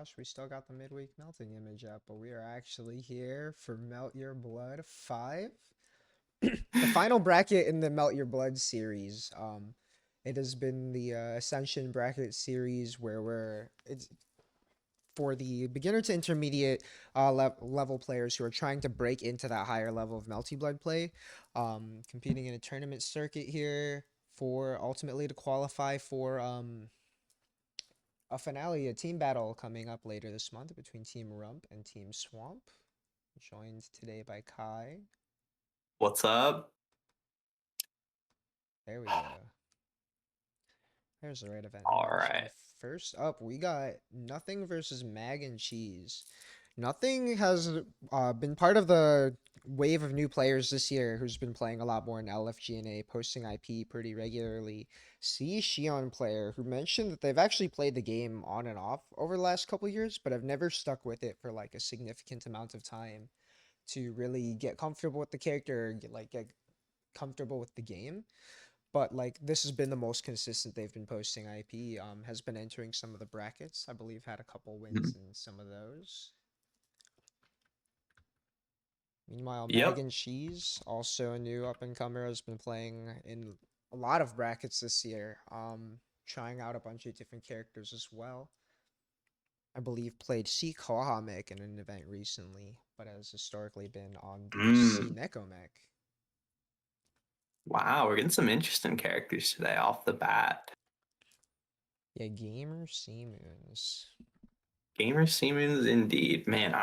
gosh, we still got the midweek melting image up, but we are actually here for Melt Your Blood 5. The final bracket in the Melt Your Blood series. It has been the Ascension bracket series where it's for the beginner to intermediate level players who are trying to break into that higher level of Melty Blood play. Competing in a tournament circuit here for ultimately to qualify for a finale, a team battle coming up later this month between Team Rump and Team Swamp. Joined today by Kai. What's up? There we go. There's the right event. All right. First up, we got Nothing versus Mag and Cheese. Nothing has been part of the wave of new players this year who's been playing a lot more in LFGNA, posting IP pretty regularly. See Shion player who mentioned that they've actually played the game on and off over the last couple years, but have never stuck with it for like a significant amount of time to really get comfortable with the character, get comfortable with the game. But like this has been the most consistent they've been posting IP. Has been entering some of the brackets. I believe had a couple wins in some of those. Meanwhile, Mag Yep. and Cheese, also a new up-and-comer, has been playing in a lot of brackets this year. Trying out a bunch of different characters as well. I believe played C Kohamek in an event recently, but has historically been on the C Nekomek. Wow, we're getting some interesting characters today off the bat. Yeah, Gamer Seamoons. Gamer Siemens indeed. Man,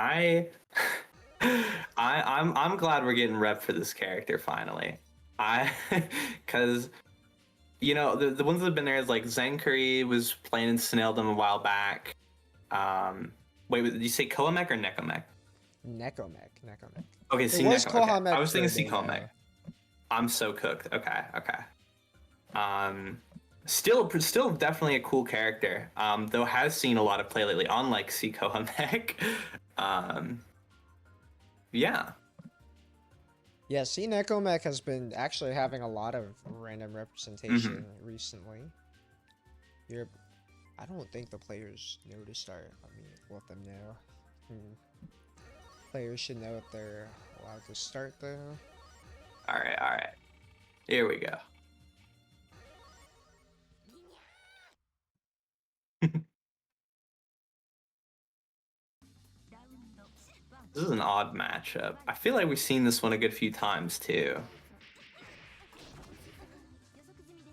I'm glad we're getting rep for this character finally. Cause you know the ones that have been there is like Zenkuri was playing in Snaildom a while back. Wait, did you say Kohamek or Nekomek? Nekomek. Okay, It see was Nekomek. Okay. Kohamek I was for a thinking see day, Kohamek. though. I'm so cooked. Okay. Still definitely a cool character. Though has seen a lot of play lately, unlike Siko Hamek. Yeah. Yeah, C Nekomek has been actually having a lot of random representation recently. I don't think the players know to start. Let me let them know. Players should know if they're allowed to start though. All right. Here we go. This is an odd matchup. I feel like we've seen this one a good few times too.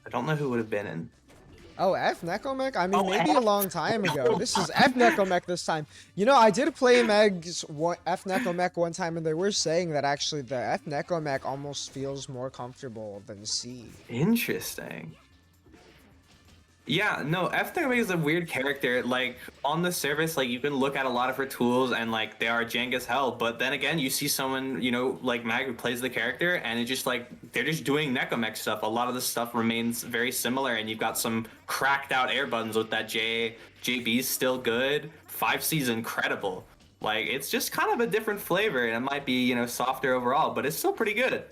I don't know who would have been in. Oh, F Nekomek? I mean, Oh, maybe a long time ago. This is F Nekomek this time. You know, I did play Meg's F Nekomek one time, and they were saying that actually the F Nekomek almost feels more comfortable than C. Interesting. Yeah, no, F-Thermig is a weird character. Like, on the surface, like, you can look at a lot of her tools and, like, they are jank as hell. But then again, you see someone, you know, like Mag who plays the character and it just, like, they're just doing Nekomech stuff. A lot of the stuff remains very similar and you've got some cracked out air buttons with that JB's still good. 5C's incredible. Like, it's just kind of a different flavor and it might be, you know, softer overall, but it's still pretty good.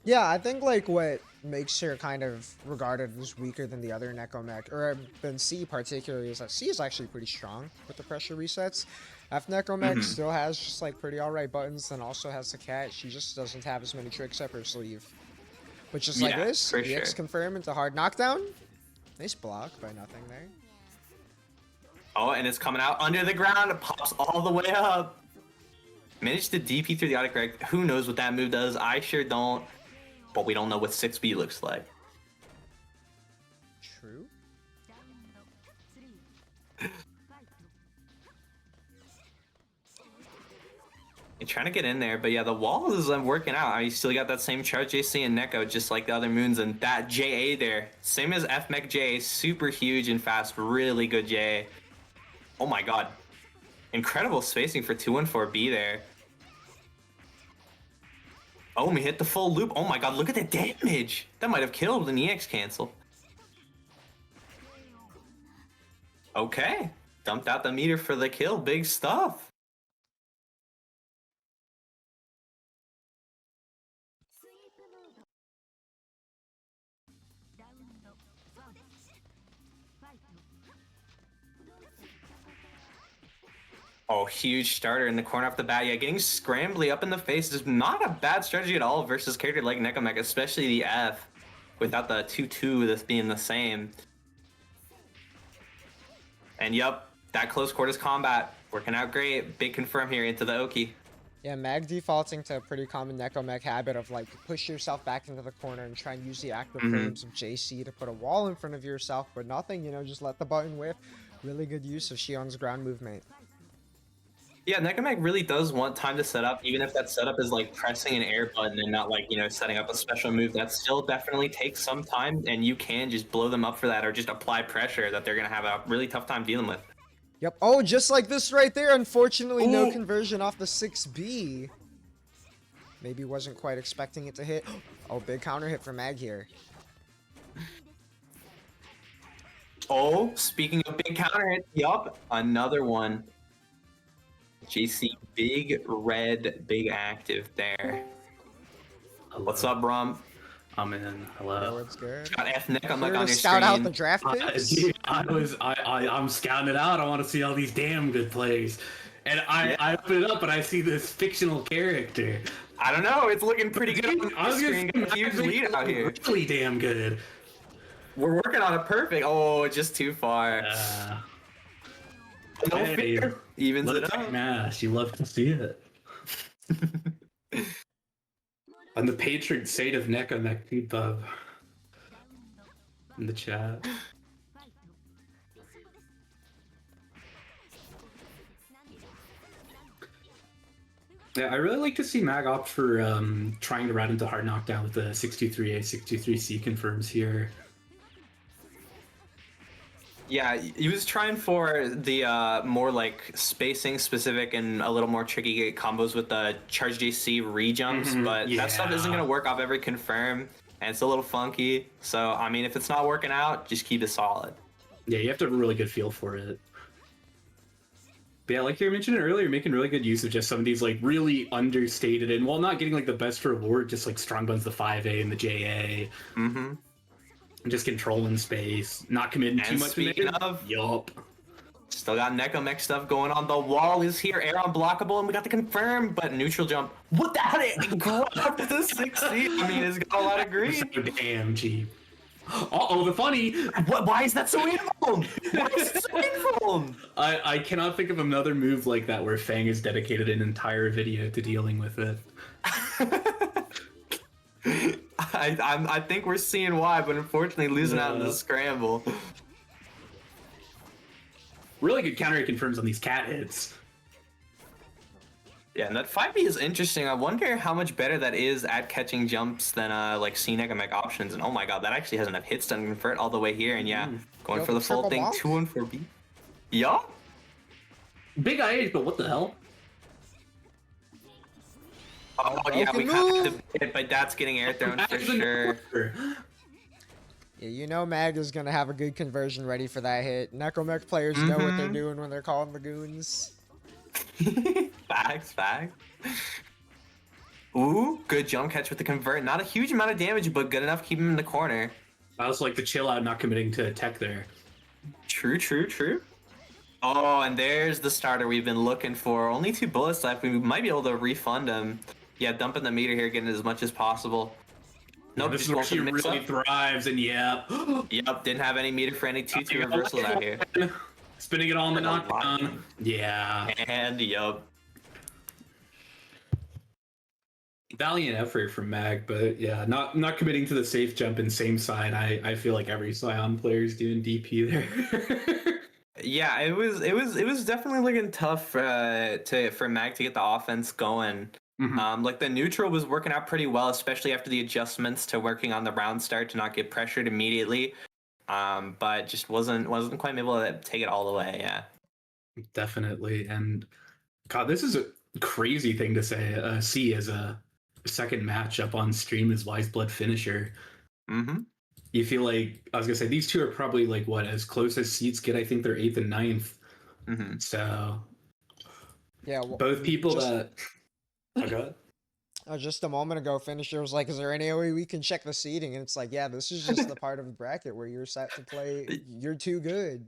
Yeah, I think like what makes her kind of regarded as weaker than the other Nekomek, or than C particularly, is that C is actually pretty strong with the pressure resets. F Nekomek still has just like pretty alright buttons, and also has the cat. She just doesn't have as many tricks up her sleeve. But just like this, EX confirm into hard knockdown. Nice block by Nothing there. Oh, and it's coming out under the ground. It pops all the way up. Managed to DP through the autocorrect. Who knows what that move does? I sure don't. But we don't know what 6B looks like. True. You're trying to get in there, but yeah, the wall is working out. You still got that same charge JC and Neko, just like the other moons, and that JA there. Same as FMech JA, super huge and fast, really good JA. Oh my god. Incredible spacing for 214B there. Oh, we hit the full loop. Oh my god, look at the damage. That might have killed an EX cancel. Okay. Dumped out the meter for the kill. Big stuff. Oh, huge starter in the corner off the bat. Yeah, getting scrambly up in the face is not a bad strategy at all versus a character like Nekomek, especially the F, without the 2-2 this being the same. And yup, that close quarters combat working out great. Big confirm here into the Oki. Yeah, Mag defaulting to a pretty common Nekomech habit of like push yourself back into the corner and try and use the active frames of JC to put a wall in front of yourself, but nothing, you know, just let the button whiff. Really good use of Shion's ground movement. Yeah, Nekomek really does want time to set up, even if that setup is like pressing an air button and not like, you know, setting up a special move. That still definitely takes some time, and you can just blow them up for that or just apply pressure that they're going to have a really tough time dealing with. Yep. Oh, just like this right there. Unfortunately, no Ooh. conversion off the 6B. Maybe wasn't quite expecting it to hit. Oh, big counter hit for Mag here. Oh, speaking of big counter hits, yup, another one. JC, big red, big active there. Hello. What's up, Brum? I'm in. Oh, Hello. it's good. Got F Nick, I'm Here like to on your scout out screen. the draft picks. Dude, I'm scouting it out. I want to see all these damn good plays. And I open it up and I see this fictional character. I don't know, it's looking pretty good on I the was gonna screen. say, Got a huge lead out here. really damn good. We're working on it perfect. Oh, just too far. No Hey, fear. Evens Look it at up. Mash. You love to see it. On the patron saint of Nekomek Pubub in the chat. Yeah, I really like to see Mag opt for trying to route into hard knockdown with the 623A, 623C confirms here. Yeah, he was trying for the more like spacing specific and a little more tricky combos with the charge JC re-jumps, but that stuff isn't going to work off every confirm, and it's a little funky. So, I mean, if it's not working out, just keep it solid. Yeah, you have to have a really good feel for it. But yeah, like you mentioned earlier, making really good use of just some of these like really understated and while not getting like the best reward, just like strong buns the 5A and the JA. Mm-hmm. Just controlling space, not committing too And much. speaking of, yup. Still got Nekomek stuff going on. The wall is here, air unblockable, and we got the confirm, but neutral jump. What the hell? It grabbed the 6 I mean, it's got a lot of green. So damn cheap. Uh-oh, the funny. Why is that so evil? Why is it so evil? I cannot think of another move like that where Fang has dedicated an entire video to dealing with it. I think we're seeing why, but unfortunately losing out in the scramble. Really good counter confirms on these cat hits. Yeah, and that 5B is interesting. I wonder how much better that is at catching jumps than like C-Nekomek options. And oh my god, that actually has enough hits to convert all the way here. And yeah, going Go for the for full triple thing, bonk? 2 and 4B. Yup. Big IH, but what the hell? Oh yeah, we broken kind of move. debated, but that's getting air thrown for sure. Yeah, you know Mag is gonna have a good conversion ready for that hit. Nekomech players know what they're doing when they're calling the goons. Facts. Ooh, good jump catch with the convert. Not a huge amount of damage, but good enough to keep him in the corner. I also like the chill out, not committing to tech there. True. Oh, and there's the starter we've been looking for. Only 2 bullets left. We might be able to refund him. Yeah, dumping the meter here, getting as much as possible. Nope, This just is where going for she the mix really up. thrives, and yeah. Yep, didn't have any meter for any 2-2 reversals out here. Spinning it all in the And a lot. knockdown. Yeah. And yup. Valiant effort from Mag, but yeah, not committing to the safe jump and same side. I feel like every Scion player is doing DP there. Yeah, it was definitely looking tough for Mag to get the offense going. Like the neutral was working out pretty well, especially after the adjustments to working on the round start to not get pressured immediately. But just wasn't quite able to take it all the way. Yeah, Definitely. And God, this is a crazy thing to say. See as a second matchup on stream as Wiseblood finisher. You feel like I was gonna say these two are probably like what as close as seeds get. I think they're 8th and 9th. So Yeah, well, both people just- that. Oh god. just a moment ago, Finisher was like, is there any way we can check the seeding? And it's like, yeah, this is just the part of the bracket where you're set to play. You're too good.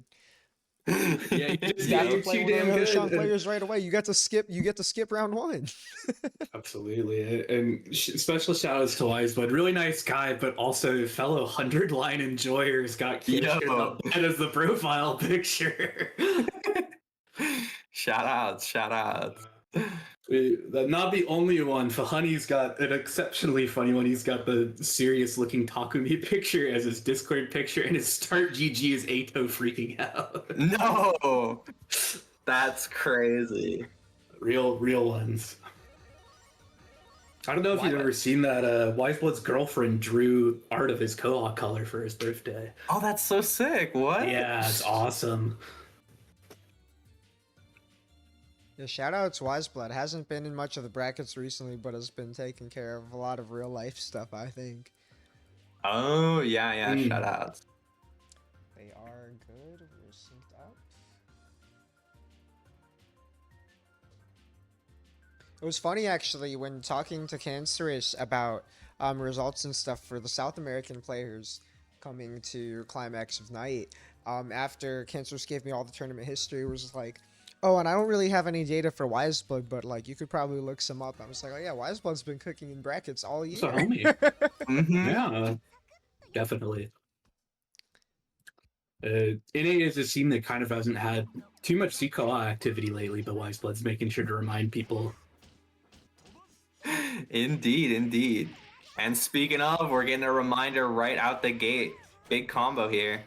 Yeah, you just You have to you're play too one of damn the Hoshan good. players right away. You get to skip. You get to skip round 1. Absolutely, and special shout outs to Wiseblood. Really nice guy, but also fellow 100-line enjoyers got captured Yo. as the profile picture. Shout outs, shout outs. Not the only one. Fahani's got an exceptionally funny one. He's got the serious looking Takumi picture as his Discord picture, and his start GG is Ato freaking out. No, that's crazy. Real ones. I don't know if you've ever seen that. Wiseblood's girlfriend drew art of his co-op color for his birthday. Oh, that's so sick. What? Yeah, it's awesome. Yeah, shout out to Wiseblood. Hasn't been in much of the brackets recently, but has been taking care of a lot of real life stuff, I think. Oh, yeah, shout outs. They are good. We're synced up. It was funny, actually, when talking to Cancerous about results and stuff for the South American players coming to Climax of Night. After Cancerous gave me all the tournament history, it was just like, oh, and I don't really have any data for Wiseblood, but like you could probably look some up. I was like, oh yeah, Wiseblood's been cooking in brackets all year. So homie. Yeah, definitely. NA is a scene that kind of hasn't had too much CCAW activity lately, but Wiseblood's making sure to remind people. Indeed. And speaking of, we're getting a reminder right out the gate. Big combo here.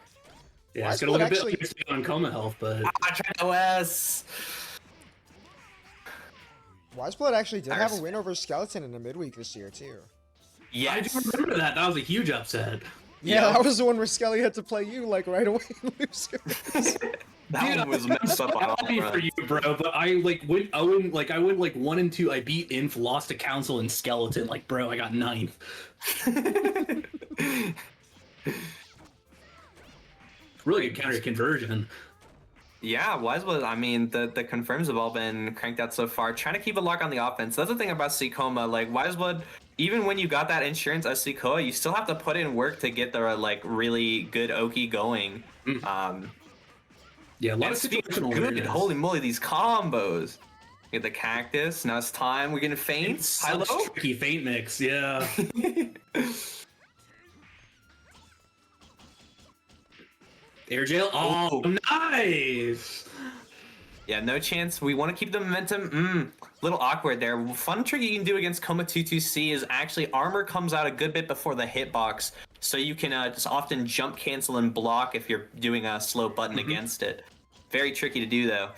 Yeah, it's gonna look a bit like it's on coma health, but OS. Wiseblood actually did have a win over Skeleton in the midweek this year too. Yeah, I do remember that. That was a huge upset. Yeah, that was the one where Skelly had to play you like right away and lose. That one was messed up on all happy for you, bro. But I went 1 and 2. I beat Inf, lost to Council and Skeleton. Like, bro, I got 9th. Really good counter conversion. Yeah, Wiseblood, I mean, the confirms have all been cranked out so far. Trying to keep a lock on the offense. That's the thing about Seikoma. Like, Wiseblood, even when you got that insurance as Seikoa, you still have to put in work to get the, like, really good Oki going. Yeah, a lot of situational good. Holy moly, these combos. Get the cactus. Now it's time. We're getting feints. Hello? Tricky feint mix, yeah. Air jail. Oh, nice. Yeah, no chance. We want to keep the momentum. Little awkward there. Fun trick you can do against Koma 22C is actually armor comes out a good bit before the hitbox, so you can just often jump cancel and block if you're doing a slow button against it. Very tricky to do though.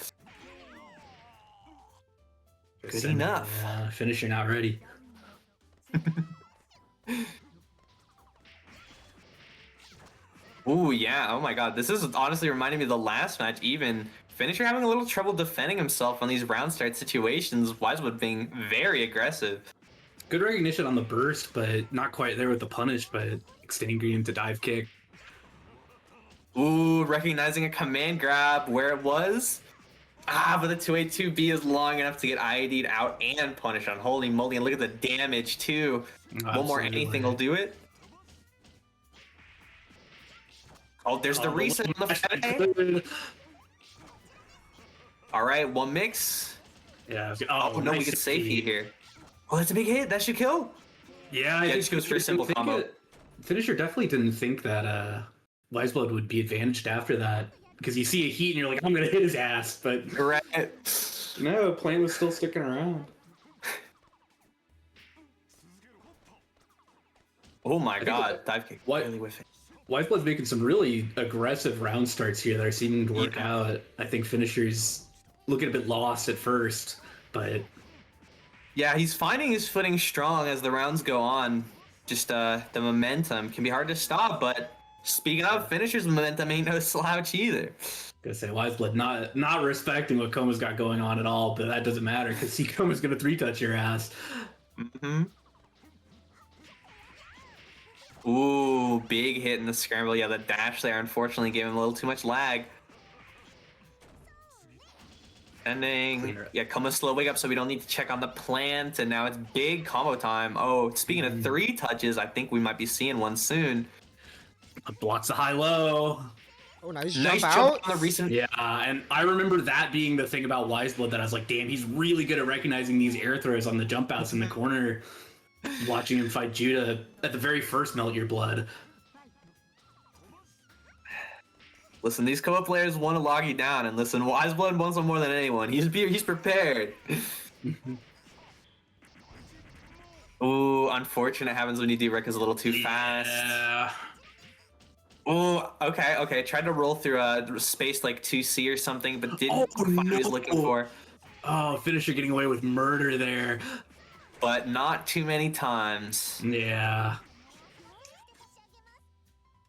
Good enough. Finisher not ready. Ooh, yeah. Oh my god. This is honestly reminding me of the last match even. Finisher having a little trouble defending himself on these round start situations. Wiseblood being very aggressive. Good recognition on the burst, but not quite there with the punish, but extending green to dive kick. Ooh, recognizing a command grab where it was. But the 2A2B is long enough to get IED'd out and punished on. Holy moly, and look at the damage too. One more anything will do it. Oh, there's the reset on the Fede. Alright, one mix. Yeah. Oh no, we get safety here. Oh, that's a big hit. That should kill. Yeah, I just goes for a simple combo. Finisher definitely didn't think that Wiseblood would be advantaged after that. Because you see a heat and you're like, I'm gonna hit his ass, but right. No, plane was still sticking around. Oh my god, dive kick. Really whiffing. Wiseblood's making some really aggressive round starts here that are seeming to work out. I think Finisher's looking a bit lost at first, but yeah, he's finding his footing strong as the rounds go on. Just the momentum can be hard to stop, but speaking of, Finisher's momentum ain't no slouch either. Gonna say Wiseblood not respecting what Koma's got going on at all, but that doesn't matter because Koma's gonna 3-touch your ass. Ooh, big hit in the scramble. Yeah, the dash there unfortunately gave him a little too much lag. Ending. Yeah, Koma slow wake up so we don't need to check on the plant, and now it's big combo time. Oh, speaking of 3 touches, I think we might be seeing one soon. Blocks the high-low. Oh, nice Nice jump jump out. on the recent. Yeah, and I remember that being the thing about Wiseblood that I was like, damn, he's really good at recognizing these air throws on the jump outs in the corner. Watching him fight Juda at the very first Melt Your Blood. Listen, these co-op players want to log you down, and listen, Wiseblood wants them more than anyone. He's prepared. Ooh, unfortunate happens when you do Rekka's a little too fast. Yeah. Ooh, okay. Tried to roll through a space like 2C or something, but didn't find what he was looking for. Oh, finisher getting away with murder there. But not too many times. Yeah.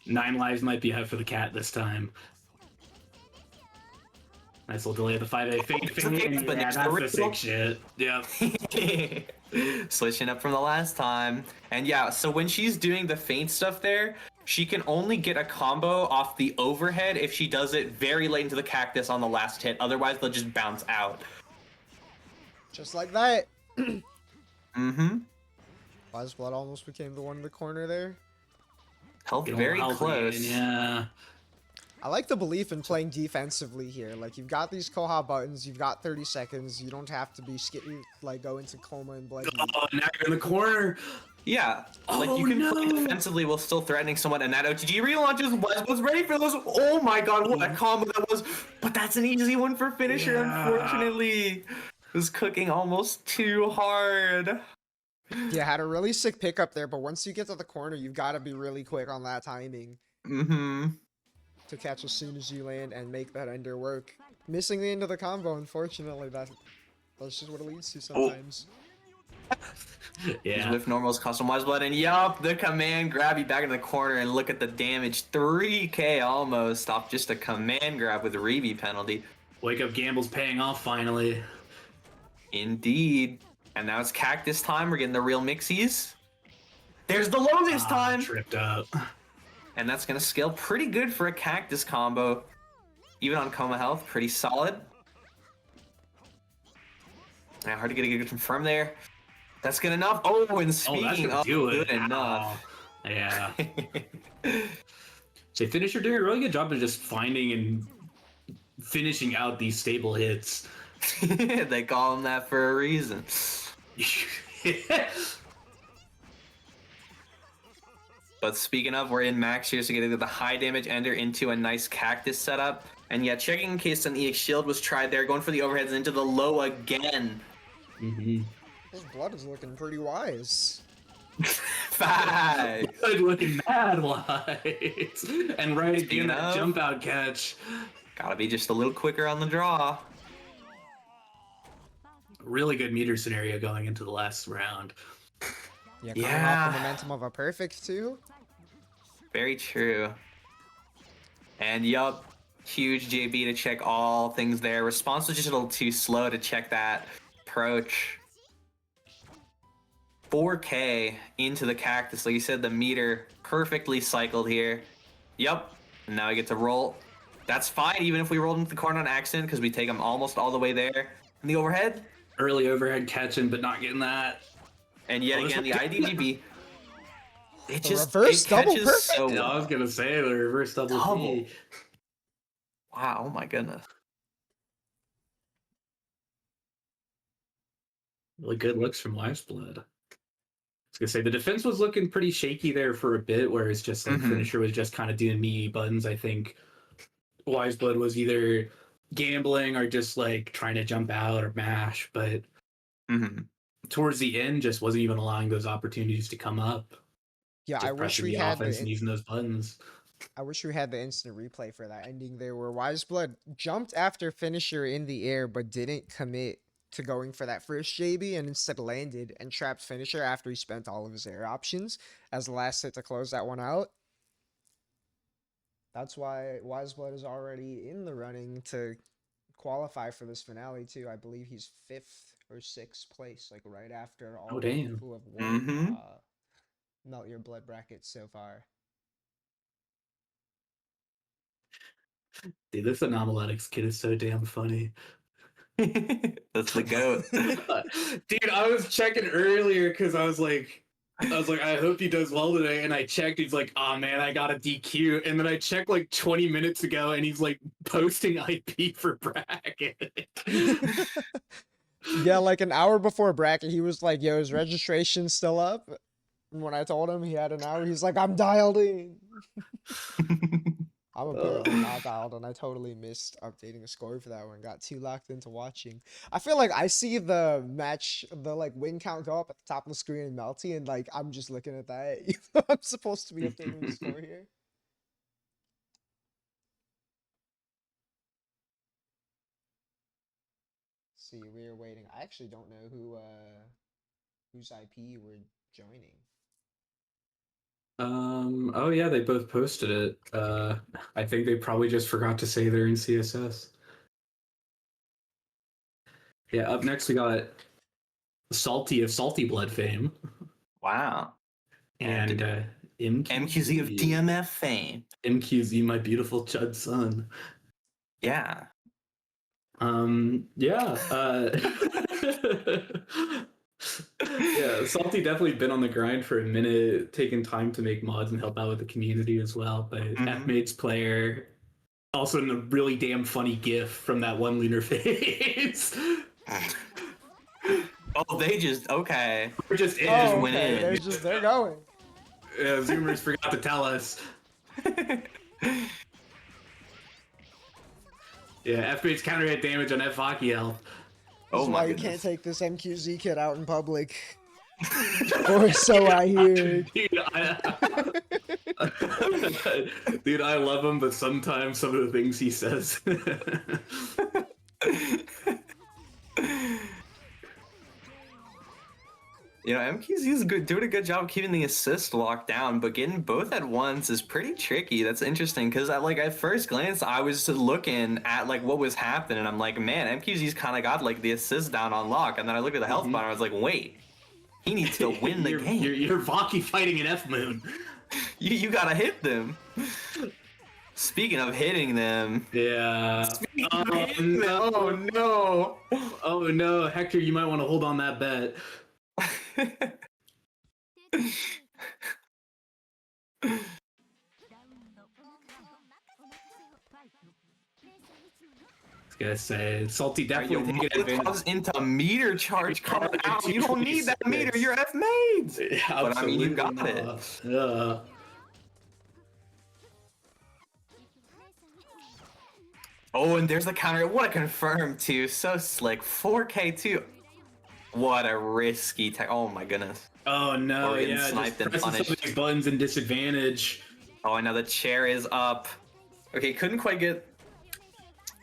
9 lives might be out for the cat this time. Nice little delay of the 5A fade. But Yeah, that's the sick shit. Yep. Switching up from the last time. And yeah, so when she's doing the feint stuff there, she can only get a combo off the overhead if she does it very late into the cactus on the last hit. Otherwise, they'll just bounce out. Just like that. Mm-hmm. Wiseblood almost became the one in the corner there. Health very close. Yeah. I like the belief in playing defensively here. Like, you've got these Koha buttons, you've got 30 seconds, you don't have to be go into coma and blood. Oh, now you're in the corner. Yeah, like you can play defensively while still threatening someone, and that OTG relaunches was ready for those. Oh my god, what a combo that was! But that's an easy one for finisher, unfortunately. It was cooking almost too hard. Yeah, had a really sick pickup there, but once you get to the corner, you've got to be really quick on that timing. Mm-hmm. To catch as soon as you land and make that ender work. Missing the end of the combo, unfortunately, that's just what it leads to sometimes. Yeah. With normals, custom Wiseblood, and yup, the command grab you back in the corner, and look at the damage. 3k almost off just a command grab with a Reeby penalty. Wake Up Gamble's paying off finally. Indeed. And now it's cactus time. We're getting the real mixies. There's the low this time. Tripped up. And that's going to scale pretty good for a cactus combo. Even on coma health, pretty solid. Yeah, hard to get a good confirm there. That's good enough. Oh, and speaking of good enough. Yeah. So Finisher doing a really good job of just finding and finishing out these stable hits. They call him that for a reason. But speaking of, we're in max here, so getting the high damage ender into a nice cactus setup. And yeah, checking in case an EX shield was tried there, going for the overheads into the low again. Mm-hmm. His blood is looking pretty wise. Five. Good looking mad wise. And right again, that jump out catch. Gotta be just a little quicker on the draw. Really good meter scenario going into the last round. Yeah, coming off the momentum of a perfect too. Very true. And yup, huge JB to check all things there. Response was just a little too slow to check that approach. 4k into the cactus. Like you said, the meter perfectly cycled here. Yup. And now I get to roll. That's fine, even if we rolled into the corner on accident, because we take them almost all the way there. And the overhead. Early overhead catching, but not getting that. And yet again, the IDDB. It just reverse double catches perfect. so well. I was gonna say the reverse double. P. Wow! Oh my goodness. Really good looks from Wiseblood. I was gonna say the defense was looking pretty shaky there for a bit, where it's just like Finisher was just kind of doing meaty buttons. I think Wiseblood was either gambling or just like trying to jump out or mash, but towards the end just wasn't even allowing those opportunities to come up. Yeah, just I wish we the had offense and using those buttons. I wish we had the instant replay for that ending there, where Wiseblood jumped after Finisher in the air but didn't commit to going for that first JB and instead landed and trapped Finisher after he spent all of his air options as the last hit to close that one out. That's why Wiseblood is already in the running to qualify for this finale too. I believe he's 5th or 6th place, like right after all the people who have won Melt Your Blood brackets so far. Dude, this Anomaletics kid is so damn funny. That's the goat. Dude, I was checking earlier because I was like, I was like, I hope he does well today. And I checked, he's like, oh man, I got a DQ. And then I checked like 20 minutes ago and he's like posting IP for bracket. Yeah, like an hour before bracket, he was like, yo, is registration still up? And when I told him he had an hour, he's like, I'm dialed in. I'm apparently not dialed, and I totally missed updating the score for that one. Got too locked into watching. I feel like I see the match, the like win count go up at the top of the screen in Melty, and like I'm just looking at that. I'm supposed to be updating the score here. See, we're waiting. I actually don't know whose IP we're joining. Oh yeah, they both posted it. I think they probably just forgot to say they're in CSS. Yeah, up next we got Salty of Salty Blood fame. Wow. And MQZ of DMF fame. MQZ, my beautiful Chud son. Yeah. Yeah. Yeah, Salty definitely been on the grind for a minute, taking time to make mods and help out with the community as well. But F-Mates player, also in a really damn funny GIF from that one lunar phase. Oh, they just okay. We're just in. Oh, went okay. in. They're going. Yeah, Zoomers forgot to tell us. Yeah, F-Mates counter hit damage on F-Hockey health. That's Oh why my you goodness. can't take this MQZ kid out in public. Or so I hear. Dude, I love him, but sometimes some of the things he says. You know, MQZ is doing a good job keeping the assist locked down, but getting both at once is pretty tricky. That's interesting because at first glance, I was looking at like what was happening, and I'm like, man, MQZ's kind of got like the assist down on lock. And then I looked at the health bar, and I was like, wait, he needs to win the game. You're Vaki fighting an F-Moon. You gotta hit them. Speaking of hitting them. Yeah. Oh no. Oh no, Hector, you might want to hold on that bet. Gonna say Salty definitely taking advantage into meter charge coming out. You don't need that meter. You're F-Maids. Yeah, but I mean, you got it. Yeah. Oh, and there's the counter. What a confirm too. So slick. 4K too. What a risky tech. Oh my goodness. Oh no, yeah, sniped just and pressing punished. some of these buttons in disadvantage. Oh, I know the chair is up. Okay, couldn't quite get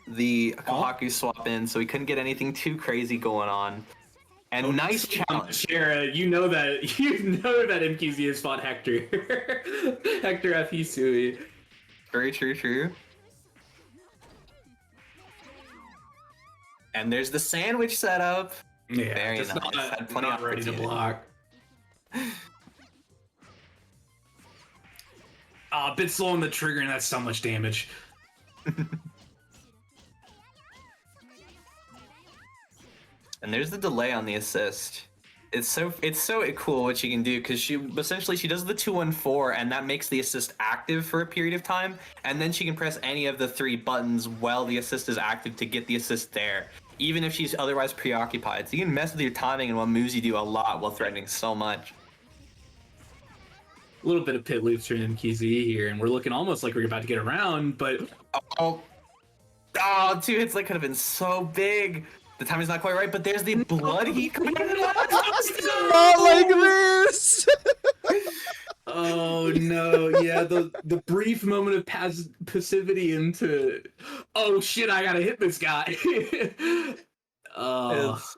the Kahaku swap in, so he couldn't get anything too crazy going on. And nice challenge. Chair, you know that MQZ has fought Hector. Hector F. Hisui. Very true. And there's the sandwich setup. Yeah, very just nice. Had plenty not of ready to opportunity. block. A bit slow on the trigger, and that's so much damage. And there's the delay on the assist. It's so cool what she can do because she does the 2-1-4 and that makes the assist active for a period of time, and then she can press any of the 3 buttons while the assist is active to get the assist there, even if she's otherwise preoccupied. So you can mess with your timing and what moves you do a lot while threatening so much. A little bit of pit loops for MQZ here, and we're looking almost like we're about to get around, but Oh, 2 hits that could have been so big. The timing's not quite right, but there's the blood heat coming out of the Not like this. oh no, yeah, the brief moment of passivity into, oh shit, I gotta hit this guy.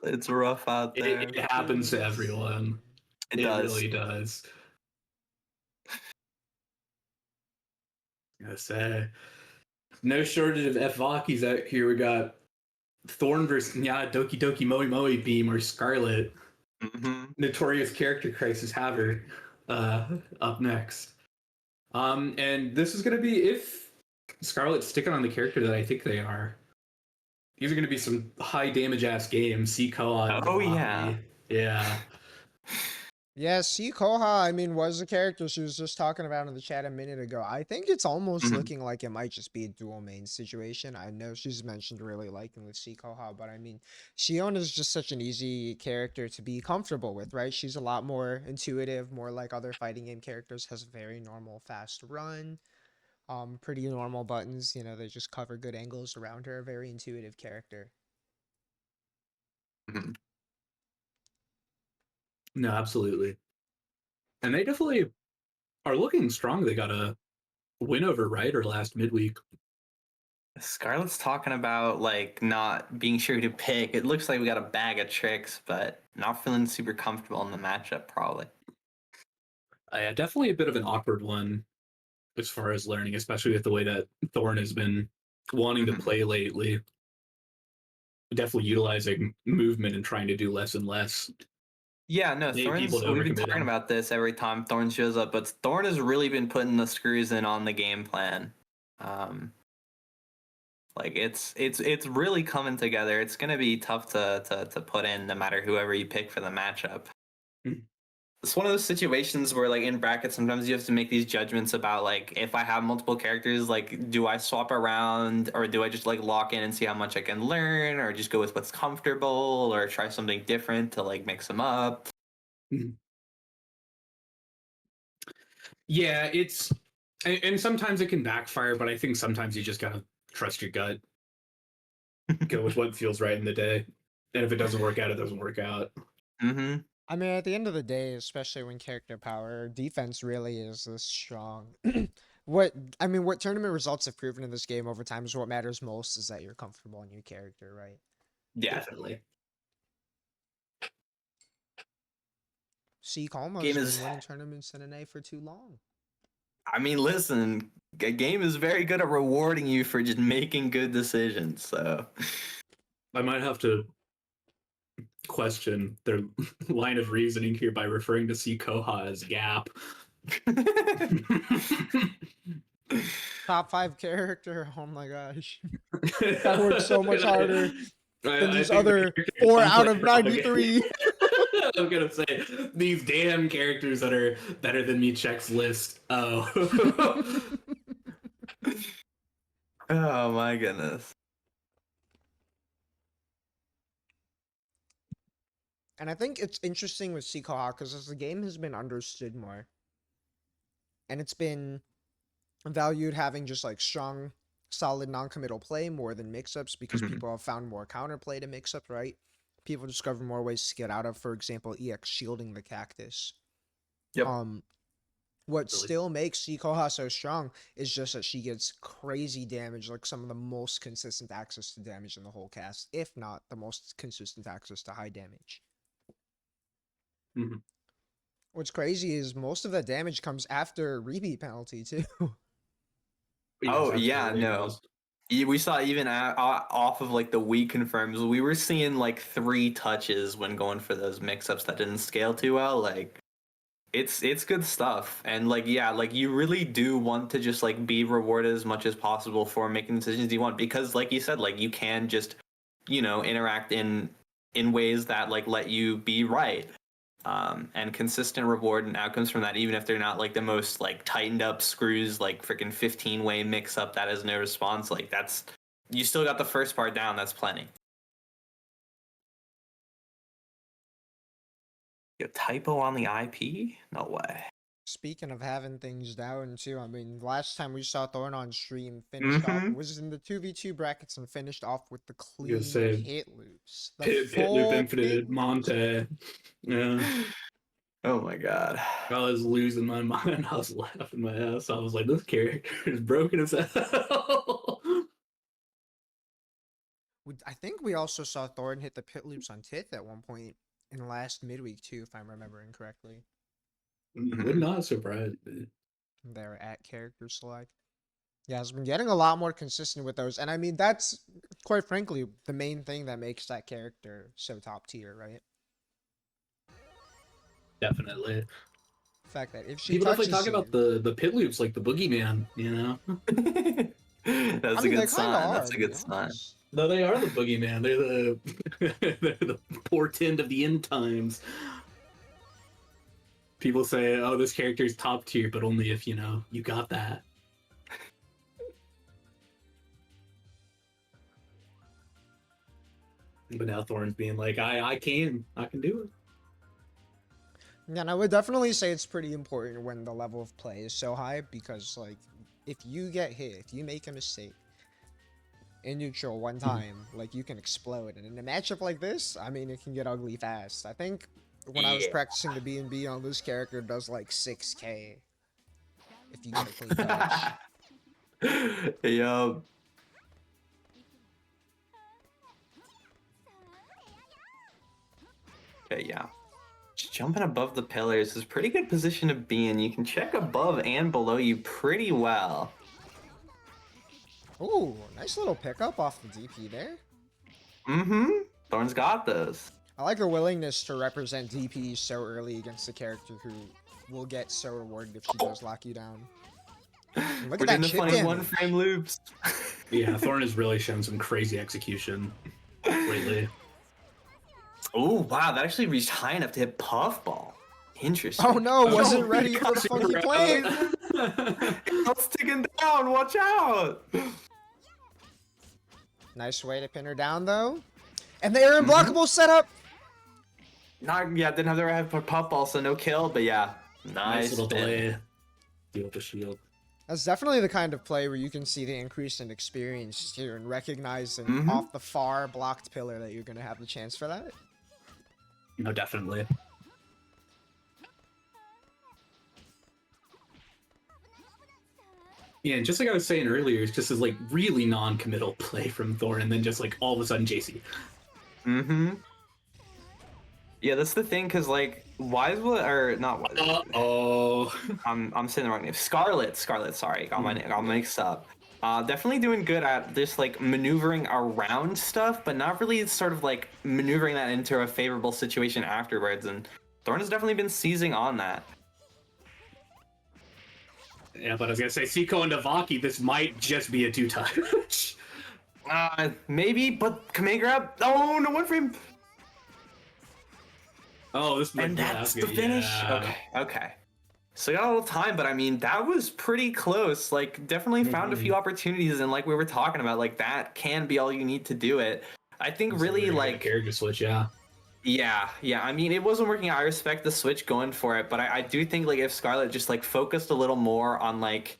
It's rough out there. It happens to everyone. It does. Really does. I gotta say, no shortage of F-Vakis out here. We got Thorn versus Doki Doki Moe Moe Beam or Scarlet. Notorious character crisis haver up next. And this is gonna be, if Scarlet's sticking on the character that I think they are, these are gonna be some high damage ass games. C co-op. Oh yeah. Yeah. Yeah, see Koha, I mean, was the character she was just talking about in the chat a minute ago. I think it's almost Mhm. looking like it might just be a dual main situation. I know she's mentioned really liking with see Koha, but I mean, Shion is just such an easy character to be comfortable with, right? She's a lot more intuitive, more like other fighting game characters, has a very normal fast run, pretty normal buttons, you know, they just cover good angles around her, very intuitive character. Mhm. No, absolutely. And they definitely are looking strong. They got a win over Ryder last midweek. Scarlett's talking about like not being sure who to pick. It looks like we got a bag of tricks, but not feeling super comfortable in the matchup probably. Definitely a bit of an awkward one as far as learning, especially with the way that Thorn has been wanting to Mhm. play lately. Definitely utilizing movement and trying to do less and less. Yeah, no, Need people Thorn's. to We've been overcommit talking him. about this every time Thorn shows up, but Thorn has really been putting the screws in on the game plan. Um, like it's really coming together. It's gonna be tough to put in no matter whoever you pick for the matchup. Mhm. It's one of those situations where like in brackets sometimes you have to make these judgments about like if I have multiple characters, like do I swap around or do I just like lock in and see how much I can learn or just go with what's comfortable or try something different to like mix them up. Mhm. Yeah, it's and sometimes it can backfire, but I think sometimes you just gotta trust your gut, go with what feels right in the day, and if it doesn't work out, it doesn't work out. Mm-hmm. I mean, at the end of the day, especially when character power, defense really is this strong. What I mean, what tournament results have proven in this game over time is what matters most is that you're comfortable in your character, right? Yeah. Definitely. See, Kalma's Game been is winning tournaments in an A for too long. I mean, listen, a game is very good at rewarding you for just making good decisions. So, I might have to question their line of reasoning here by referring to C Koha as Gap. Top 5 character. Oh my gosh. That works so much harder than I these think the other characters 4 I'm out playing of are all good. 93. I'm gonna say these damn characters that are better than me checks list. Oh. oh my goodness. And I think it's interesting with Seikoha because as the game has been understood more, and it's been valued having just like strong, solid non-committal play more than mix-ups because Mhm. people have found more counterplay to mix-up, right? People discover more ways to get out of, for example, EX shielding the cactus. Yep. Um, what Really? still makes Seikoha so strong is just that she gets crazy damage, like some of the most consistent access to damage in the whole cast, if not the most consistent access to high damage. Mhm. What's crazy is most of that damage comes after repeat penalty too. Yes, Oh yeah, absolutely it no. does. We saw even off of like the weak confirms, we were seeing like 3 touches when going for those mix-ups that didn't scale too well. Like it's good stuff, and like yeah, like you really do want to just like be rewarded as much as possible for making decisions you want because, like you said, like you can just interact in ways that like let you be right. And consistent reward and outcomes from that, even if they're not like the most like tightened up screws, like freaking 15-way mix up that has no response. Like that's you still got the first part down. That's plenty. Yo, typo on the IP? No way. Speaking of having things down too, I mean, last time we saw Thorn on stream finished off Mm-hmm. was in the 2v2 brackets and finished off with the I'm gonna clean say pit loops. The Pit Loop full pit Infinite loops. Monte. Yeah. Oh my god. I was losing my mind. I was laughing my ass. I was like, this character is broken as hell. I think we also saw Thorn hit the pit loops on Tith at one point in last midweek too, if I'm remembering correctly. Would not surprise me. There at character select. Yeah, has been getting a lot more consistent with those. And I mean, that's quite frankly the main thing that makes that character so top tier, right? Definitely. The fact that if she People definitely touches talk about you, the pit loops like the boogeyman, you know? I That's a mean, they good kind of sign. are, That's a to be good sign. honest. No, they are the boogeyman. They're the they're the portend of the end times. People say, "Oh, this character's top tier," but only if you got that. But now Thorn's being like, I can do it. Yeah, and I would definitely say it's pretty important when the level of play is so high because, like, if you get hit, if you make a mistake in neutral one time, like, you can explode. And in a matchup like this, I mean, it can get ugly fast. I think when I was practicing the B&B on this character, does like 6k if you get a clean touch. Yup. Okay, yeah. Just jumping above the pillars is a pretty good position to be in. You can check above and below you pretty well. Ooh, nice little pickup off the DP there. Mm-hmm. Thorn's got those. I like her willingness to represent DP so early against a character who will get so rewarded if she does lock you down. And look We're at doing that the chip funny damage. one-frame loops. Yeah, Thorn has really shown some crazy execution lately. Oh, wow. That actually reached high enough to hit Puffball. Interesting. Oh no, wasn't ready for the funky plane. It's ticking down. Watch out. Nice way to pin her down though. And they are unblockable setup. Didn't have the right for Puffball, so no kill, but yeah. Nice little spin. delay. Deal with the shield. That's definitely the kind of play where you can see the increase in experience here and recognizing off the far blocked pillar that you're gonna have the chance for that. No, definitely. Yeah, and just like I was saying earlier, it's just this like really non-committal play from Thorn, and then just like all of a sudden JC. Mm-hmm. Yeah, that's the thing, cause like Wiseblood or not Wiseblood. Oh. I'm saying the wrong name. Scarlet. Sorry, got my mixed up. Definitely doing good at this like maneuvering around stuff, but not really sort of like maneuvering that into a favorable situation afterwards. And Thorn has definitely been seizing on that. Yeah, but I was gonna say Siko and Navaki, this might just be a two-touch. Maybe, but command grab. Oh, no one frame. Oh, this might And be that's the finish. Yeah. Okay. So we got a little time, but I mean that was pretty close. Like definitely found a few opportunities, and like we were talking about, like that can be all you need to do it. I think really like character switch, yeah. Yeah. I mean, it wasn't working. I respect the switch going for it, but I do think like if Scarlet just like focused a little more on like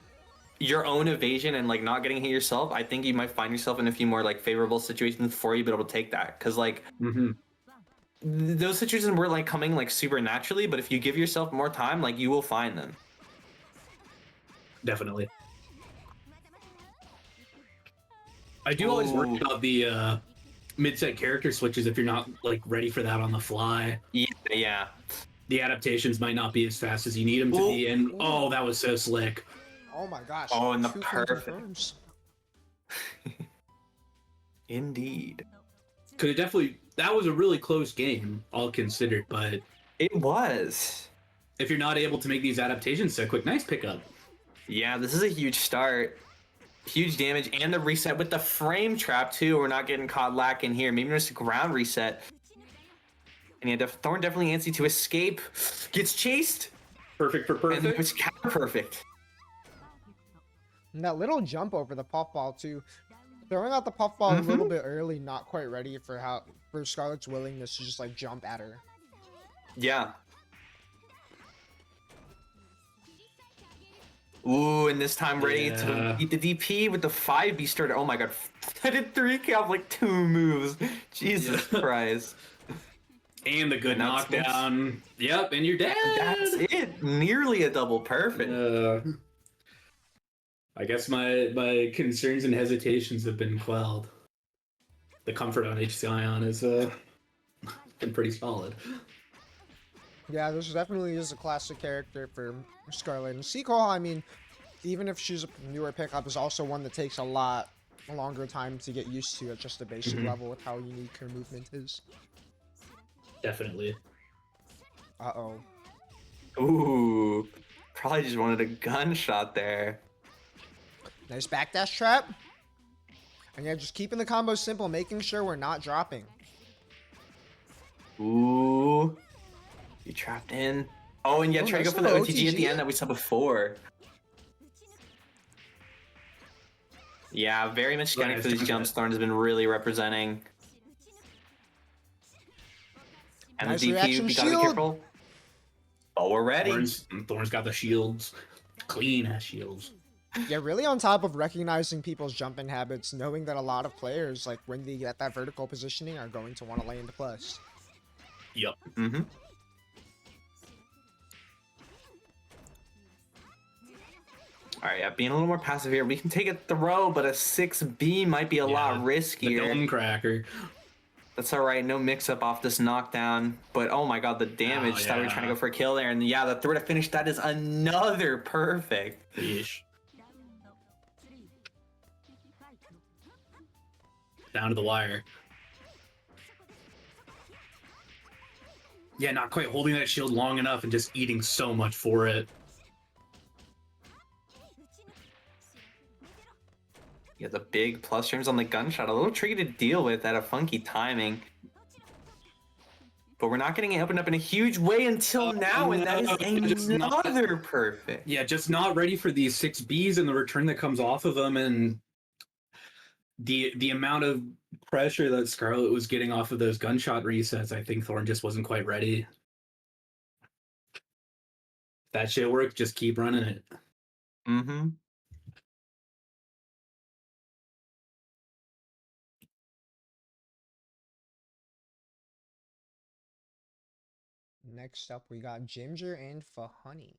your own evasion and like not getting hit yourself, I think you might find yourself in a few more like favorable situations before you be able to take that. Because like those situations were like coming like super naturally, but if you give yourself more time, like you will find them. Definitely. I do always worry about the mid-set character switches if you're not like ready for that on the fly. Yeah. The adaptations might not be as fast as you need them to be, and oh, that was so slick. Oh my gosh. Oh, and the 2 perfect. confirms. Indeed. Could it definitely? That was a really close game, all considered. But It was. if you're not able to make these adaptations so quick, nice pickup. Yeah, this is a huge start. Huge damage, and the reset with the frame trap too. We're not getting caught lacking here. Maybe just a ground reset. And yeah, Thorn definitely antsy to escape. Gets chased. Perfect for And perfect. it's counter perfect. And that little jump over the puffball too. Throwing out the puffball a little bit early, not quite ready for Scarlet's willingness to just like jump at her. Yeah. Ooh, and this time ready to beat the DP with the 5B starter. Oh my god. I did 3K off like 2 moves. Jesus Christ. And the good knockdown. Yep, and you're dead. That's it. Nearly a double perfect. I guess my concerns and hesitations have been quelled. The comfort on HC Ion has been pretty solid. Yeah, this definitely is a classic character for Scarlet. And Sequel, I mean, even if she's a newer pickup, is also one that takes a lot longer time to get used to at just a basic level with how unique her movement is. Definitely. Uh-oh. Ooh. Probably just wanted a gunshot there. Nice backdash trap. And yeah, just keeping the combo simple, making sure we're not dropping. Ooh. You trapped in. Oh, and yeah, Oh, try to nice go for the little OTG at the OTG. end that we saw before. Yeah, very much scanning Nice for these jump jumps. hit. Thorn has been really representing. And Nice the DP, reaction we gotta be shield. careful. Oh, we're ready. Thorn's got the shields. Clean ass shields. Yeah, really on top of recognizing people's jumping habits, knowing that a lot of players, like when they get that vertical positioning, are going to want to lay into plus. Yep. Mm-hmm. All right, yeah, being a little more passive here. We can take a throw, but a 6B might be a lot The riskier. dome cracker. That's all right. No mix-up off this knockdown. But, oh my god, the damage. Oh, Thought we were yeah. trying to go for a kill there. And yeah, the throw to finish, that is another perfect. Ish. Down to the wire. Yeah, not quite holding that shield long enough and just eating so much for it. Yeah, the big plus terms on the gunshot. A little tricky to deal with at a funky timing. But we're not getting it opened up in a huge way until now, and that is another perfect. Yeah, just not ready for these 6Bs and the return that comes off of them, and the amount of pressure that Scarlet was getting off of those gunshot resets. I think Thorn just wasn't quite ready. If that shit worked, just keep running it. Mm-hmm. Next up, we got Gimger and Fahunny.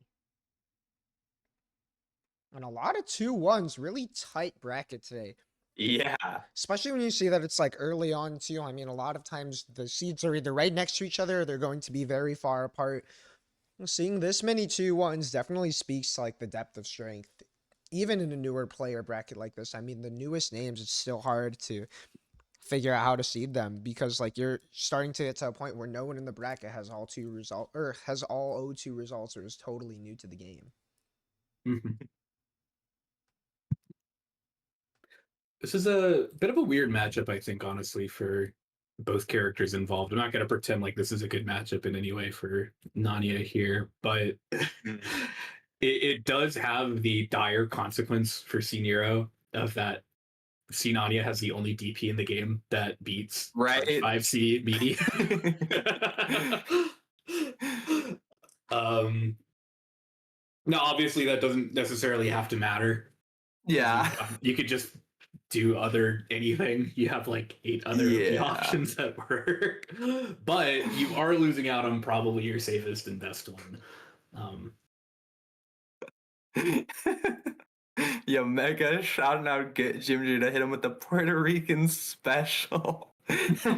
And a lot of 2-1s, really tight bracket today. Yeah. Especially when you see that it's like early on too. I mean, a lot of times the seeds are either right next to each other or they're going to be very far apart. Seeing this many 2-1s definitely speaks to like the depth of strength. Even in a newer player bracket like this, I mean, the newest names, it's still hard to figure out how to seed them because like you're starting to get to a point where no one in the bracket has all 2 result or has all O2 results or is totally new to the game. This is a bit of a weird matchup, I think, honestly, for both characters involved. I'm not going to pretend like this is a good matchup in any way for Nanya here, but it does have the dire consequence for C-Nero of that C-Nanya has the only DP in the game that beats Right. 5C meaty. Now, obviously, that doesn't necessarily have to matter. Yeah. You could just do anything. You have like 8 other options that work, but you are losing out on probably your safest and best one. Yo, Mega shouting out Gimger to hit him with the Puerto Rican special.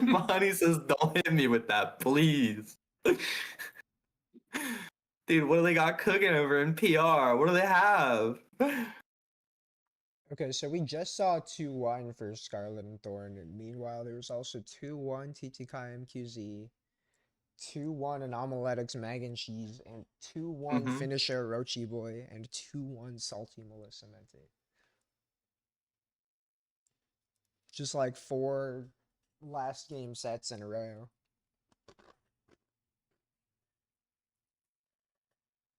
Monty says, "Don't hit me with that, please." Dude, what do they got cooking over in PR? What do they have? Okay, so we just saw 2-1 for Scarlet and Thorn, and meanwhile there was also 2-1 TTK MQZ, 2-1 Anomaletics Mag and Cheese, and 2-1 Finisher Rochi Boy, and 2-1 Salty Melissa Mente. Just like 4 last game sets in a row.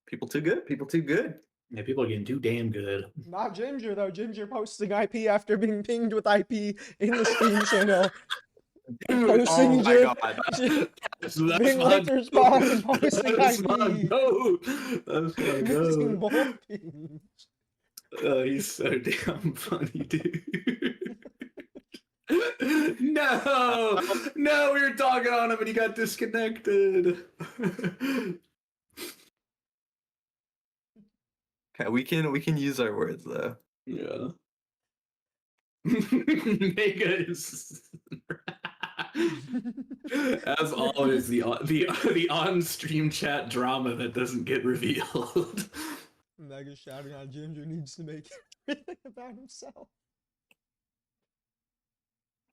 People too good. People too good. Yeah, people are getting too damn good. Not Gimger though. Gimger posting IP after being pinged with IP in the Steam channel. Dude, Posting oh my god. being late to respond and posting That's IP. my goat. That's my Missing goat. both pings. Oh, he's so damn funny, dude. No, we were talking on him and he got disconnected. Okay, we can use our words though. Yeah. Mega is as always the on-stream chat drama that doesn't get revealed. Mega shouting out Ginger needs to make everything about himself.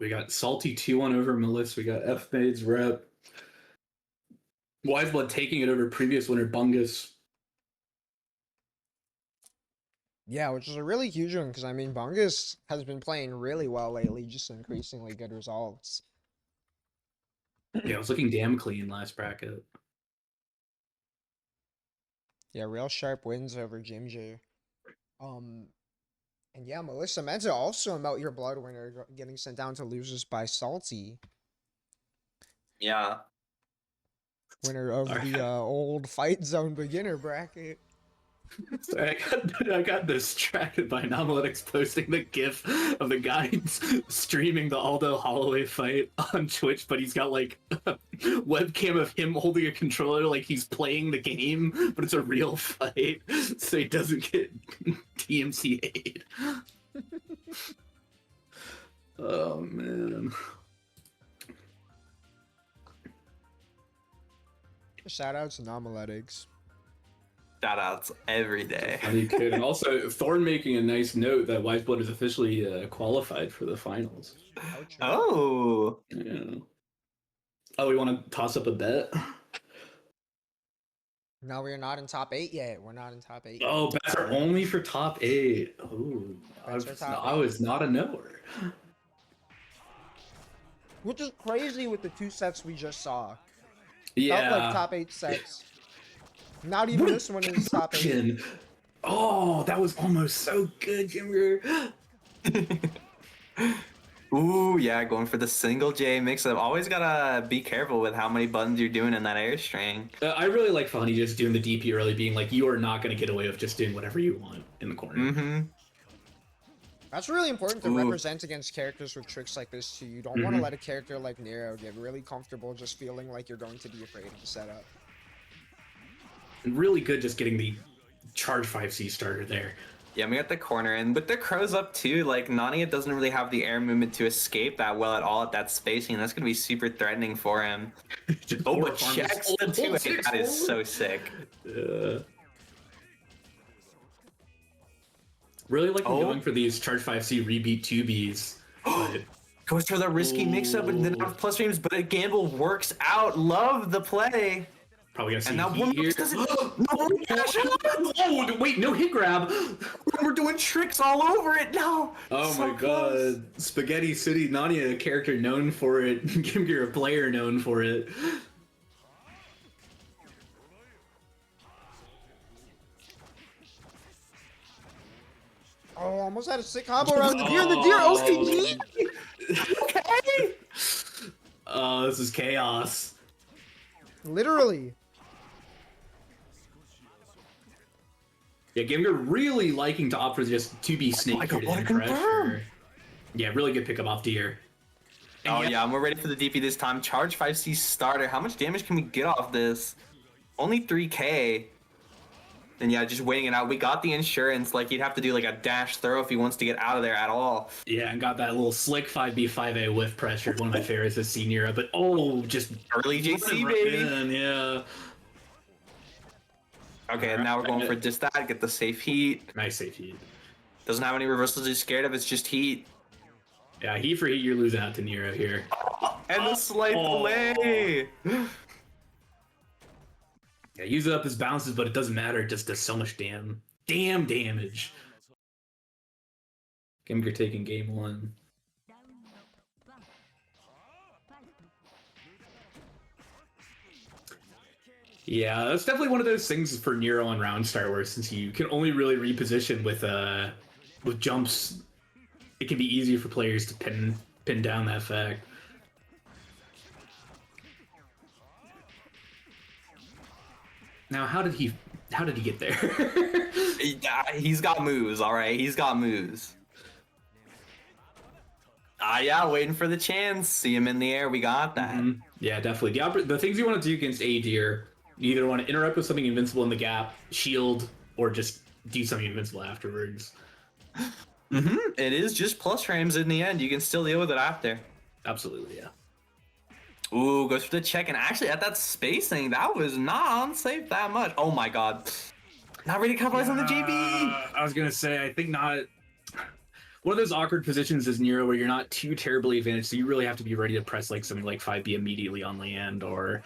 We got Salty 2-1 over Melissa. We got F-Made's rep. Wiseblood taking it over previous winner Bungus. Yeah, which is a really huge one because I mean Bungus has been playing really well lately, just increasingly good results. Yeah, it was looking damn clean last bracket. Yeah, real sharp wins over Gimger. Um, and yeah, Melissa Meza also a Melt Your Blood winner, getting sent down to losers by Salty, Yeah. winner of the old Fight Zone beginner bracket. Sorry, I got distracted by Anomaletics posting the GIF of the guy streaming the Aldo Holloway fight on Twitch, but he's got like a webcam of him holding a controller like he's playing the game, but it's a real fight, so he doesn't get TMCA'd. Oh man. Shout out to Anomaletics. Shout outs every day. You could. And also, Thorn making a nice note that Wiseblood is officially qualified for the finals. Oh. Yeah. Oh, we want to toss up a bet? No, we're not in top 8 yet. We're not in top 8 yet. Oh, bets are only for top 8. Oh, I was not a knower. Which is crazy with the 2 sets we just saw. Yeah. Felt like top 8 sets. Not even this one is top 8. Oh, that was almost so good, Gimger. Ooh, yeah, going for the single J mix-up. Always gotta be careful with how many buttons you're doing in that air string. I really like Funny just doing the DP early, being like, you are not going to get away with just doing whatever you want in the corner. Mm-hmm. That's really important to represent against characters with tricks like this too. You don't want to let a character like Nero get really comfortable just feeling like you're going to be afraid of the setup. And really good just getting the charge 5C starter there. Yeah, we got the corner, and with the crows up too, like Nania doesn't really have the air movement to escape that well at all at that spacing. That's gonna be super threatening for him. Oh, but checks the 2-8. That is so sick. Really like going for these charge 5C rebeat 2Bs. Goes for the risky mix-up and then have plus frames, but a gamble works out. Love the play. Probably gonna see and now here. Oh, wait, no hit grab. We're doing tricks all over it. No. Oh so my close. God. Spaghetti City, Nania, a character known for it. Gimger, a player known for it. Oh, almost had a sick combo around the deer. The deer OCG. Okay. Oh, this is chaos. Literally. Yeah, Gimger really liking to opt for just 2B snake pressure. Yeah, really good pickup off deer. And yeah, we're ready for the DP this time. Charge 5C starter. How much damage can we get off this? Only 3k. And yeah, just waiting it out. We got the insurance. Like, he'd have to do like a dash throw if he wants to get out of there at all. Yeah, and got that little slick 5B 5A whiff pressure. One of my favorites is Senior. But just early JC, baby. Yeah. Okay, and now we're going for just that. Get the safe heat. Nice safe heat. Doesn't have any reversals he's scared of. It's just heat. Yeah, heat for heat, you're losing out to Nero here. And the slight delay. Yeah, use it up as bounces, but it doesn't matter. It just does so much damn damage. Gimger taking game 1. Yeah, that's definitely one of those things for Nero on round start, where since you can only really reposition with jumps, it can be easier for players to pin down that fact. Now, how did he get there? He's got moves, all right. He's got moves. Yeah, waiting for the chance. See him in the air. We got that. Yeah, definitely. The things you want to do against A deer, you either want to interrupt with something invincible in the gap, shield, or just do something invincible afterwards. It is just plus frames in the end. You can still deal with it after. Absolutely, yeah. Ooh, goes for the check, and actually at that spacing, that was not unsafe that much. Oh my god. Not ready to capitalize on the JB. I was gonna say, I think not. One of those awkward positions is Nero where you're not too terribly advantaged, so you really have to be ready to press like something like 5B immediately on land, or...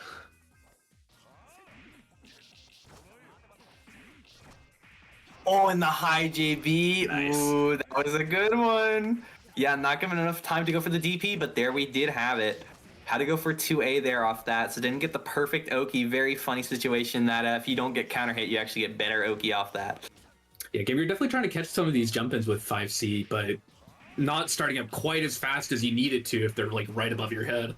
Oh, and the high JB. Nice. Ooh, that was a good one. Yeah, not given enough time to go for the DP, but there we did have it. Had to go for 2A there off that, so didn't get the perfect Oki. Very funny situation that if you don't get counter hit, you actually get better Oki off that. Yeah, Gimger definitely trying to catch some of these jump ins with 5C, but not starting up quite as fast as you need it to if they're like right above your head.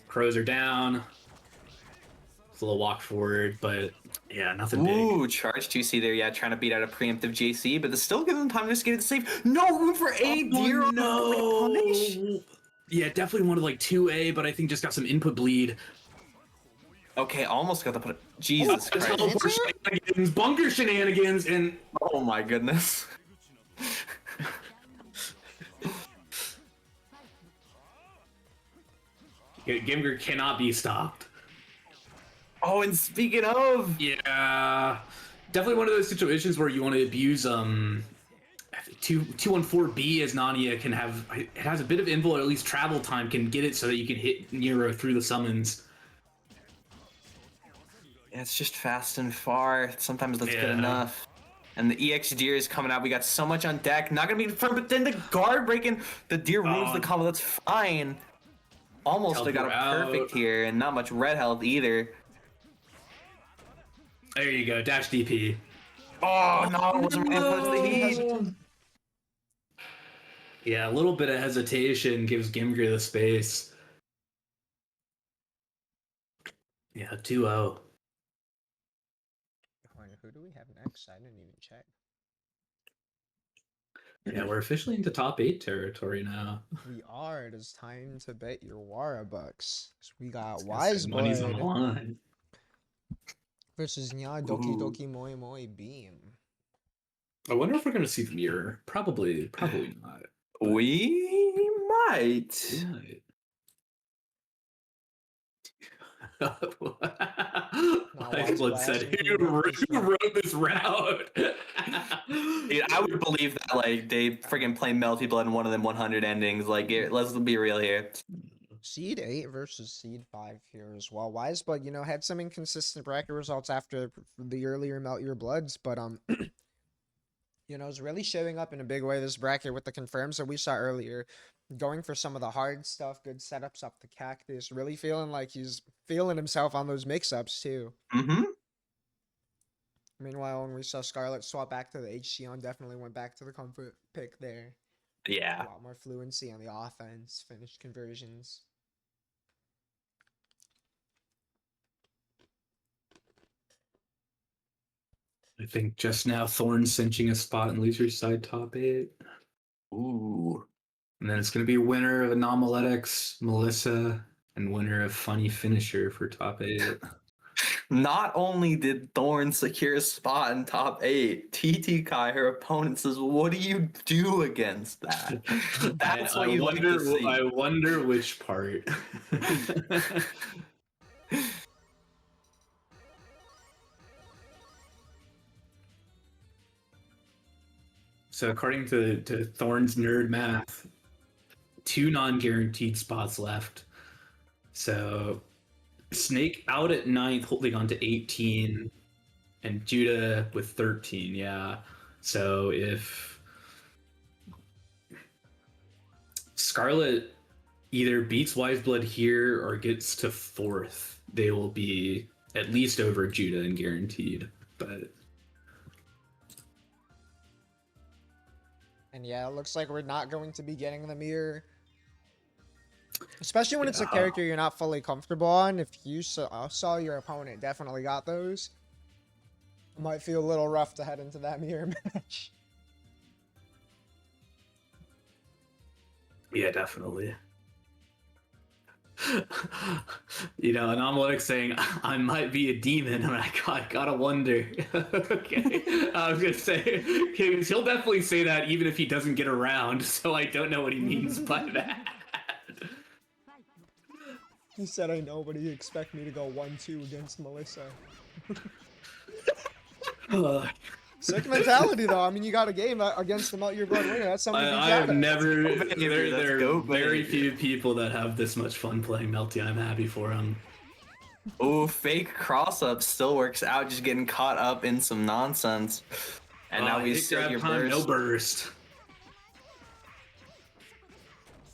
Crows are down. It's a little walk forward, but yeah, nothing big. Ooh, charge 2C there, yeah, trying to beat out a preemptive JC, but it's still giving them time to just get it safe. No room for A, dear. Oh, no! Yeah, definitely wanted like 2A, but I think just got some input bleed. Okay, almost got to put it. Jesus Christ. Teleport shenanigans, bunker shenanigans, and Oh my goodness. Gimger cannot be stopped. Oh, and speaking of, Yeah, definitely one of those situations where you want to abuse 214B as Nania can have. It has a bit of invul, or at least travel time, can get it so that you can hit Nero through the summons. yeah, it's just fast and far. Sometimes that's good Yeah. enough. And the EX Deer is coming out. We got so much on deck. Not gonna be confirmed, but then the guard breaking. The Deer ruins the combo. That's fine. Almost I got a perfect here, and not much red health either. There you go, dash DP. Oh no, it wasn't ready to push the heat. Yeah, a little bit of hesitation gives Gimger the space. Yeah, 2-0. Who do we have next? I didn't even check. Yeah, we're officially into top 8 territory now. We are. It is time to bet your Wara bucks. So we got Money's on the Wiseblood line. versus Nya Doki Doki Moi Moi Beam. I wonder if we're gonna see the mirror. Probably not. We might. Wiseblood said, "Who wrote this route?" Dude, I would believe that like they freaking play Melty Blood in one of them 100 endings. Like, let's be real here. Seed 8 versus Seed 5 here as well. Wiseblood, had some inconsistent bracket results after the earlier Melt Your Bloods, but is really showing up in a big way this bracket with the confirms that we saw earlier. Going for some of the hard stuff, good setups up the cactus, really feeling like he's feeling himself on those mix-ups too. Mm-hmm. Meanwhile, when we saw Scarlet swap back to the HCon, definitely went back to the comfort pick there. Yeah. A lot more fluency on the offense, finished conversions. I think just now Thorn's cinching a spot in loser's side top 8. Ooh. And then it's going to be winner of Anomaletics, Melissa, and winner of Funny Finisher for top 8. Not only did Thorn secure a spot in top 8, TT Kai, her opponent, says, "What do you do against that?" That's what you like to see. I wonder which part. So according to Thorn's nerd math, 2 non-guaranteed spots left. So Snake out at 9th, holding on to 18, and Juda with 13. Yeah. So if Scarlet either beats Wiseblood here or gets to 4th, they will be at least over Juda and guaranteed. But And yeah, it looks like we're not going to be getting the mirror. Especially when it's a character you're not fully comfortable on. If you saw your opponent definitely got those, it might feel a little rough to head into that mirror match. yeah, definitely. Anomaletics saying, "I might be a demon," and I gotta wonder. Okay, I was gonna say, he'll definitely say that even if he doesn't get around, so I don't know what he means by that. He said, "I know, but he expect me to go 1-2 against Melissa." Sick mentality, though. I mean, you got a game against the Melt Your Blood winner. That's something to be I proud have of. never. baby, There let's are go, very baby. few people that have this much fun playing Melty. I'm happy for him. Oh, fake cross-up still works out, just getting caught up in some nonsense. And now we hit see grab your time, burst. no burst.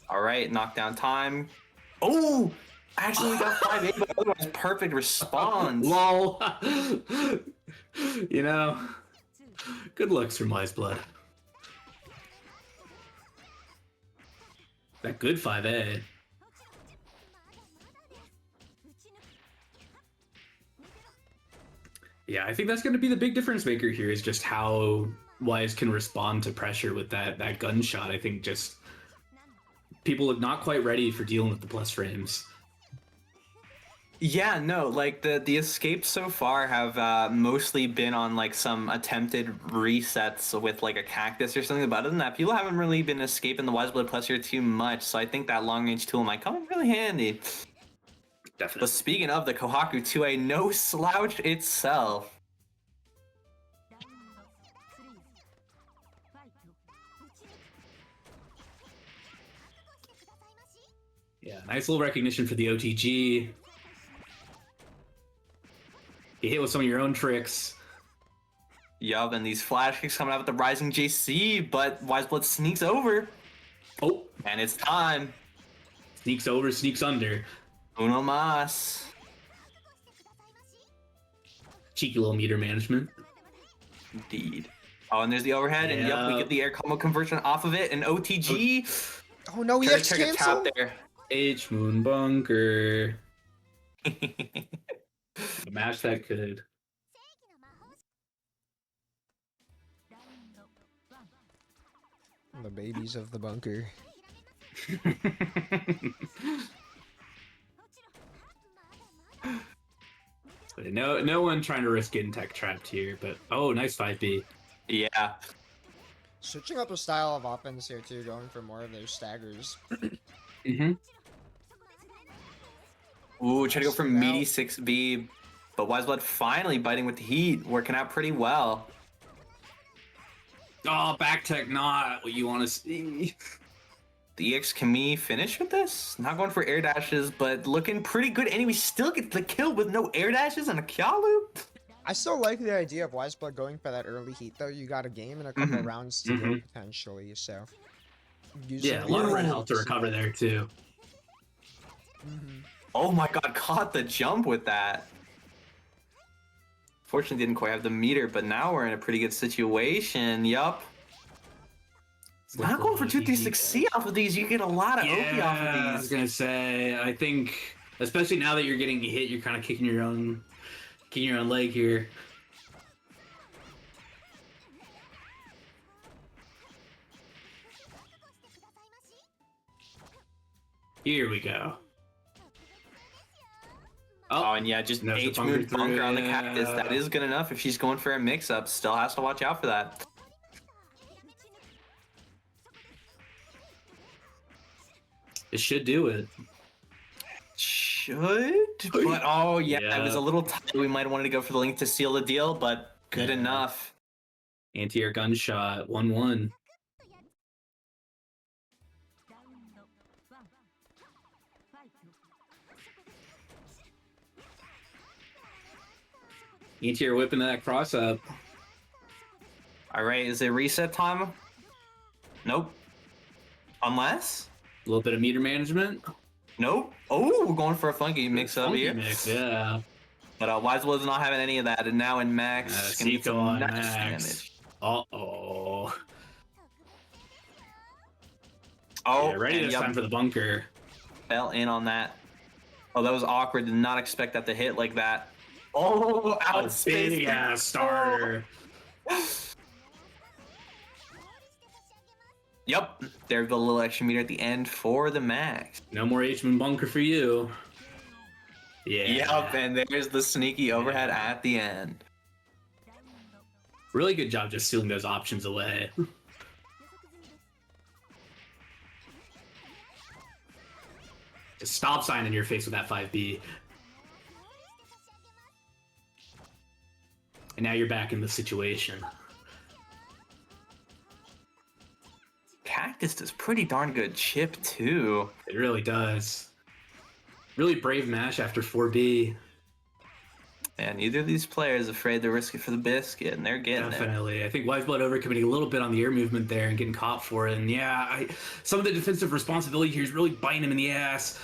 All right, knockdown time. Oh, actually we got 5-8, but otherwise perfect response. Lol. You know, good looks from Wiseblood. That good 5A. Yeah, I think that's going to be the big difference maker here is just how Wise can respond to pressure with that gunshot. I think just people are not quite ready for dealing with the plus frames. Yeah, no, like the escapes so far have mostly been on like some attempted resets with like a cactus or something. But other than that, people haven't really been escaping the Wiseblood plus here too much. So I think that long range tool might come in really handy. Definitely. But speaking of the Kohaku 2A, no slouch itself. Yeah, nice little recognition for the OTG. You hit with some of your own tricks. Yup, and these flash kicks coming out with the Rising JC, but Wiseblood sneaks over. Oh, And it's time. sneaks over, sneaks under. Uno mas. Cheeky little meter management. Indeed. Oh, and there's the overhead, and yup, we Yeah. get the air combo conversion off of it, and OTG. Oh no, we Try have to check a tap cancel. there. H-Moon Bunker. A match that could. The babies of the bunker. No one trying to risk getting tech trapped here, but oh, nice 5B. Yeah. Switching up the style of offense here too, going for more of those staggers. Mm-hmm. Ooh, try to go for Now- meaty 6B, but Wiseblood finally biting with the heat, working out pretty well. Oh, back tech, not what you want to see. The EX Kami finish with this? Not going for air dashes, but looking pretty good. Anyway, still gets the kill with no air dashes and a Kyalu. I still like the idea of Wiseblood going for that early heat though. You got a game and a couple Mhm. rounds to go potentially, so. Yeah, a lot of red health to recover there too. Oh my god, caught the jump with that. Fortunately didn't quite have the meter, but now we're in a pretty good situation. Yup. Not going for 236C off of these. You get a lot of OP off Yeah, I of was these. gonna say. I think, especially now that you're getting hit, you're kind of kicking your own leg here. Here we go. Oh, and yeah, just There's the H-Moon bunker bunker on the through, cactus. yeah. That is good enough if she's going for a mix-up. Still has to watch out for that. It should do it. Should, but oh yeah, it was Yeah. a little tight. We might have wanted to go for the link to seal the deal, but good Yeah. enough. Anti-air gunshot, 1-1. Anti-air whipping that cross up. All right, is it reset time? Nope. Unless? A little bit of meter management. Nope. Oh, we're going for a funky mix up Funky here. mix, yeah. But Wiseblood's not having any of that, and now in Max, gonna get Seiko some on nice Max. damage. Uh-oh. Oh, Yeah, ready and this yup, time for the bunker. fell in on that. Oh, that was awkward. Did not expect that to hit like that. Oh, out space. Big ass starter. Yep, there's the little extra meter at the end for the Max. No more H-Moon bunker for you. Yeah. Yep, and there's the sneaky overhead at the end. Really good job just sealing those options away. Just stop sign in your face with that 5B. And now you're back in the situation. Cactus does pretty darn good chip too. It really does. Really brave mash after 4B. And neither of these players afraid to risk it for the biscuit, and they're getting it. Definitely. I think Wiseblood overcommitting a little bit on the air movement there and getting caught for it. And yeah, some of the defensive responsibility here is really biting him in the ass.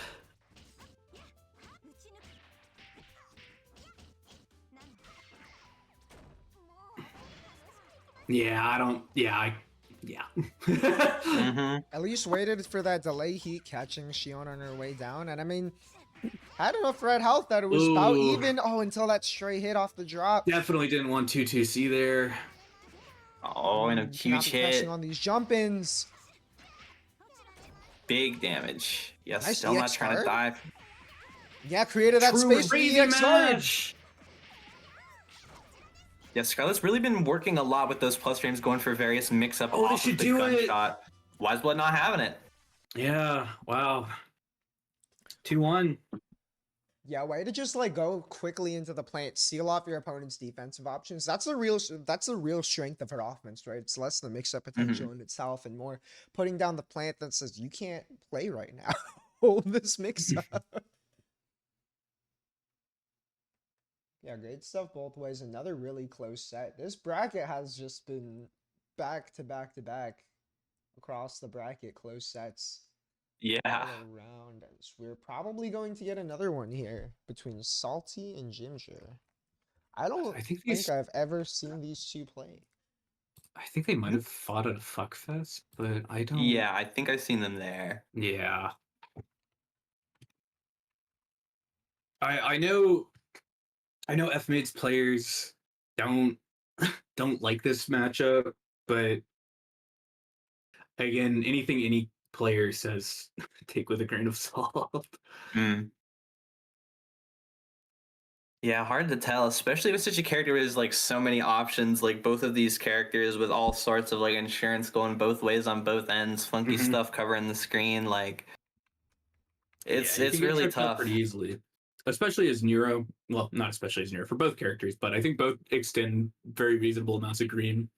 Yeah. At least waited for that delay heat catching Shion on her way down. And I mean, had enough red health that it was about even. Oh, until that stray hit off the drop. Definitely didn't want 2-2-C there. Oh, and a huge hit. On these jump-ins. Big damage. Yes, Nice still not EX trying to card. dive. Yeah, created that space for the EX card. Yeah, Scarlet's really been working a lot with those plus frames, going for various mix-up off of the gunshot. Wiseblood not having it. Yeah, wow. 2-1. Yeah, way to just like go quickly into the plant, seal off your opponent's defensive options. That's a real strength of her offense, right? It's less the mix-up potential in itself and more putting down the plant that says you can't play right now. Hold this mix-up. Yeah, great stuff both ways. Another really close set. This bracket has just been back to back to back across the bracket, close sets. Yeah. All around us. We're probably going to get another one here between Salty and Gimger. I think I've ever seen these two play. I think they might have fought at a Fuckfest, but I don't. Yeah, I think I've seen them there. Yeah. I know F-Mid's players don't like this matchup, but again, anything any player says, take with a grain of salt. Yeah, hard to tell, especially with such a character with like so many options, like both of these characters with all sorts of like insurance going both ways on both ends, funky stuff covering the screen, like it's really tough. Pretty easily. Especially as Neuro, well, not especially as Neuro, for both characters, but I think both extend very reasonable amounts of green.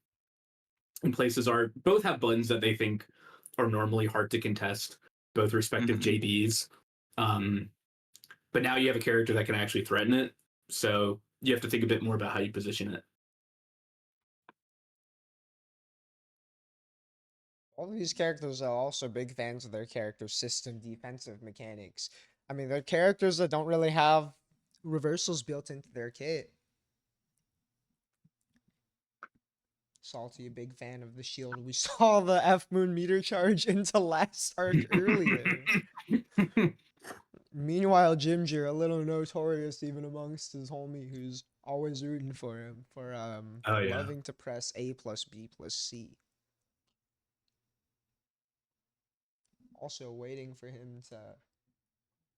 And both have buttons that they think are normally hard to contest, both respective JDs. But now you have a character that can actually threaten it, so you have to think a bit more about how you position it. All of these characters are also big fans of their character system defensive mechanics. I mean, they're characters that don't really have reversals built into their kit. Salty, a big fan of the shield. We saw the F-Moon meter charge into last arc earlier. Meanwhile, Gimger, a little notorious even amongst his homie, who's always rooting for him for loving to press A plus B plus C. Also waiting for him to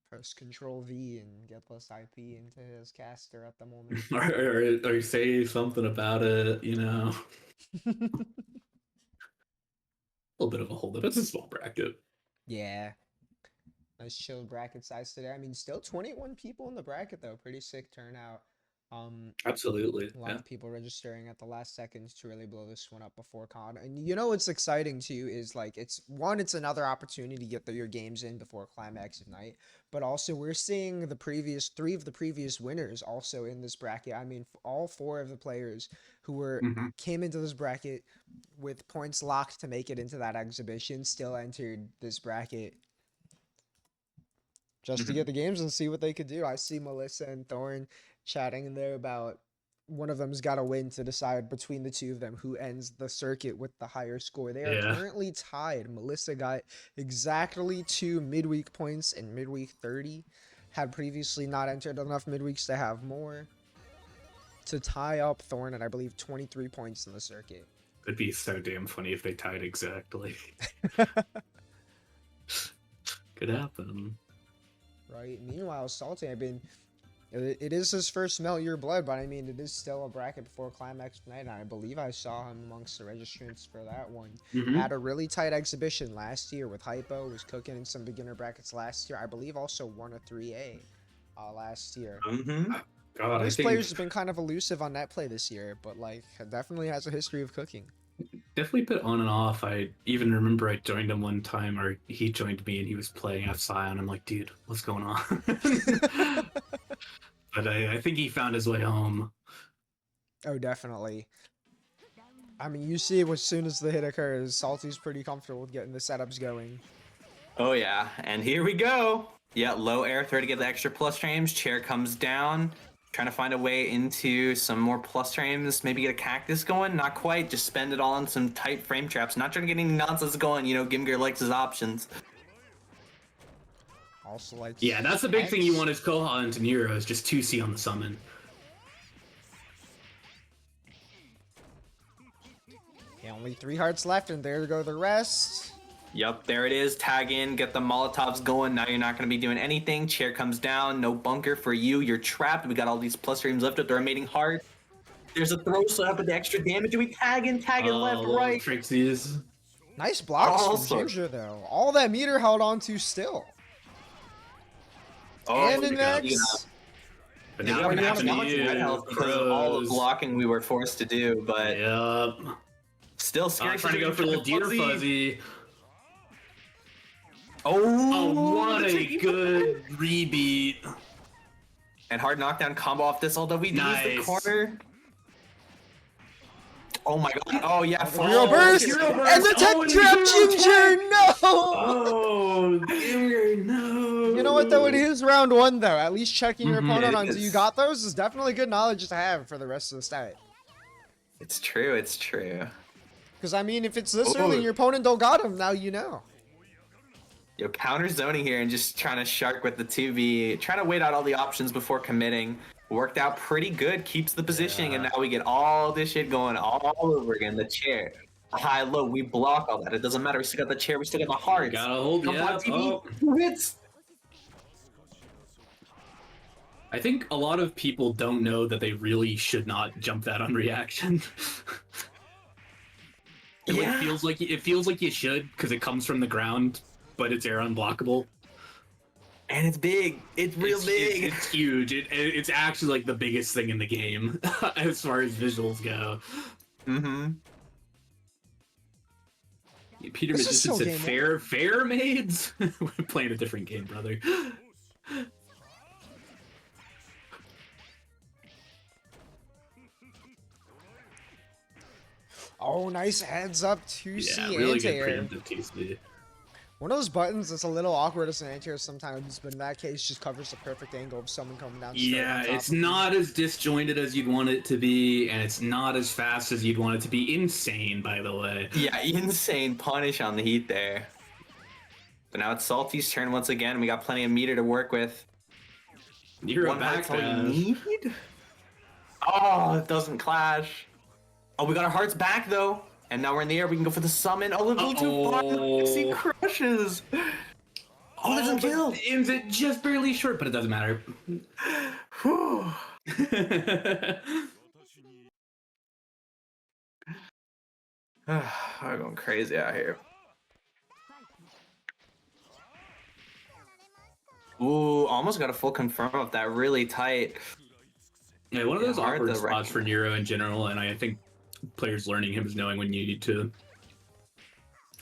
press Control V and get plus IP into his caster at the moment. or say something about it, you know. A little bit of a holdup. It's a small bracket. Yeah. Nice chilled bracket size today. I mean, still 21 people in the bracket though. Pretty sick turnout. Absolutely. A lot of people registering at the last seconds to really blow this one up before con. And you know what's exciting too is like it's another opportunity to get your games in before climax of night. But also we're seeing the previous 3 of the previous winners also in this bracket. I mean, all 4 of the players who came into this bracket with points locked to make it into that exhibition still entered this bracket just to get the games and see what they could do. I see Melissa and Thorn chatting in there about one of them's got to win to decide between the two of them who ends the circuit with the higher score. They are currently tied. Melissa got exactly 2 midweek points in midweek 30. Had previously not entered enough midweeks to have more. To tie up Thorn at, I believe, 23 points in the circuit. It'd be so damn funny if they tied exactly. Could happen. Right. Meanwhile, Salty, it is his first Melt Your Blood, but I mean, it is still a bracket before Climax tonight, and I believe I saw him amongst the registrants for that one. Had a really tight exhibition last year with Hypo, was cooking in some beginner brackets last year. I believe also won a 3A last year. God, These players have been kind of elusive on Netplay this year, but like definitely has a history of cooking. Definitely bit on and off. I even remember I joined him one time, or he joined me, and he was playing F Scion. I'm like, dude, what's going on? but I think he found his way home. Oh, definitely. I mean, you see as soon as the hit occurs, Salty's pretty comfortable with getting the setups going. Oh yeah, and here we go. Yeah, low air throw to get the extra plus frames. Chair comes down, trying to find a way into some more plus frames. Maybe get a cactus going. Not quite. Just spend it all on some tight frame traps. Not trying to get any nonsense going. You know, Gimger likes his options. Also, like, Yeah, that's the big thing you want as Koha into Nero is just 2C on the summon. Yeah, only 3 hearts left, and there go the rest. Yep, there it is. Tag in, get the Molotovs going. Now you're not going to be doing anything. Chair comes down. No bunker for you. You're trapped. We got all these plus frames left with the remaining heart. There's a throw slap with the extra damage. We tag in left, right. Trixies. Nice blocks Also- from Gimger, though. All that meter held on to still. Oh, And in my God. next. But Yeah, now we what have happened not to much you? red health because of all the blocking we were forced to do, but Yep. still scary. Trying to go for a little deer fuzzy. Oh, what the a tricky good rebeat. and hard knockdown combo off this, although we lose the Nice. corner. Oh my God! Oh yeah, Hero burst! Hero burst! And the tech Oh, and trap, hero Gimger! No! Oh, Gimger, no. You know what, though? It is round 1, though. At least checking your opponent it on do is. you got those is definitely good knowledge to have for the rest of the stat. It's true. It's true. Because, I mean, if it's this Oh. early and your opponent don't got him, now you know. Yo, counter zoning here and just trying to shark with the 2B, trying to wait out all the options before committing. Worked out pretty good, keeps the positioning, and now we get all this shit going all over again. The chair, high, low, we block all that. It doesn't matter. We still got the chair, we still got the hearts. Gotta hold, Come yeah. on, TV. Hits. I think a lot of people don't know that they really should not jump that on reaction. Yeah. It feels like you should because it comes from the ground, but it's air unblockable. And it's big. It's real big. It's huge. It's actually like the biggest thing in the game as far as visuals go. Mm-hmm. Peter This is Magician still said game fair maids? We're playing a different game, brother. Oh, nice heads up 2C Yeah, really good anti-air. preemptive TC. One of those buttons that's a little awkward as an anti-air sometimes, but in that case just covers the perfect angle of someone coming down straight Yeah, on top it's of you. not as disjointed as you'd want it to be, and it's not as fast as you'd want it to be. Insane, by the way. Yeah, insane punish on the heat there. But now it's Salty's turn once again. We got plenty of meter to work with. You're One a heart's all backdash. we need? Oh, it doesn't clash. Oh, we got our hearts back though. And now we're in the air. We can go for the summon. Oh, a little too far. He crushes. Oh, there's a kill. Ends it just barely short, but it doesn't matter. Whew. I'm going crazy out here. Ooh, almost got a full confirm of that. Really tight. Yeah, one of those hard awkward to spots for Nero in general, and I think players learning him is knowing when you need to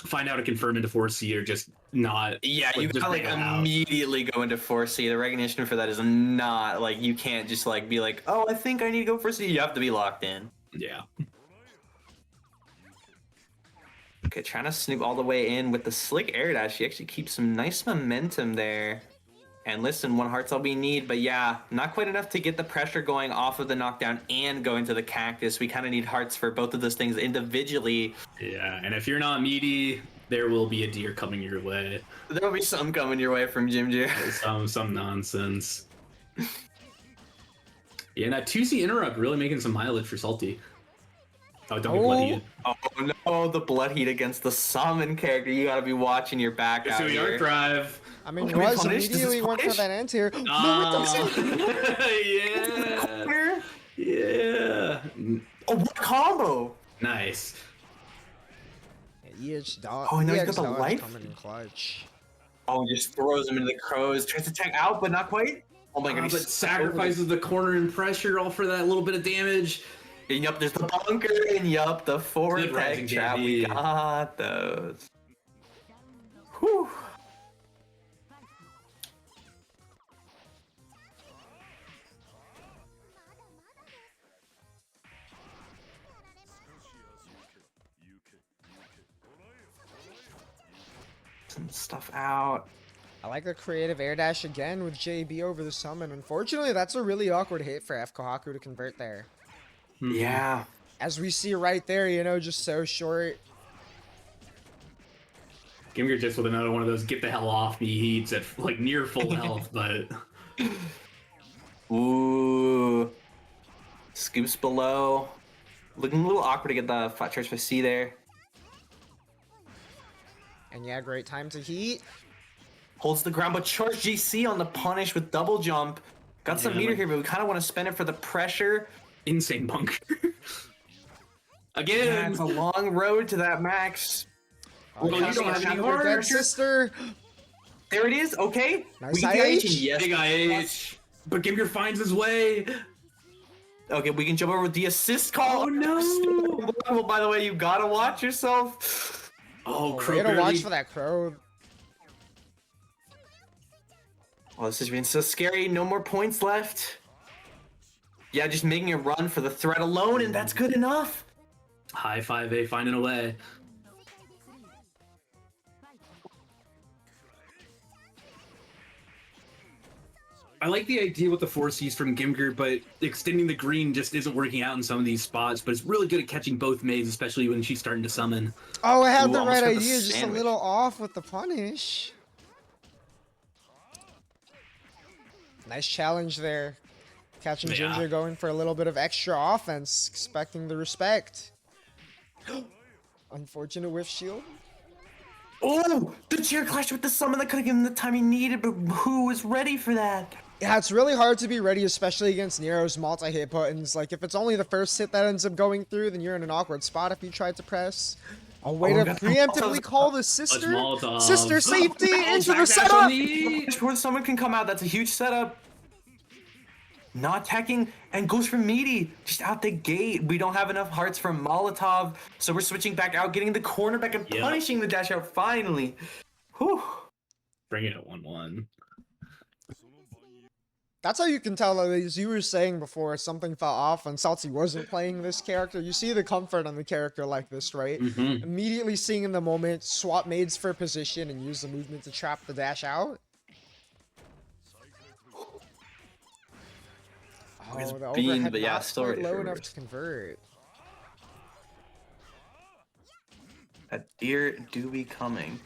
find out a confirm into 4C or just not. Yeah, you just gotta like bail out. immediately go into 4C. The recognition for that is not like you can't just like be like, oh, I think I need to go 4C. You have to be locked in. Yeah. Okay, trying to snoop all the way in with the slick air dash. She actually keeps some nice momentum there. And listen, one heart's all we need, but yeah, not quite enough to get the pressure going off of the knockdown and going to the cactus. We kind of need hearts for both of those things individually. Yeah, and if you're not meaty, there will be a deer coming your way. There'll be some coming your way from Gimger. Some nonsense. Yeah, and that 2C interrupt really making some mileage for Salty. Oh, don't be bloody. Oh no, the blood heat against the summon character. You gotta be watching your back out So we here. are drive. I mean, Can we was punish? Does this immediately went for punish? that anti-air. No, it Ah, doesn't. yeah. Yeah. Oh, what combo? Nice. Yeah, EH dodge. Oh, and now he's got EX the dodge life? coming in clutch. Oh, just throws him into the crows. Tries to tag out, but not quite. Oh my god, But he's sacrifices the corner and pressure all for that little bit of damage. And yup, there's the bunker, and yup, the forward Good rising tag trap. We JV. got those. Whew. some stuff out. I like the creative air dash again with JB over the summon. Unfortunately, that's a really awkward hit for F Kohaku to convert there. Yeah. As we see right there, you know, just so short. Gimger just with another one of those get the hell off me heats at like near full health, but Ooh. Scoops below. Looking a little awkward to get the flat charge for C there. And yeah, great time to heat. Holds the ground, but charge GC on the punish with double jump. Got some meter here, but we kind of want to spend it for the pressure. insane bunker. Again, Yeah, it's a long road to that max. Oh, Well, you don't have any We're dead, heart. sister. There it is. Okay. Nice We can IH. get yes. big IH, but Gimger finds his way. Okay, we can jump over with the assist call. Oh, no. Well, by the way, you gotta watch yourself. Oh, Crow Way to watch barely- for that crow. Oh, this is being so scary. No more points left. Yeah, just making a run for the threat alone, and that's good enough. High 5A finding a way. I like the idea with the 4Cs from Gimger, but extending the green just isn't working out in some of these spots. But it's really good at catching both maids, especially when she's starting to summon. Oh, I had Ooh, the almost right got the idea, just a sandwich. little off with the punish. Nice challenge there. Catching Yeah. Ginger going for a little bit of extra offense, expecting the respect. Unfortunate whiff shield. Oh, the chair clashed with the summon that could have given him the time he needed, but who was ready for that? Yeah, it's really hard to be ready, especially against Nero's multi-hit buttons. Like, if it's only the first hit that ends up going through, then you're in an awkward spot if you tried to press. A way Oh, to God. preemptively call the sister. Molotov. Sister safety into the Backdash on setup. the- Before someone can come out, that's a huge setup. Not attacking and goes for meaty just out the gate. We don't have enough hearts from Molotov, so we're switching back out, getting the corner back and Yep. punishing the dash out finally. Whew. Bring it at 1-1. That's how you can tell, as you were saying before, something fell off and Salty wasn't playing this character. You see the comfort on the character like this, right? Mm-hmm. Immediately seeing in the moment, swap maids for position and use the movement to trap the dash out. It's Oh, the bean, overhead but yeah, not still quite ready low for enough reverse. to convert. A deer do be coming.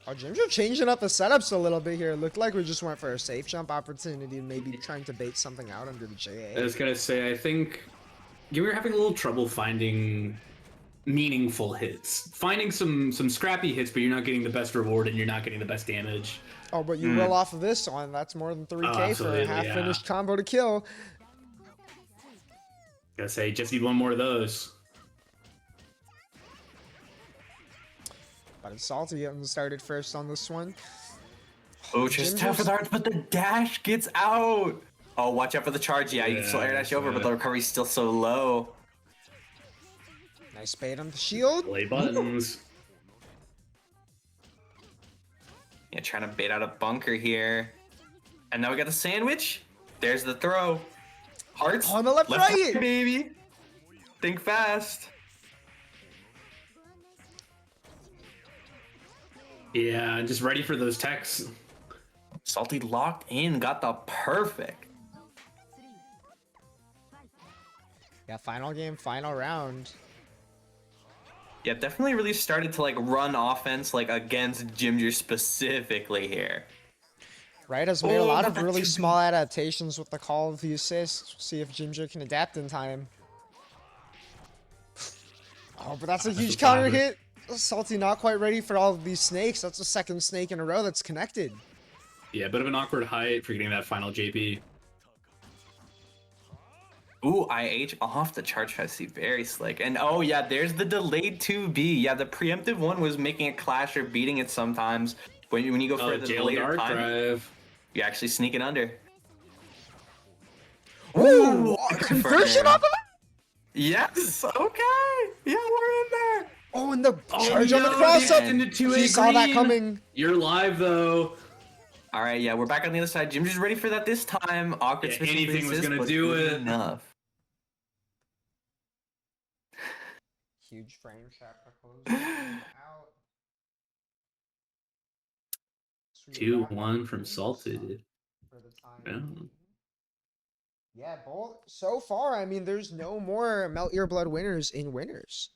Oh, Ginger changing up the setups a little bit here. Looked like we just went for a safe jump opportunity, maybe trying to bait something out under the I JA. was gonna say, I think Gimger having a little trouble finding meaningful hits. Finding some scrappy hits, but you're not getting the best reward and you're not getting the best damage. Oh, but you will off of this one. That's more than 3K for a absolutely, half-finished combo to kill. Gotta say, just need one more of those. But it's Salty getting started first on this one. Oh, just tough with hearts, but the dash gets out. Oh, watch out for the charge. Yeah, you can still air dash over, but the recovery's still so low. Nice bait on the shield. Play buttons. Yeah, trying to bait out a bunker here. And now we got the sandwich. There's the throw. Hearts. On the left, right. heart, baby. Think fast. Yeah, just ready for those techs. Salty locked in, got the perfect. Yeah, final game, final round. Yeah, definitely really started to like run offense like against Gimger specifically here. Right, has made a Oh, lot but of that really should be- small adaptations with the call of the assist. See if Ginger can adapt in time. Oh, but that's a huge a counter fiver. hit. Salty not quite ready for all of these snakes. That's the second snake in a row that's connected. Yeah, bit of an awkward height for getting that final JP. Ooh, IH off the charge fast, very slick. And oh yeah, there's the delayed 2B. Yeah, the preemptive one was making a clash or beating it sometimes. When you go for Oh, the jail later dark time, drive. you actually sneak it under. Ooh, good conversion for off of it? Yes, okay. Yeah, we're in there. Oh, and the Oh, charge on the no, cross the up. into 2A He saw that green. coming. You're live though. All right, yeah, we're back on the other side. Ginger's ready for that this time. Awkward Yeah, switching for anything was assist, gonna but do good it. Enough. Huge frame trap. Out. So we got 2-1 from wins Salted. for the time Yeah. being. Yeah, both so far. I mean, there's no more Melt Your Blood winners in winners.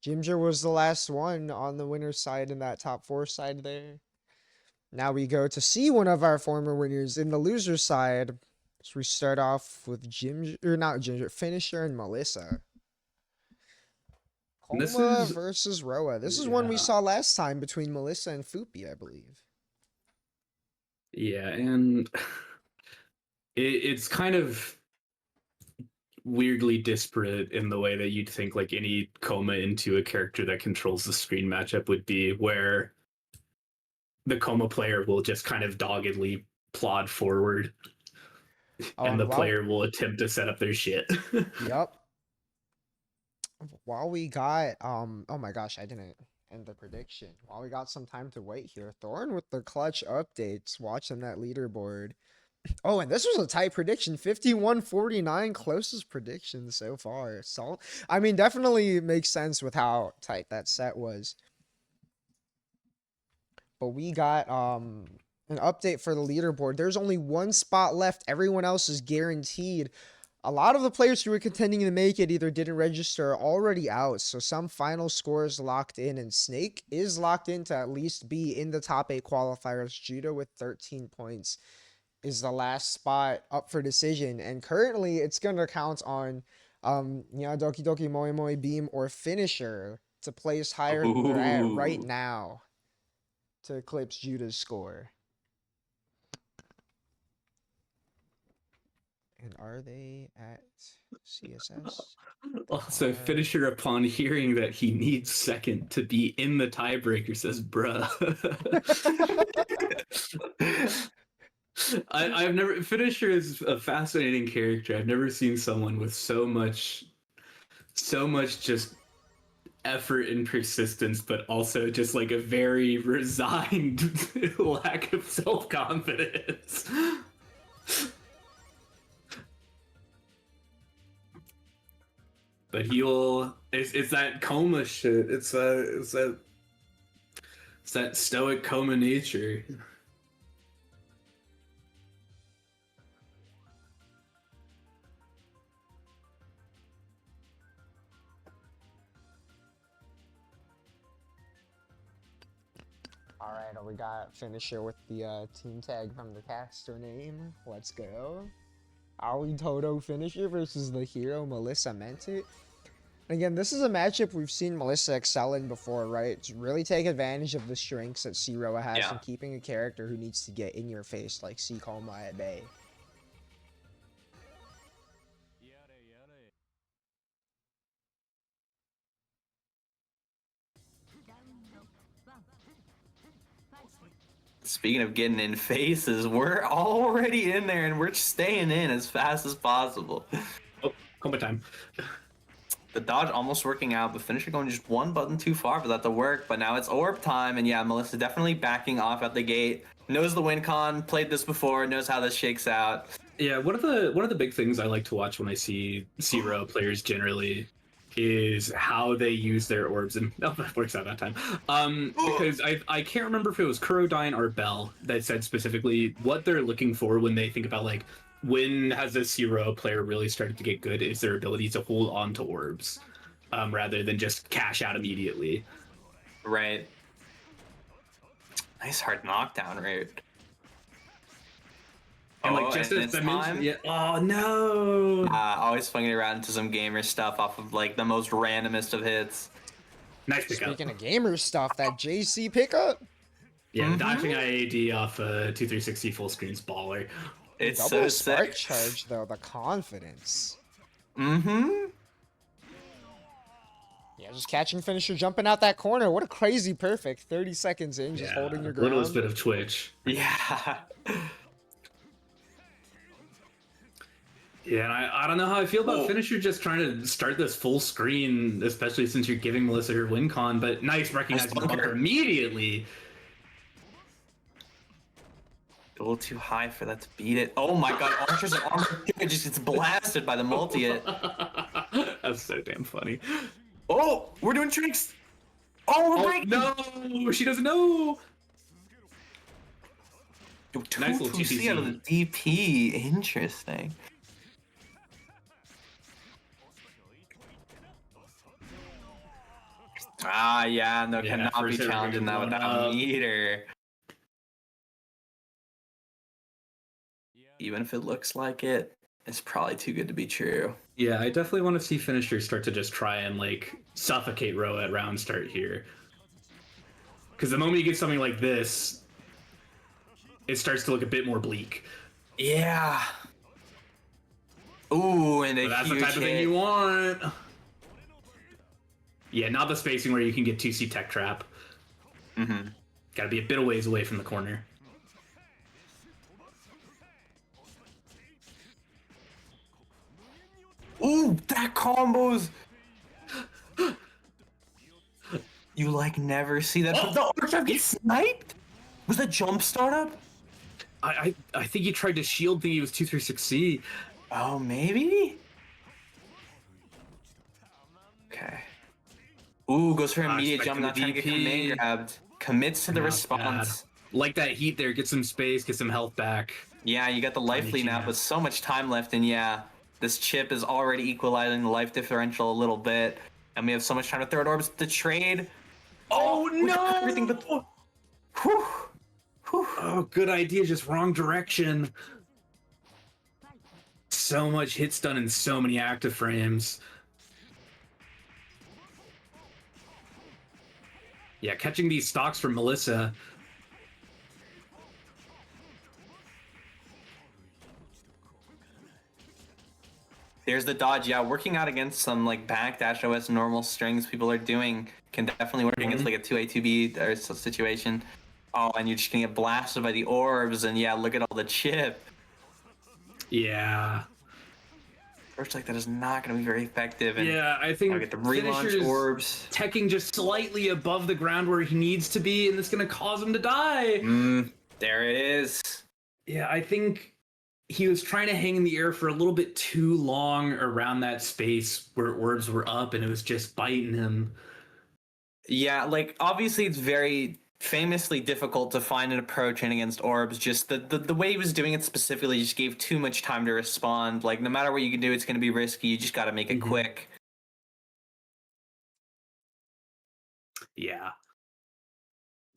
Gimger was the last one on the winner's side in that top 4 side there. Now we go to see one of our former winners in the loser side. So we start off with Finisher and Melissa. This Coma is versus Roa. This is one we saw last time between Melissa and Fupi, I believe. Yeah, and it's kind of weirdly disparate in the way that you'd think like any Coma into a character that controls the screen matchup would be, where the Coma player will just kind of doggedly plod forward, and the player will attempt to set up their shit. Yep. While we got oh my gosh, I didn't end the prediction. While we got some time to wait here, Thorn with the clutch updates, watching that leaderboard. Oh, and this was a tight prediction, 51-49, closest prediction so far. So, I mean, definitely makes sense with how tight that set was. But we got an update for the leaderboard. There's only one spot left. Everyone else is guaranteed. A lot of the players who were contending to make it either didn't register or already out. So some final scores locked in, and Snake is locked in to at least be in the top 8 qualifiers. Juda with 13 points is the last spot up for decision, and currently it's gonna count on Doki Doki Moi Moi Beam or Finisher to place higher than they're at right now to eclipse Juda's score. And are they at CSS? Also, Finisher, upon hearing that he needs second to be in the tiebreaker, says, bruh. I've never. Finisher is a fascinating character. I've never seen someone with so much just effort and persistence, but also just like a very resigned lack of self-confidence. But it's that Coma shit. It's that stoic Coma nature. All right, we got Finisher with the team tag from the caster name. Let's go. Ali Toto Finisher versus the hero Melissa Mentit. Again, this is a matchup we've seen Melissa excel in before, right? To really take advantage of the strengths that C-Roa has in keeping a character who needs to get in your face like C-Coma at bay. Speaking of getting in faces, we're already in there and we're staying in as fast as possible. Oh, Coma time. The dodge almost working out, but Finisher going just one button too far for that to work. But now it's orb time, and yeah, Melissa definitely backing off at the gate. Knows the win con, played this before, knows how this shakes out. Yeah, one of the big things I like to watch when I see C-Row players generally is how they use their orbs, and that works out that time. Because I can't remember if it was Kurodine or Bell that said specifically what they're looking for when they think about like, when has a C-Row player really started to get good is their ability to hold on to orbs, rather than just cash out immediately. Right. Nice hard knockdown rate. And like just as I mentioned, yeah. Oh no! Always flinging around into some gamer stuff off of like the most randomest of hits. Nice pickup. Speaking of gamer stuff, that JC pickup. Yeah, dodging IAD off a 2360 full screen's baller. It's Double so spark sick. charge though, the confidence. Mm-hmm. Yeah, just catching Finisher, jumping out that corner. What a crazy perfect. 30 seconds in, just holding your ground. Littlest bit of twitch. Yeah. Yeah, and I don't know how I feel about Finisher just trying to start this full screen, especially since you're giving Melissa her win con, but nice recognizing the bunker immediately. A little too high for that to beat it. Oh my god, Archer's armor just gets blasted by the multi-hit. That's so damn funny. Oh, we're doing tricks. Oh, we're breaking. No, she doesn't know. Nice little 2-2-C out of the DP. Interesting. Ah, yeah, no, cannot be first hit challenging that blown without up. meter. Even if it looks like it, it's probably too good to be true. Yeah, I definitely want to see finishers start to just try and like suffocate Roa at round start here. Because the moment you get something like this, it starts to look a bit more bleak. Yeah. Ooh, and a That's huge the type of thing you want. Yeah, not the spacing where you can get 2C tech trap. Mm-hmm. Gotta be a bit of ways away from the corner. Ooh, that combos. You like never see that. Oh! The Archdive gets sniped? Was that jump startup? I think he tried to shield thinking he was 236C. Oh, maybe? Okay. Ooh, goes for immediate jump, not trying to get command grabbed. Commits to the response. Like that heat there, get some space, get some health back. Yeah, you got the life lead now, but so much time left, and yeah, this chip is already equalizing the life differential a little bit, and we have so much time to third orbs to trade. Oh no! Everything but. Whew. Whew. Oh, good idea, just wrong direction. So much hit stun in so many active frames. Yeah, catching these stocks from Melissa. There's the dodge. Yeah, working out against some like backdash OS normal strings people are doing can definitely work against like a 2A 2B or situation. Oh, and you're just gonna get blasted by the orbs, and yeah, look at all the chip. Yeah. First, like that is not gonna be very effective. And yeah, I think get the relaunch orbs. Teching just slightly above the ground where he needs to be, and it's gonna cause him to die. There it is. Yeah, I think he was trying to hang in the air for a little bit too long around that space where orbs were up, and it was just biting him. Yeah, like obviously it's very famously difficult to find an approach in against orbs. Just the way he was doing it specifically just gave too much time to respond. Like no matter what you can do, it's going to be risky. You just got to make it quick. Yeah.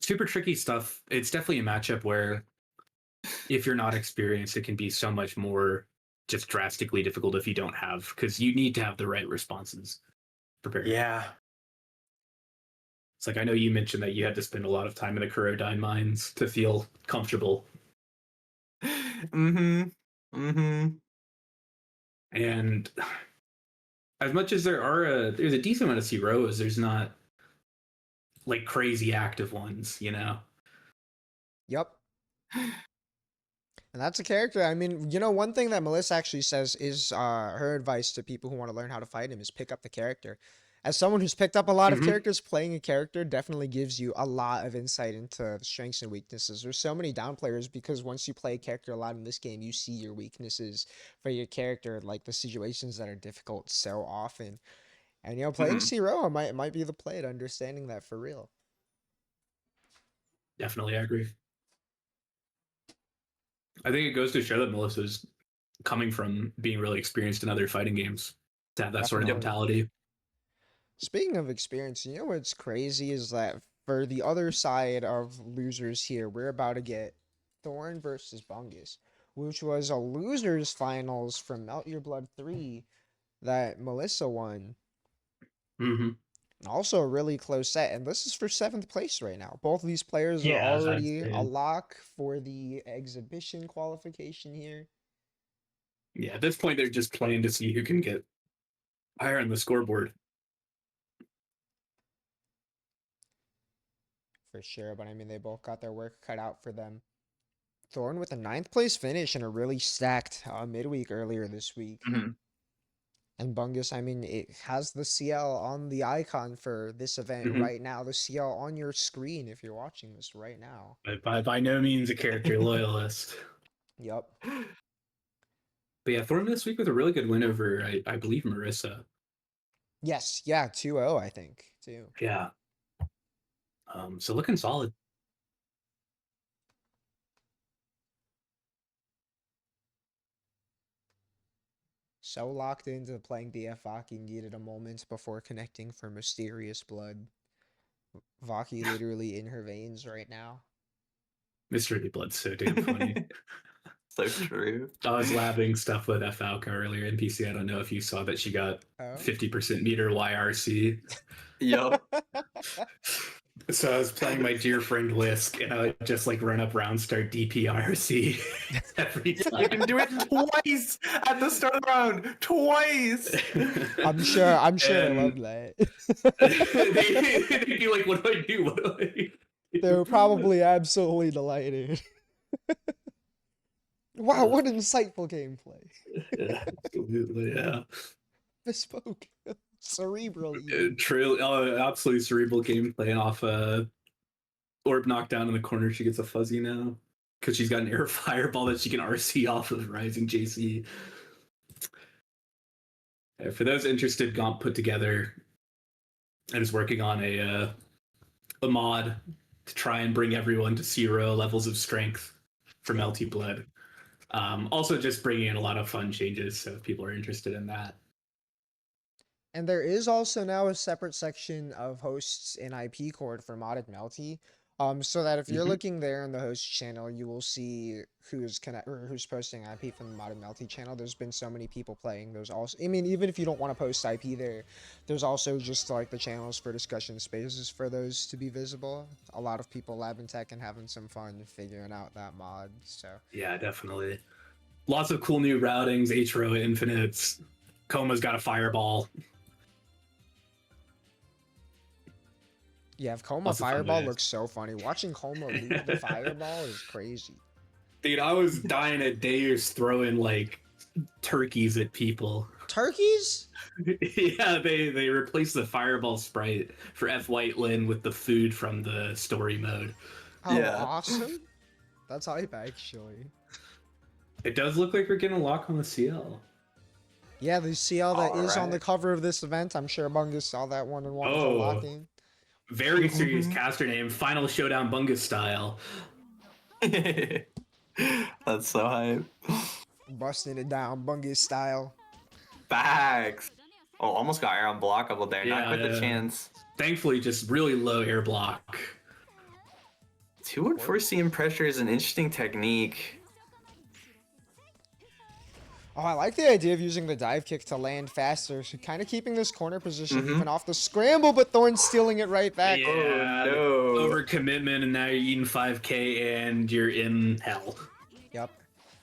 Super tricky stuff. It's definitely a matchup where if you're not experienced, it can be so much more just drastically difficult if you don't have, because you need to have the right responses prepared. Yeah. It's like, I know you mentioned that you had to spend a lot of time in the Kurodine mines to feel comfortable. And as much as there's a decent amount of Zeroas, there's not like crazy active ones, you know? Yep. And that's a character. I mean, you know, one thing that Melissa actually says is her advice to people who want to learn how to fight him is pick up the character. As someone who's picked up a lot of characters, playing a character definitely gives you a lot of insight into strengths and weaknesses. There's so many down players because once you play a character a lot in this game, you see your weaknesses for your character, like the situations that are difficult so often. And, you know, playing Zero might be the play to understanding that for real. Definitely, I agree. I think it goes to show that Melissa's coming from being really experienced in other fighting games to have that sort of mentality. Speaking of experience, you know what's crazy is that for the other side of losers here, we're about to get Thorn versus Bungus, which was a losers finals from Melt Your Blood 3 that Melissa won. Also a really close set, and this is for 7th place right now. Both of these players are already a lock for the exhibition qualification here. Yeah, at this point, they're just playing to see who can get higher on the scoreboard. For sure, but I mean, they both got their work cut out for them. Thorn with a 9th place finish and a really stacked midweek earlier this week. And Bungus, I mean, it has the CL on the icon for this event right now. The CL on your screen if you're watching this right now. By no means a character loyalist. Yep. But yeah, Thorn this week with a really good win over, I believe, Marissa. Yes, yeah, 2-0, I think, too. Yeah. So looking solid. So locked into playing DF Vaki needed a moment before connecting for Mysterious Blood. Vaki literally in her veins right now. Mystery Blood's so damn funny. So true. I was labbing stuff with Falca earlier in PC. I don't know if you saw that she got 50% meter YRC. Yup. So I was playing my dear friend Lisk, and I would just like run up round start DPRC every time. You can do it twice at the start of the round. Twice. I'm sure I love that. They'd be like, what do I do? What do I do? They were probably absolutely delighted. Wow, what insightful gameplay. Yeah, absolutely, yeah. Bespoke. Cerebral. Absolutely cerebral gameplay off orb knockdown in the corner. She gets a fuzzy now because she's got an air fireball that she can RC off of Rising JC. For those interested, Gomp put together and is working on a mod to try and bring everyone to 0 levels of strength for Melty Blood. Also just bringing in a lot of fun changes, so if people are interested in that. And there is also now a separate section of hosts in IP Cord for modded Melty. So that if you're looking there in the host channel, you will see who's posting IP from the modded Melty channel. There's been so many people playing those also. I mean, even if you don't want to post IP there, there's also just like the channels for discussion spaces for those to be visible. A lot of people labbing tech and having some fun figuring out that mod. So yeah, definitely. Lots of cool new routings, H-row infinites. Koma's got a fireball. Yeah, if Koma Fireball looks so funny. Watching Koma lead the Fireball is crazy. Dude, I was dying at Days throwing like turkeys at people. Turkeys? Yeah, they replaced the Fireball sprite for F. Whitelin with the food from the story mode. Oh, yeah. Awesome. That's hype, actually. It does look like we're getting a lock on the CL. Yeah, the CL that is on the cover of this event. I'm sure Bungus saw that one and wanted to lock in. Very serious caster name, Final Showdown Bungus style. That's so hype. Busting it down, Bungus style. Facts. Oh, almost got air on block up there. Not quite the chance. Thankfully, just really low air block. 2-4 CM pressure is an interesting technique. Oh, I like the idea of using the dive kick to land faster. So kind of keeping this corner position even off the scramble, but Thorn's stealing it right back. Yeah, overcommitment, and now you're eating 5k and you're in hell. Yep.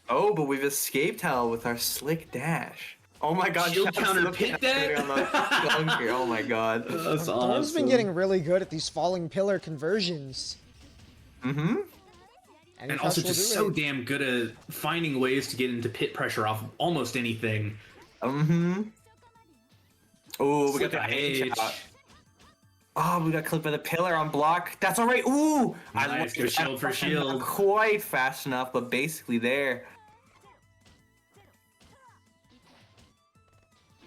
Oh, but we've escaped hell with our slick dash. Oh my god, shield counter pit that? Oh my god. That's awesome. Thorn's been getting really good at these falling pillar conversions. And also just so damn good at finding ways to get into pit pressure off almost anything. Oh, we got the H. Oh, we got clipped by the pillar on block. That's alright. Ooh! Nice, go shield for shield. Not quite fast enough, but basically there.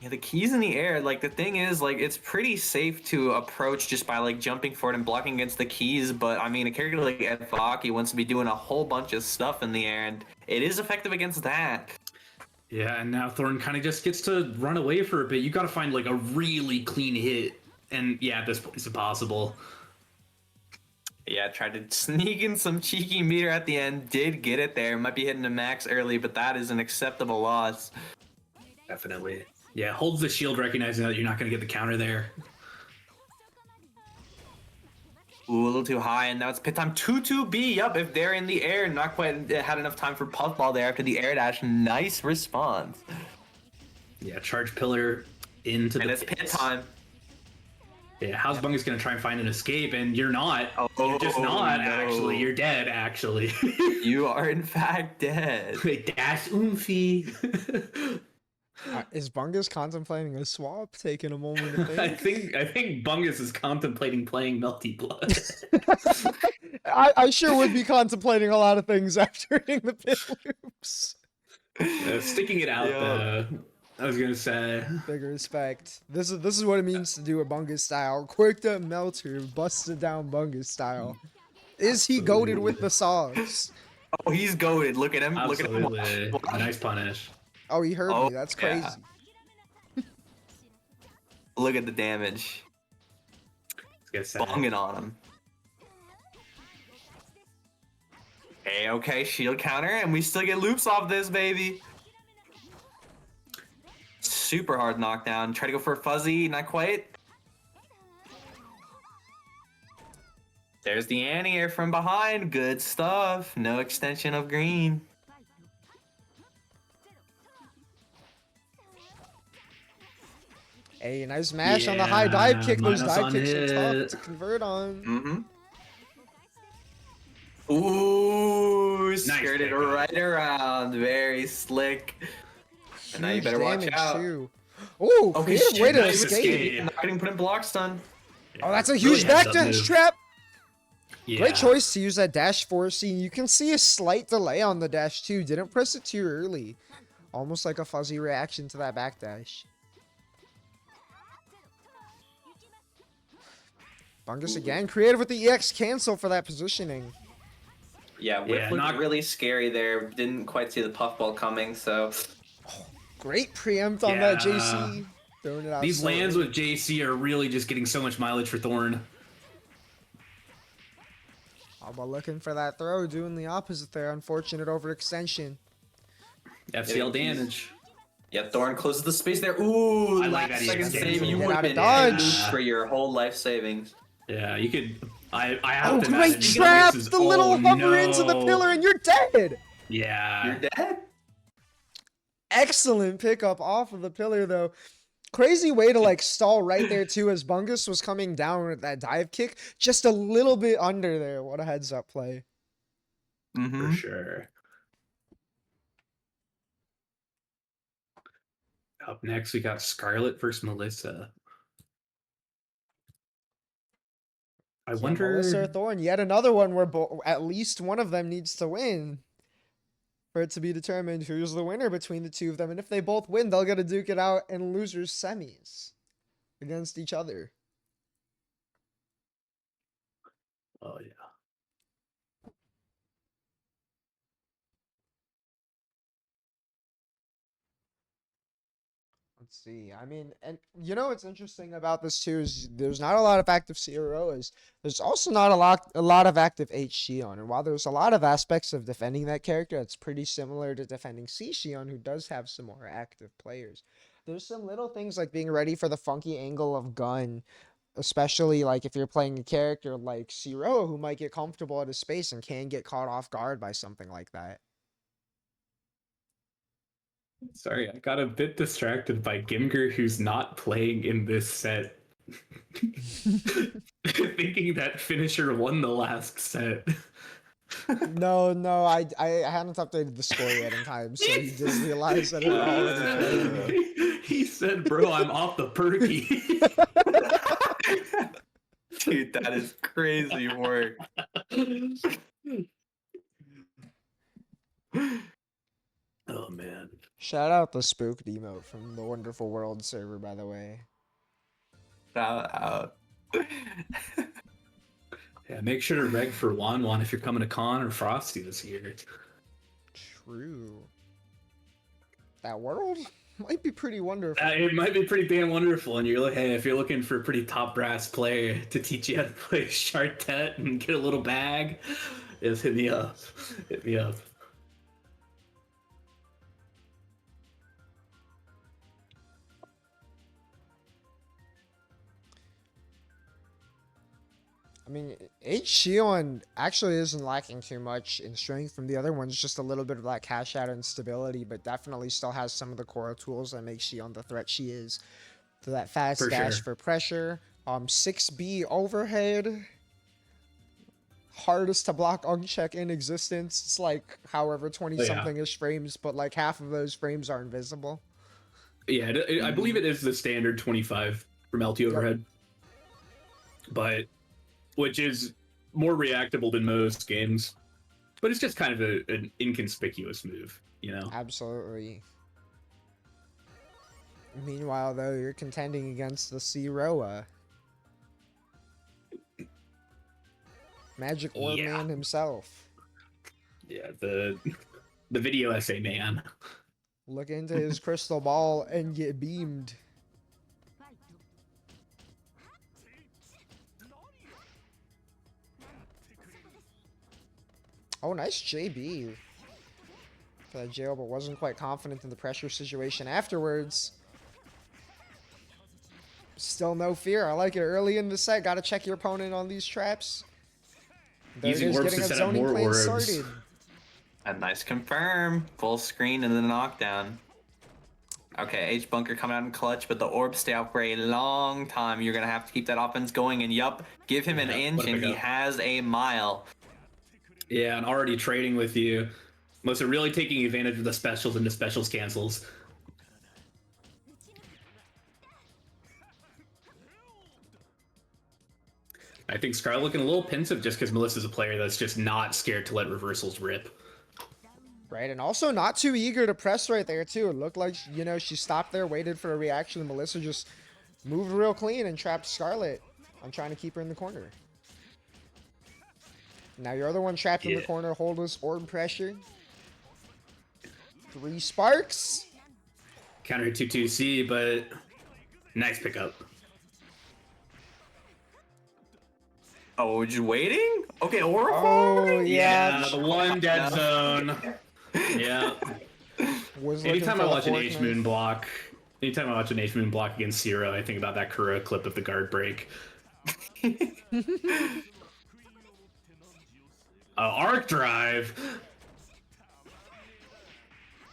Yeah, the keys in the air, like the thing is, like it's pretty safe to approach just by like jumping forward and blocking against the keys, but I mean a character like Vaki wants to be doing a whole bunch of stuff in the air, and it is effective against that. Yeah, and now Thorn kind of just gets to run away for a bit. You gotta find like a really clean hit, and yeah, at this point it's impossible. Yeah, tried to sneak in some cheeky meter at the end, did get it there. Might be hitting the max early, but that is an acceptable loss. Definitely. Yeah, holds the shield, recognizing that you're not going to get the counter there. Ooh, a little too high, and now it's pit time. 2-2B, yup, if they're in the air, not quite had enough time for puffball there after the air dash. Nice response. Yeah, charge pillar into the pit. And it's pit time. Yeah, how's Bungus going to try and find an escape? And you're not. You're just not, actually. You're dead, actually. You are, in fact, dead. Dash oomphy. Is Bungus contemplating a swap? Taking a moment to think? I think Bungus is contemplating playing Melty Blood. I sure would be contemplating a lot of things after hitting the pit loops. Sticking it out, though. I was gonna say. Big respect. This is what it means to do a Bungus style. Quick to Melter, busted down Bungus style. Is he goated with the sauce? Oh, he's goated. Look at him. Absolutely. Look at him. Nice punish. Oh, he heard Oh, me. That's yeah. crazy. Look at the damage. Bonging on him. Okay, shield counter, and we still get loops off this, baby. Super hard knockdown. Try to go for a fuzzy, not quite. There's the anti-air from behind. Good stuff. No extension of green. Hey, nice mash on the high dive kick. Those minus dive on kicks are tough hit. to convert on. Mm-hmm. Ooh, Nice skirted pick. right around. Very slick. And now you Huge better watch damage, out. too. Ooh, Okay, creative way to nice escape. escape. Not getting put in block stun. Oh, that's a Really huge heads up backdash move. trap. Yeah. Great choice to use that dash forcing. You can see a slight delay on the dash too. Didn't press it too early. Almost like a fuzzy reaction to that backdash. Bungus again. Creative with the EX cancel for that positioning. Yeah, Whip looked not really scary there. Didn't quite see the puffball coming, so... Great preempt on that Yeah. JC. Throwing it out. These so lands early. with JC are really just getting so much mileage for Thorn. Alba looking for that throw, doing the opposite there. Unfortunate overextension. FCL damage. Yeah, Thorn closes the space there. Ooh, I like last that second EX save. cancel. You Get would out have of been dodge. loose for your whole life savings. Yeah, you could. I have Oh, to great imagine trap! Bungus is- The little oh, hover into the no. pillar and you're dead! Yeah. You're dead? Excellent pickup off of the pillar though. Crazy way to like stall right there too as Bungus was coming down with that dive kick. Just a little bit under there. What a heads up play. Mm-hmm. For sure. Up next, we got Scarlet versus Melissa. I Yeah, wonder. Melissa or Thorn, yet another one where at least one of them needs to win for it to be determined who's the winner between the two of them. And if they both win, they'll get to duke it out in losers semis against each other. Oh yeah. Let's see. I mean, and you know what's interesting about this too is there's not a lot of active CROs. There's also not a lot of active H Shion. And while there's a lot of aspects of defending that character, it's pretty similar to defending C Shion, who does have some more active players. There's some little things like being ready for the funky angle of gun, especially like if you're playing a character like Zero, who might get comfortable at a space and can get caught off guard by something like that. Sorry, I got a bit distracted by Gimger, who's not playing in this set. Thinking that finisher won the last set. No, I hadn't updated the score yet in time, so he did realize that it already played. He said, "Bro, I'm off the perky." Dude, that is crazy work. Oh man. Shout out the spooked emote from the Wonderful World server, by the way. Shout out. Yeah, make sure to reg for Wanwan if you're coming to Con or Frosty this year. True. That world might be pretty wonderful. It might be pretty damn wonderful, and you're like, hey, if you're looking for a pretty top brass player to teach you how to play Chartet and get a little bag, just hit me up. Hit me up. I mean, H Shion actually isn't lacking too much in strength from the other ones, just a little bit of that cash out and stability, but definitely still has some of the core tools that make Shion the threat she is. So that fast For dash sure. for pressure, 6B overhead, hardest to block uncheck in existence. It's like however 20 something ish frames, but like half of those frames are invisible. Yeah, I believe it is the standard 25 from LT overhead, but which is more reactable than most games. But it's just kind of an inconspicuous move, you know? Absolutely. Meanwhile, though, you're contending against the Zeroa. Magic Orb Man himself. Yeah, the video essay man. look into his crystal ball and get beamed. Oh, nice JB. For that jail, but wasn't quite confident in the pressure situation afterwards. Still no fear. I like it early in the set. Got to check your opponent on these traps. There Using it is, orbs getting to a set up zoning more plan orbs. started. A nice confirm. Full screen and then the knockdown. Okay, H bunker coming out in clutch, but the orbs stay out for a long time. You're going to have to keep that offense going. And yup, give him an inch and he has a mile. Yeah, and already trading with you. Melissa really taking advantage of the specials into specials cancels. I think Scarlet looking a little pensive just because Melissa's a player that's just not scared to let reversals rip. Right, and also not too eager to press right there, too. It looked like, you know, she stopped there, waited for a reaction, and Melissa just moved real clean and trapped Scarlet. I'm trying to keep her in the corner. Now your other one trapped in the corner, hold us orb pressure. 3 sparks. Counter 2-2-C, but nice pickup. Oh, just waiting? Okay, Oracle. Oh, Yeah, yeah. the one dead zone. Yeah. Anytime I watch an H Moon block, against Zero, I think about that Kura clip of the guard break. Arc drive.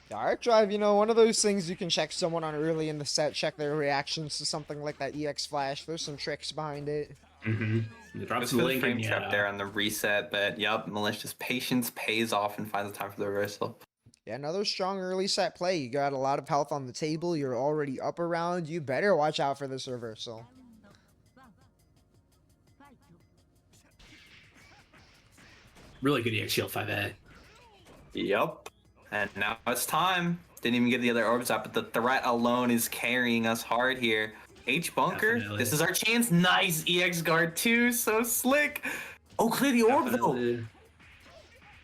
The arc drive, you know, one of those things you can check someone on early in the set, check their reactions to something like that EX flash. There's some tricks behind it. Mm-hmm. Drops the frame trap there on the reset, but yup, malicious patience pays off and finds the time for the reversal. Yeah, another strong early set play. You got a lot of health on the table. You're already up around. You better watch out for this reversal. Really good EX shield 5A. Yup. And now it's time. Didn't even get the other orbs out, but the threat alone is carrying us hard here. H bunker, Definitely. This is our chance. Nice EX guard too, so slick. Oh, clear the orb though.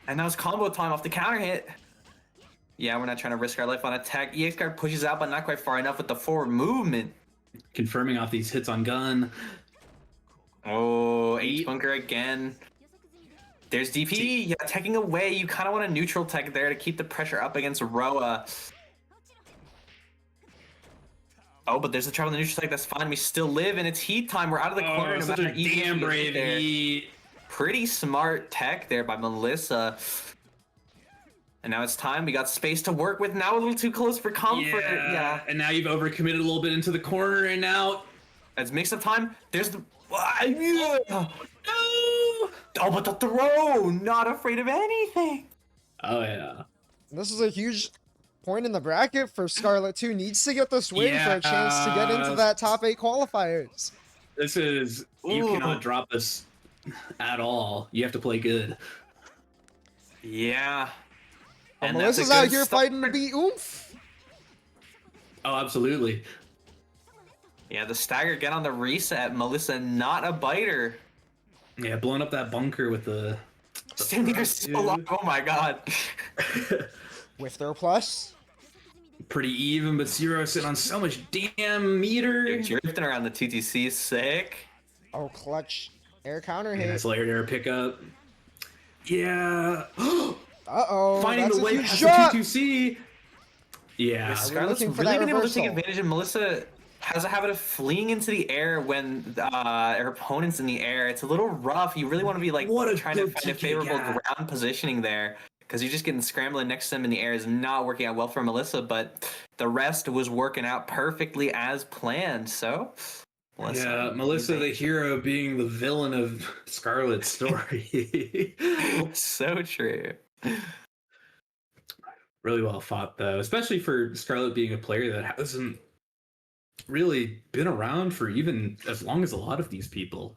And now it's combo time off the counter hit. Yeah, we're not trying to risk our life on attack. EX guard pushes out, but not quite far enough with the forward movement. Confirming off these hits on gun. Oh, H bunker again. There's DP. Yeah, teching away. You kind of want a neutral tech there to keep the pressure up against Roa. Oh, but there's a trap on the neutral tech. That's fine. We still live, and it's heat time. We're out of the corner. No Such matter a damn brave heat. Pretty smart tech there by Melissa. And now it's time. We got space to work with. Now a little too close for comfort. Yeah. And now you've overcommitted a little bit into the corner, and now As mix-up time. There's the. No! Oh, but the throw! Not afraid of anything. Oh yeah. This is a huge point in the bracket for Scarlet 2. Needs to get this win for a chance to get into that top 8 qualifiers. This is you cannot drop this at all. You have to play good. Yeah. But Melissa's out here fighting to beat Oomph. Oh, absolutely. Yeah, the stagger get on the reset. Melissa not a biter. Yeah, blowing up that bunker with the Standing there so long. Oh my god. With their plus. Pretty even, but Zero sitting on so much damn meter. Dude, drifting around the TTC, sick. Oh, clutch. Air counter hit. Nice layered air pickup. Yeah. Uh-oh. Finding that's the way a huge past shot. the 2-2-C. Yeah. Scarlett's looking for really that been able to take reversal. advantage, and Melissa has a habit of fleeing into the air when her opponent's in the air. It's a little rough. You really want to be like trying to find a favorable ground positioning there, because you're just getting scrambling next to them in the air is not working out well for Melissa, but the rest was working out perfectly as planned. So Melissa the hero being the villain of Scarlet's story. So true. Really well fought though, especially for Scarlet being a player that hasn't really been around for even as long as a lot of these people.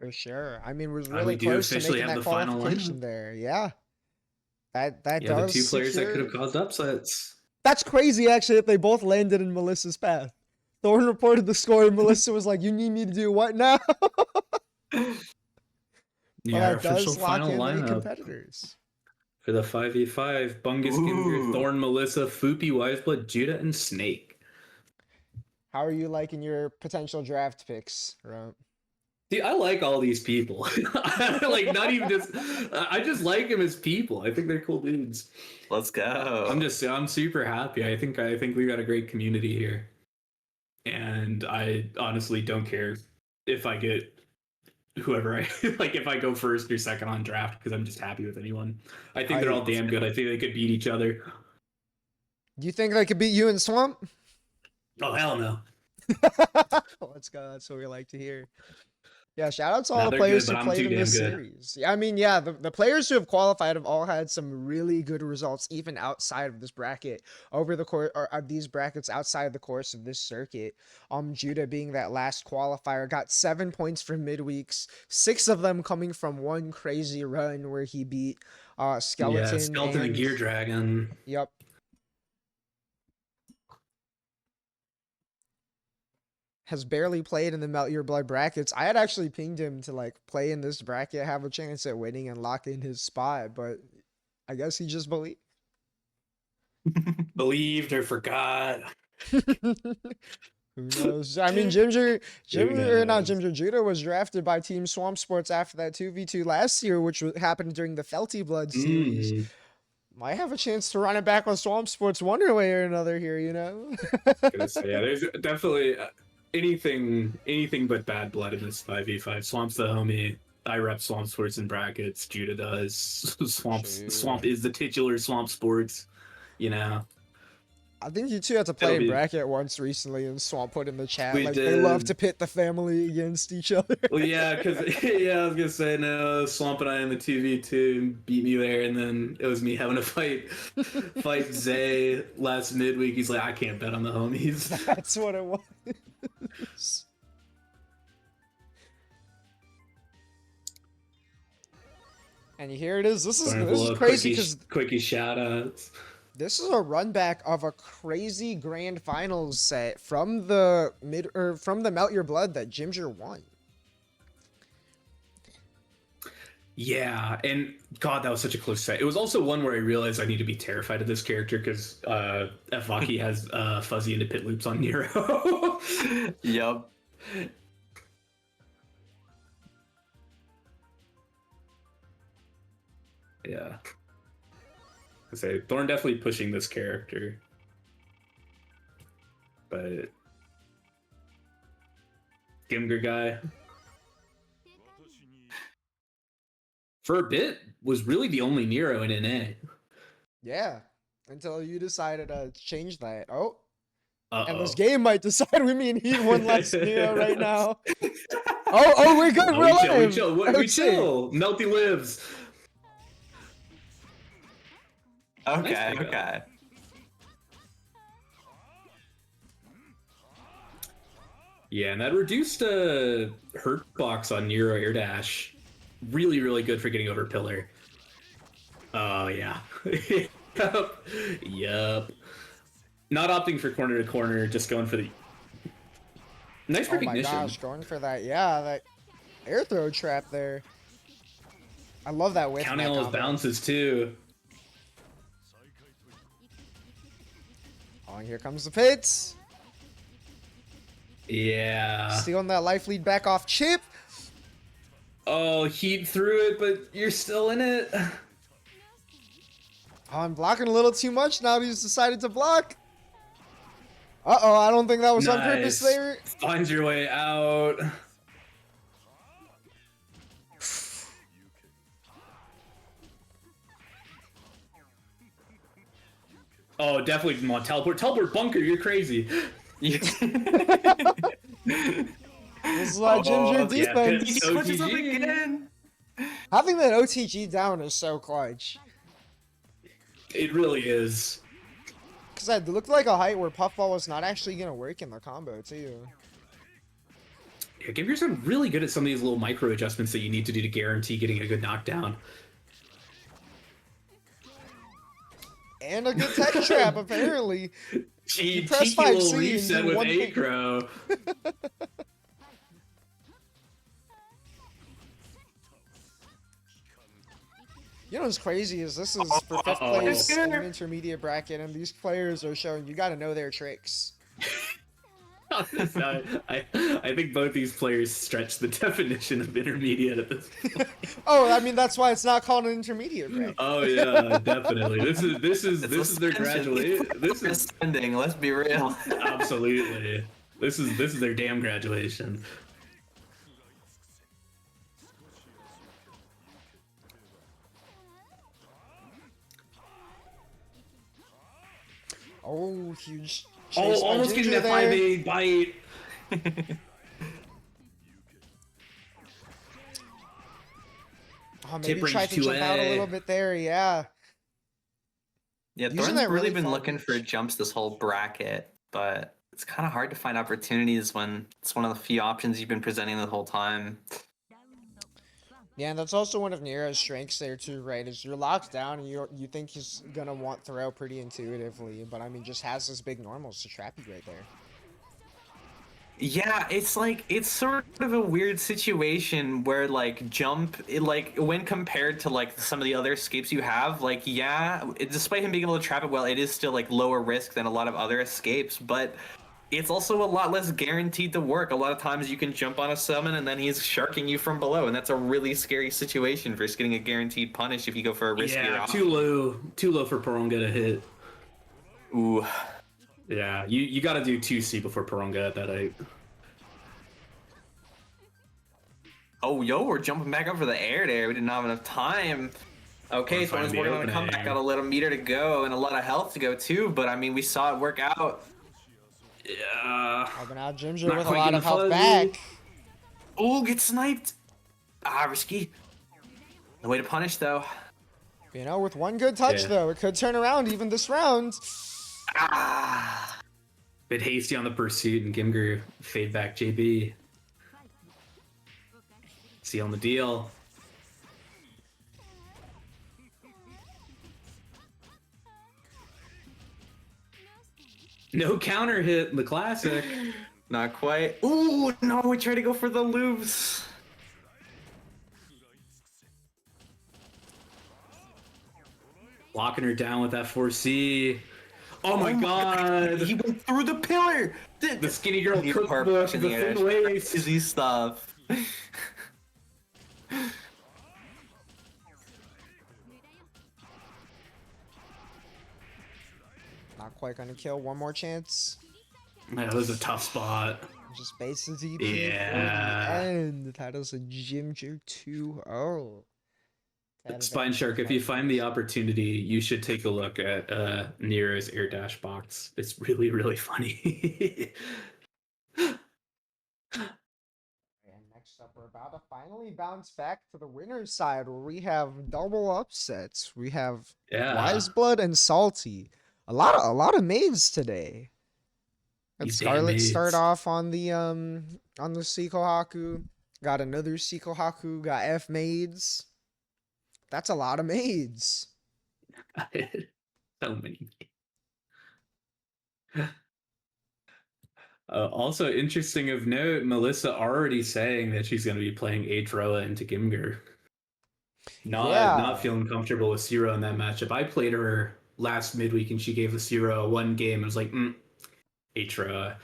For sure. I mean, was really we do close to officially making have that the final qualification lineup. there. Yeah. That Yeah, does the two players that secure- could have caused upsets. That's crazy, actually, that they both landed in Melissa's path. Thorn reported the score, and Melissa was like, you need me to do what now? Well, Yeah, our that official does lock final in the lineup competitors. for the 5v5: Bungus, Gimger, Ooh. Thorn, Melissa, Foopy, Wiseblood, Juda, and Snake. How are you liking your potential draft picks, right? See, I like all these people. Like, not even just. I just like them as people. I think they're cool dudes. Let's go. I'm super happy. I think we got a great community here, and I honestly don't care if I get whoever I like, if I go first or second on draft, because I'm just happy with anyone. I think they're all damn good. I think they could beat each other. Do you think they could beat you in Swamp? Oh hell no. Let's go. That's what we like to hear. Yeah, shout out to all Nah, the they're players good, who but I'm played too in this damn good. series. Yeah, I mean, yeah, the players who have qualified have all had some really good results, even outside of this bracket, over the course, or these brackets outside the course of this circuit. Juda being that last qualifier got 7 points from midweeks, 6 of them coming from one crazy run where he beat Skeleton. Yeah, Skeleton and Gear Dragon. Yep. Has barely played in the Melt Your Blood brackets. I had actually pinged him to like play in this bracket, have a chance at winning and lock in his spot, but I guess he just believed. Believed or forgot. Who knows? I mean, Juda was drafted by Team Swamp Sports after that 2v2 last year, which happened during the Felty Blood series. Might have a chance to run it back on Swamp Sports one way or another here, you know? Yeah, there's definitely anything but bad blood in this 5v5. Swamp's the homie. I rep Swamp Sports in brackets. Juda does. Swamp is the titular Swamp Sports. You know. I think you two had to play in bracket once recently, and Swamp put in the chat We like did. they love to pit the family against each other. Well, yeah, because I was gonna say no. Swamp and I in the 2v2 beat me there, and then it was me having to fight Zay last midweek. He's like, I can't bet on the homies. That's what it was. And here it is. This is crazy because quickie shout outs. This is a run back of a crazy grand finals set from the Melt Your Blood that Gimger won. Yeah, and God, that was such a close set. It was also one where I realized I need to be terrified of this character because Fvaki has fuzzy into pit loops on Nero. Yep. Yeah. I say Thorn definitely pushing this character, but Gimger guy for a bit was really the only Nero in NA. Yeah, until you decided to change that. Oh, Uh-oh. And this game might decide we mean he one less Nero right now. Oh, we're good. We're alive. We chill. Melty lives. Okay, Nice okay. Yeah, and that reduced hurt box on Nero air dash. Really, really good for getting over pillar. Oh, yeah. Yup. Not opting for corner to corner, just going for the... Nice recognition. Oh my gosh, going for that. Yeah, that air throw trap there. I love that whiff. Counting all his bounces, too. Oh, and here comes the pits. Yeah. Stealing that life lead back off Chip. Oh, heat through it, but you're still in it. Oh, I'm blocking a little too much now. He's decided to block. Uh-oh, I don't think that was on purpose there. Finds your way out. Oh, definitely didn't want teleport. Teleport bunker, you're crazy. This is why Gimger defense. He switches up again. Having that OTG down is so clutch. It really is. Because it looked like a height where Puffball was not actually going to work in the combo, too. Yeah, Gimger's been really good at some of these little micro adjustments that you need to do to guarantee getting a good knockdown. And a good tech trap, apparently. Cheeky press little 5C reset with one thing. Acro. You know what's crazy is this is for fifth Uh-oh. place in an intermediate bracket, and these players are showing you got to know their tricks. I think both these players stretch the definition of intermediate at this point. Oh, I mean that's why it's not called an intermediate bracket. Oh yeah, definitely. This is their graduation. This is ascending. Let's be real. absolutely. This is their damn graduation. Oh, huge. Oh, almost getting that 5-8 bite. Oh, maybe try to jump out a little bit there. Yeah. Yeah, Thorn's really been looking for jumps this whole bracket, but it's kind of hard to find opportunities when it's one of the few options you've been presenting the whole time. Yeah, and that's also one of Nira's strengths there too, right? Is you're locked down and you think he's gonna want throw pretty intuitively, but I mean just has this big normals to trap you right there. Yeah, it's like it's sort of a weird situation where like like when compared to like some of the other escapes you have, like yeah, despite him being able to trap it well, it is still like lower risk than a lot of other escapes, but it's also a lot less guaranteed to work. A lot of times you can jump on a summon and then he's sharking you from below, and that's a really scary situation for just getting a guaranteed punish if you go for a riskier option. Too low for Poronga to hit. Ooh. Yeah, you got to do 2C before Poronga at that height. Oh, yo, we're jumping back up for the air there. We didn't have enough time. Okay, so it's working on a comeback. Got a little meter to go and a lot of health to go too, but I mean, we saw it work out. Yeah. Helping out Gimger with a lot of health back. Oh, get sniped. Ah, risky. No way to punish though. You know, with one good touch though, it could turn around even this round. Ah. Bit hasty on the pursuit, and Gimger fade back JB. See on the deal. No counter hit, the classic. Not quite. Ooh, no, we tried to go for the loops. Locking her down with that 4C. Oh my god! He went through the pillar! The skinny girl cookbook, the thin waist. Easy stuff. Not quite gonna kill. One more chance. Man, that was a tough spot. Just base the DP. Yeah. And that is a Gimger 2-0. Spine Shark, if you find the opportunity, you should take a look at Nero's air dash box. It's really, really funny. And next up, we're about to finally bounce back to the winner's side where we have double upsets. We have Wiseblood and Salty. A lot of maids today. And Scarlet start off on the Seikohaku. Got another Seikohaku, got F maids. That's a lot of maids. So many maids. Also, interesting of note, Melissa already saying that she's going to be playing Atroa into Gimger. Not feeling comfortable with Zero in that matchup. I played her last midweek and she gave the Zero one game. I was like, Atroa.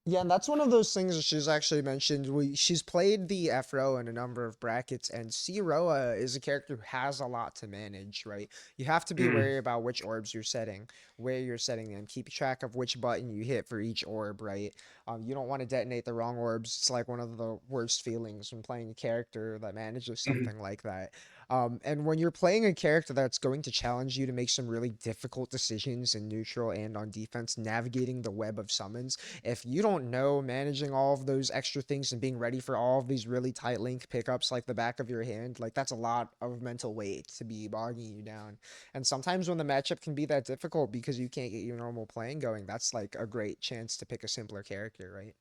Yeah, and that's one of those things that she's actually mentioned. She's played the F-Row in a number of brackets, and C-Roa is a character who has a lot to manage, right? You have to be wary about which orbs you're setting, where you're setting them, keep track of which button you hit for each orb, right? You don't want to detonate the wrong orbs. It's like one of the worst feelings when playing a character that manages something like that. And when you're playing a character that's going to challenge you to make some really difficult decisions in neutral and on defense, navigating the web of summons, if you don't know managing all of those extra things and being ready for all of these really tight link pickups like the back of your hand, like that's a lot of mental weight to be bogging you down. And sometimes when the matchup can be that difficult because you can't get your normal playing going, that's like a great chance to pick a simpler character, right?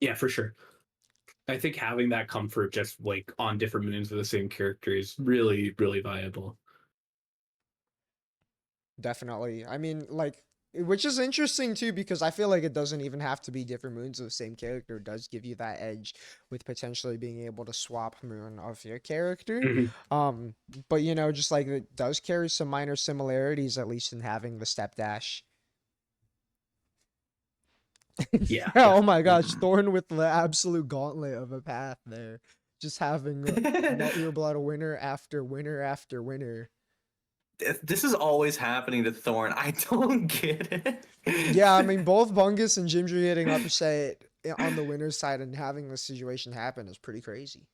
Yeah, for sure. I think having that comfort just like on different moons of the same character is really, really viable. Definitely. I mean, like, Which is interesting too, because I feel like it doesn't even have to be different moons of the same character. It does give you that edge with potentially being able to swap moon of your character. Mhm. Um, but you know, just like it does carry some minor similarities, at least in having the step dash. Yeah. Oh my gosh, Thorn with the absolute gauntlet of a path there. Just having Melt Your Blood winner after winner after winner. This is always happening to Thorn. I don't get it. Yeah, I mean, both Bungus and Gimger getting upset on the winner's side and having this situation happen is pretty crazy.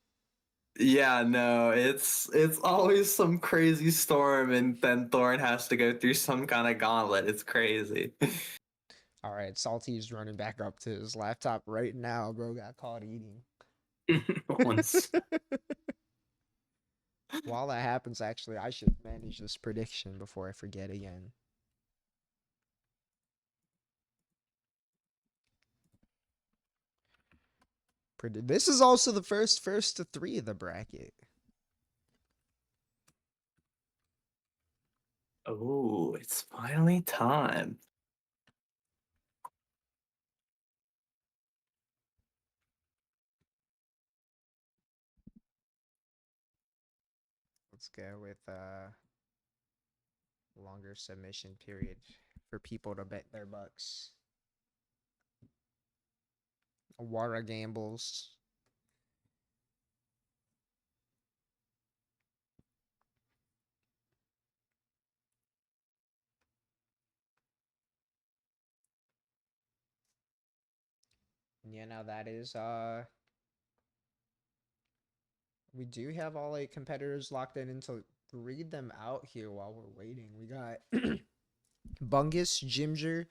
Yeah, no, it's always some crazy storm, and then Thorn has to go through some kind of gauntlet. It's crazy. All right, Salty's running back up to his laptop right now. Bro got caught eating. Once. While that happens, actually, I should manage this prediction before I forget again. This is also the first to 3 of the bracket. Oh, it's finally time. Let's go with longer submission period for people to bet their bucks. Water gambles. Yeah, now that is we do have all 8 competitors locked in, and to read them out here while we're waiting, we got Bungus, Gimger,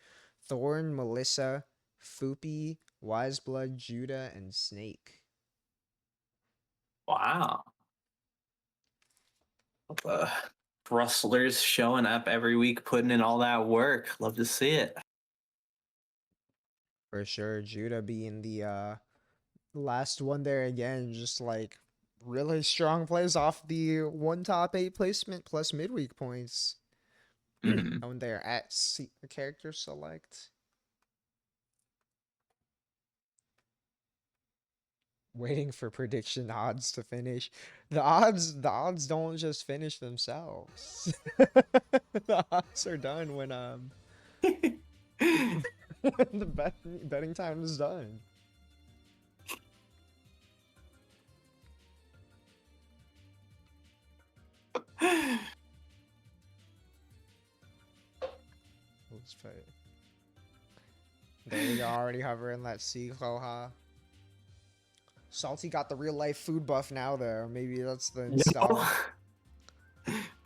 Thorn, Melissa, Foopy, Wiseblood, Juda, and Snake. Wow. Rustlers showing up every week, putting in all that work. Love to see it. For sure, Juda being the last one there again, just like really strong plays off the 1 top 8 placement plus midweek points. When they're at character select. Waiting for prediction odds to finish. The odds don't just finish themselves. The odds are done when when the betting time is done. Let's play it. There you go, already hovering that sea Koha. Salty got the real life food buff now though. Maybe that's the install.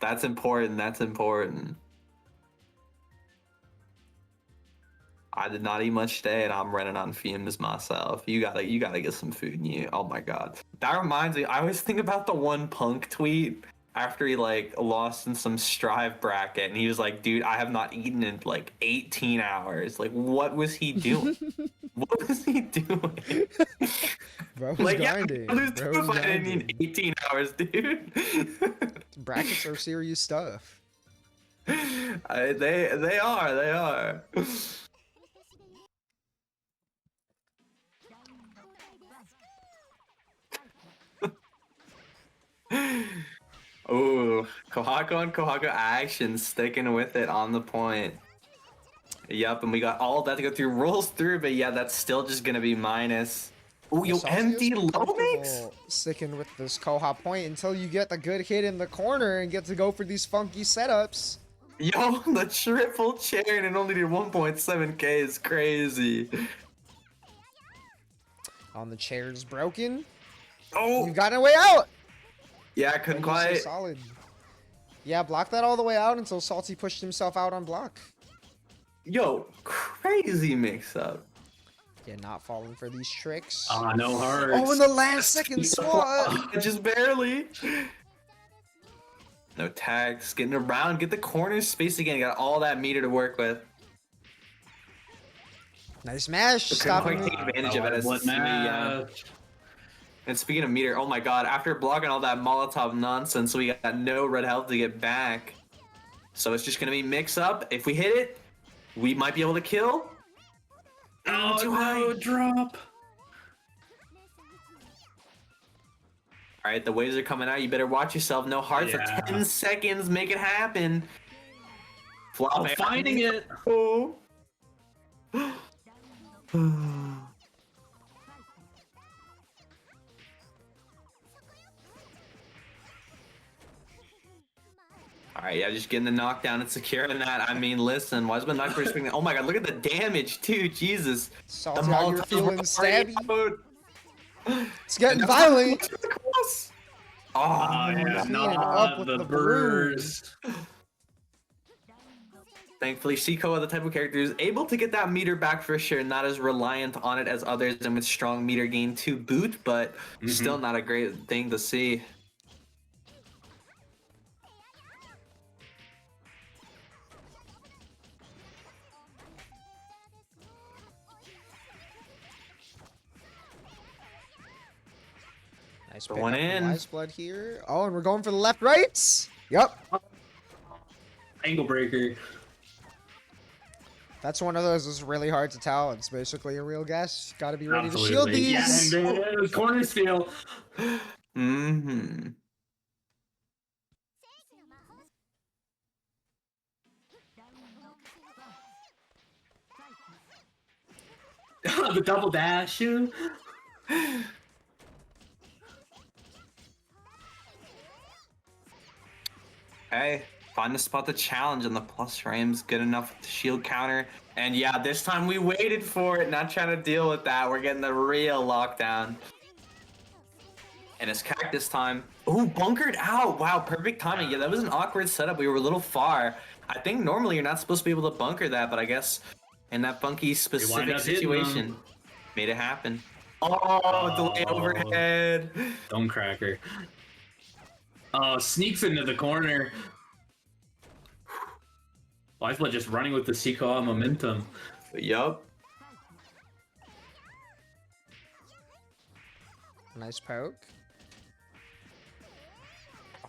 That's important. That's important. I did not eat much today, and I'm running on fumes myself. You gotta get some food in you. Oh my god, that reminds me. I always think about the one Punk tweet after he like lost in some Strive bracket, and he was like, "Dude, I have not eaten in like 18 hours. Like, what was he doing? What was he doing?" Bro was Like, grinding. yeah, lose Bro two was if I didn't grinding. need 18 hours, dude. Brackets are serious stuff. They are. Ooh, Kohako and Kohako action, sticking with it on the point. Yep, and we got all of that to go through. Rolls through, but yeah, that's still just gonna be minus. Ooh, yo, Salty is empty low mix? comfortable sticking with this Koha point until you get the good hit in the corner and get to go for these funky setups. Yo, the triple chain and only did 1.7k is crazy. On the chairs broken. Oh, You got a way out. yeah, I couldn't Bungus is quite. solid. Yeah, block that all the way out until Salty pushed himself out on block. Yo, crazy mix up. Yeah, not falling for these tricks. Ah, no hearts. Oh, in the last second swat. Just barely. No tags, getting around, get the corner space again. Got all that meter to work with. Nice mash. Couldn't Stopping quite it. take advantage of it as What yeah. match? And speaking of meter, oh my god, after blocking all that Molotov nonsense, we got no red health to get back. So it's just gonna be mix up. If we hit it, We might be able to kill. Oh, Too no, high. drop. All right, the waves are coming out. You better watch yourself. No heart for Yeah. 10 seconds. Make it happen. Flop Oh, air. finding it. Oh. All right, yeah, just getting the knockdown and securing that. I mean, listen, Wiseblood not for swinging. Oh my god, look at the damage too. Jesus. Salty out here Molotovs feeling were already stabby. out. It's getting And that's not violent. close. Oh, Oh, yeah, Feeding not up with the the burst. Thankfully, Shiko, the type of character, is able to get that meter back for sure, not as reliant on it as others and with strong meter gain to boot, but still not a great thing to see. Nice Going pick up in. from Wiseblood here. Oh, and we're going for the left rights. Yep. Angle breaker. That's one of those that's really hard to tell. It's basically a real guess. Got to be ready to shield Absolutely. these. Yeah, and it was corner steal. Mm-hmm. The double dash. Hey, find the spot to challenge, and the plus frame's good enough with the shield counter. And yeah, this time we waited for it, not trying to deal with that. We're getting the real lockdown. And it's Cack this time. Ooh, bunkered out. Wow, perfect timing. Yeah, that was an awkward setup. We were a little far. I think normally you're not supposed to be able to bunker that, but I guess in that funky specific situation, made it happen. Oh, delay overhead. Dome cracker. Oh, sneaks into the corner. Wiseblood just running with the Sequoia momentum. Yup. Nice poke.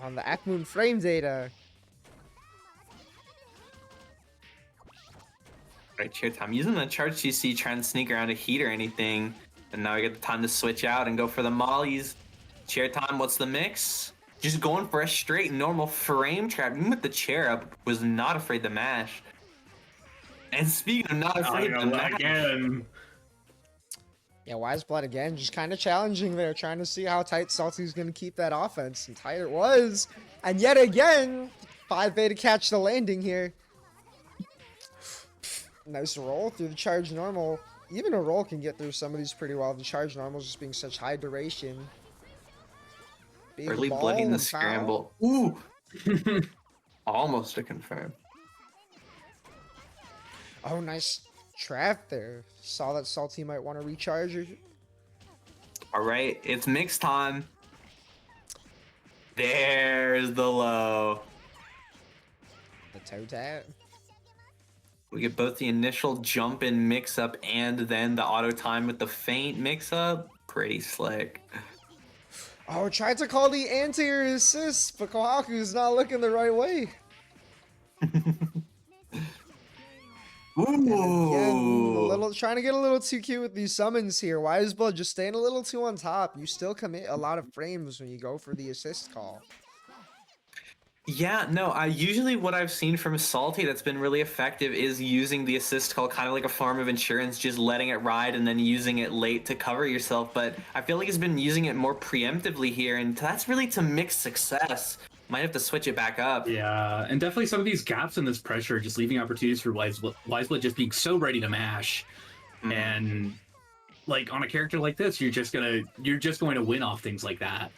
On the Akmoon frame data. Right, chair time. Using the charge CC, trying to sneak around a heat or anything. And now we get the time to switch out and go for the mollies. Chair time, what's the mix? Just going for a straight normal frame trap. Even with the chair up, was not afraid to mash. And speaking of not afraid to mash. Again. Yeah, Wiseblood again, just kind of challenging there, trying to see how tight Salty's going to keep that offense. And tight it was. And yet again, 5-beta catch the landing here. Nice roll through the charge normal. Even a roll can get through some of these pretty well. The charge normal just being such high duration. Big Early ball blooding the and foul. scramble. Ooh! Almost a confirm. Oh, nice trap there. Saw that Salty might want to recharge. Alright, it's mix time. There's the low. The toe tap. We get both the initial jump in mix up and then the auto time with the feint mix up. Pretty slick. Oh, tried to call the anti-air assist, but Kohaku's not looking the right way. Ooh. Trying to get a little too cute with these summons here. Wiseblood just staying a little too on top. You still commit a lot of frames when you go for the assist call. Yeah, no, I usually what I've seen from Salty that's been really effective is using the assist call kind of like a form of insurance, just letting it ride and then using it late to cover yourself. But I feel like he's been using it more preemptively here, and that's really to mix success. Might have to switch it back up. Yeah, and definitely some of these gaps in this pressure, just leaving opportunities for Wiseblood just being so ready to mash. And like on a character like this, you're just going to win off things like that.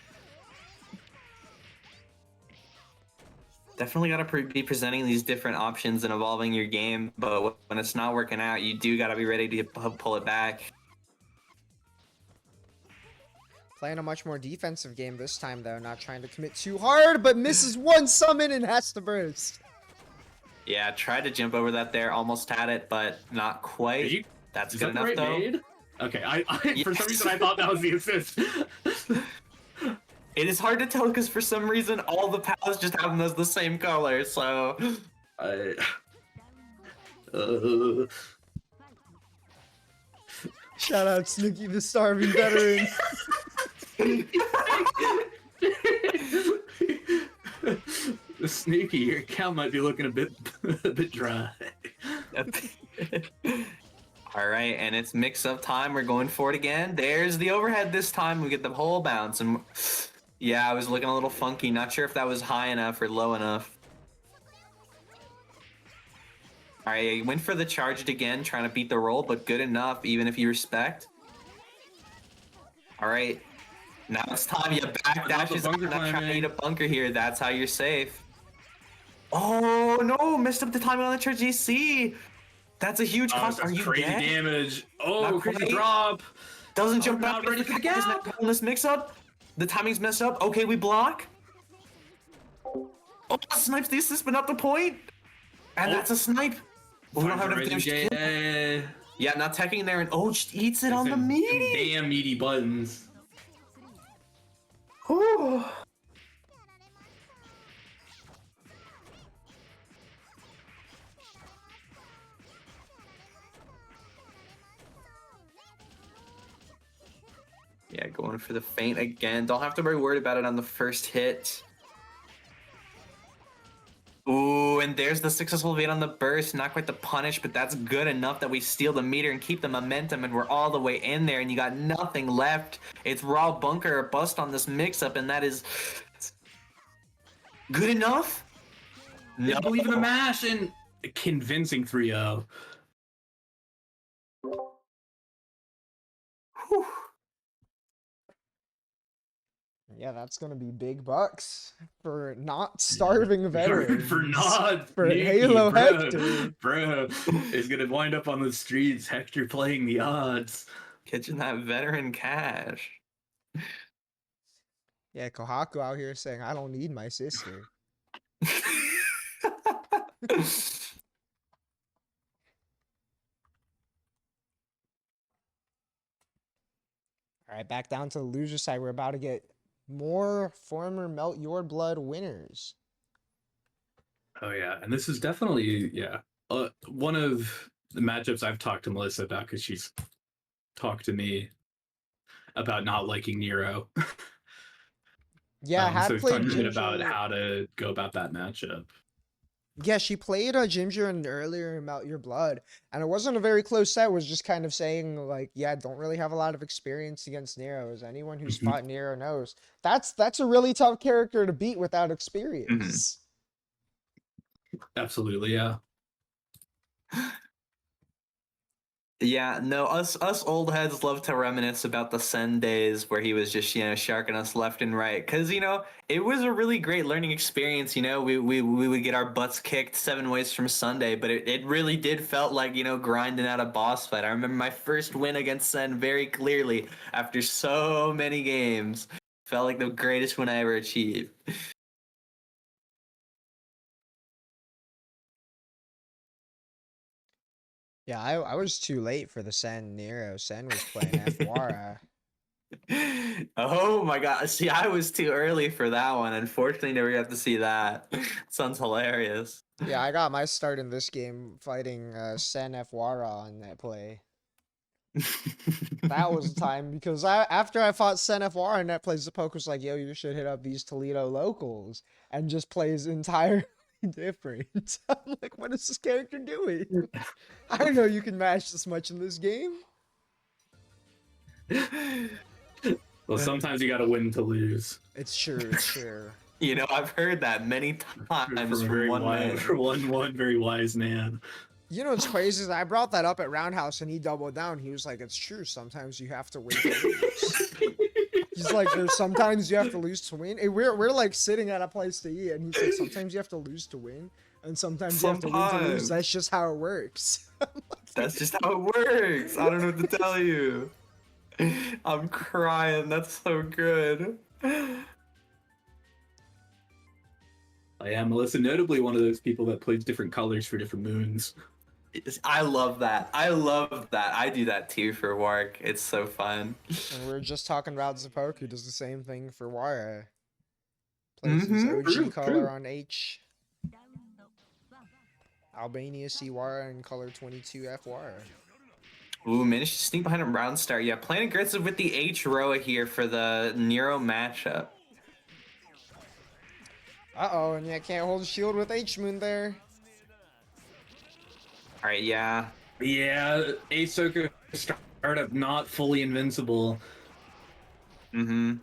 Definitely got to be presenting these different options and evolving your game, but when it's not working out, you do got to be ready to pull it back. Playing a much more defensive game this time, though. Not trying to commit too hard, but misses one summon and has to burst. Yeah, tried to jump over that there, almost had it, but not quite. That's good enough, though. Made? Okay, I Yes. for some reason I thought that was the assist. It is hard to tell because for some reason all the paths just have them as the same color, so... Uh, Shout out Snooky the starving veteran. Sneaky, your account might be looking a bit dry. All right, and it's mix-up time. We're going for it again. There's the overhead this time. We get the whole bounce. And yeah, I was looking a little funky. Not sure if that was high enough or low enough. All right, he went for the charged again, trying to beat the roll, but good enough, even if you respect. All right, now it's time. You backdashes. I'm not trying to eat a bunker here. That's how you're safe. Oh no, messed up the timing on the charge GC. That's a huge cost. Are you crazy dead? damage? Oh, Not crazy quite. drop. Doesn't jump out. Not ready for the gap. On this mix-up. The timing's messed up. Okay, we block. Oh, snipes the assist, but not the point. And that's a snipe. We don't have enough damage to kill. Yeah, not teching there, and just eats it on the meaty. Damn meaty buttons. Ooh. Yeah, going for the feint again. Don't have to be worried about it on the first hit. Ooh, and there's the successful bait on the burst. Not quite the punish, but that's good enough that we steal the meter and keep the momentum, and we're all the way in there, and you got nothing left. It's raw bunker or bust on this mix-up, and that is good enough. No, believe in the mash and convincing 3-0. Whew. Yeah, that's gonna be big bucks for not starving veterans. For not for Nikki, Halo bro, Hector. Bro, is gonna wind up on the streets. Hector playing the odds. Catching that veteran cash. Yeah, Kohaku out here saying, I don't need my sister. All right, back down to the loser side. We're about to get more former Melt Your Blood winners. Oh yeah, and this is definitely one of the matchups I've talked to Melissa about because she's talked to me about not liking Nero. Yeah, I so had played talking Gimger about how to go about that matchup. Yeah, she played Gimger and earlier in Melt Your Blood, and it wasn't a very close set. It was just kind of saying like, yeah, don't really have a lot of experience against Nero. As anyone who's fought Nero knows, that's a really tough character to beat without experience. Absolutely, yeah. Yeah, no, us old heads love to reminisce about the Sen days where he was just, sharking us left and right. Because, it was a really great learning experience. We would get our butts kicked 7 ways from Sunday, but it really did felt like, grinding out a boss fight. I remember my first win against Sen very clearly after so many games. Felt like the greatest win I ever achieved. Yeah, I was too late for the Sen Nero. Sen was playing F-Wara. Oh my god. See, I was too early for that one. Unfortunately, never got to see that. Sounds hilarious. Yeah, I got my start in this game fighting Sen F-Wara on Netplay. That was the time because after I fought Sen F-Wara on Netplay, Zapoke was like, yo, you should hit up these Toledo locals, and just plays entirely different. I'm like, what is this character doing? I don't know you can match this much in this game. Well, sometimes you gotta win to lose. It's true. I've heard that many times for one man. For one very wise man. You know what's crazy is I brought that up at Roundhouse and he doubled down. He was like, it's true. Sometimes you have to win to lose. He's like, there's sometimes you have to lose to win. And we're like sitting at a place to eat and he's like, sometimes you have to lose to win. And sometimes you have to win to lose. That's just how it works. That's just how it works. I don't know what to tell you. I'm crying. That's so good. I am, Melissa, notably one of those people that plays different colors for different moons. I love that. I do that too for work. It's so fun. And we are just talking about Zapoke, who does the same thing for Wara. Plays his OG color on H. Albania Siwara and color 22 Fwara. Ooh, managed to sneak behind a round start. Yeah, playing aggressive with the H Roa here for the Nero matchup. Uh-oh, and yeah, can't hold a shield with H-Moon there. All right, yeah. Yeah, Ahsoka startup not fully invincible. Mm-hmm.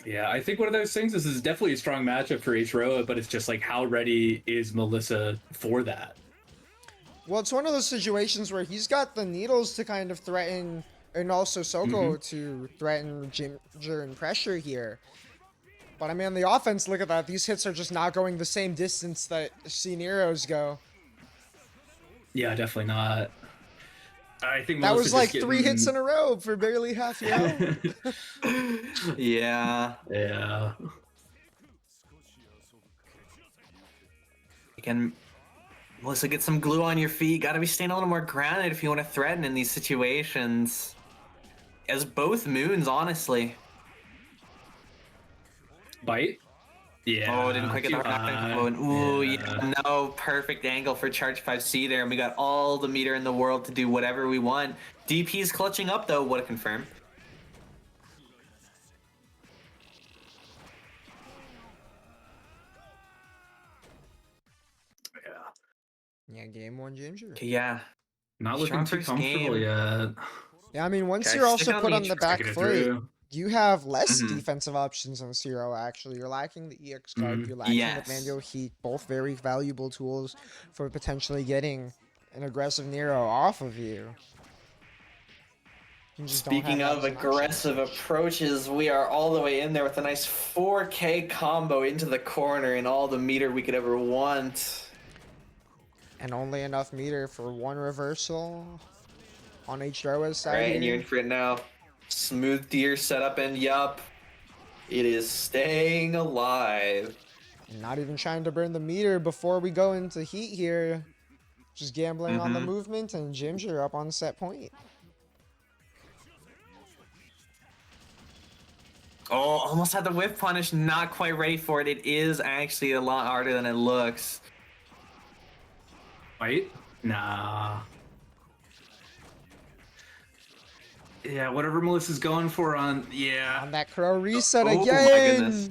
Yeah, I think one of those things is definitely a strong matchup for H-Roa, but it's just like, how ready is Melissa for that? Well, it's one of those situations where he's got the needles to kind of threaten, and also Soko to threaten Gimger and pressure here. But I mean, on the offense, look at that. These hits are just not going the same distance that Nero's go. Yeah, definitely not. I think that Melissa was like just 3 hits in a row for barely half your health. Yeah. Yeah. Again, Melissa, get some glue on your feet. Got to be staying a little more grounded if you want to threaten in these situations. As both moons, honestly. Bite? Yeah. Oh, didn't quite get the hard. Ooh, yeah, no perfect angle for Charge 5C there. And we got all the meter in the world to do whatever we want. DP's clutching up, though. What a confirm. Yeah, game 1 Gimger. Okay, yeah. Not looking too comfortable yet. Yeah, I mean, once Okay, you're also stick on put the on the back foot, you have less defensive options on Zero, actually. You're lacking the EX card, you're lacking the manual heat, both very valuable tools for potentially getting an aggressive Nero off of you. Speaking of aggressive approaches, we are all the way in there with a nice 4K combo into the corner and all the meter we could ever want. And only enough meter for one reversal on H-Roa's side. Right, and you're in for it now. Smooth deer setup, and yup, it is staying alive. And not even trying to burn the meter before we go into heat here. Just gambling on the movement, and Gimger up on set point. Oh, almost had the whip punish, not quite ready for it. It is actually a lot harder than it looks. Wait? Nah. Yeah, whatever Melissa's going for on, On that crow reset again. My goodness.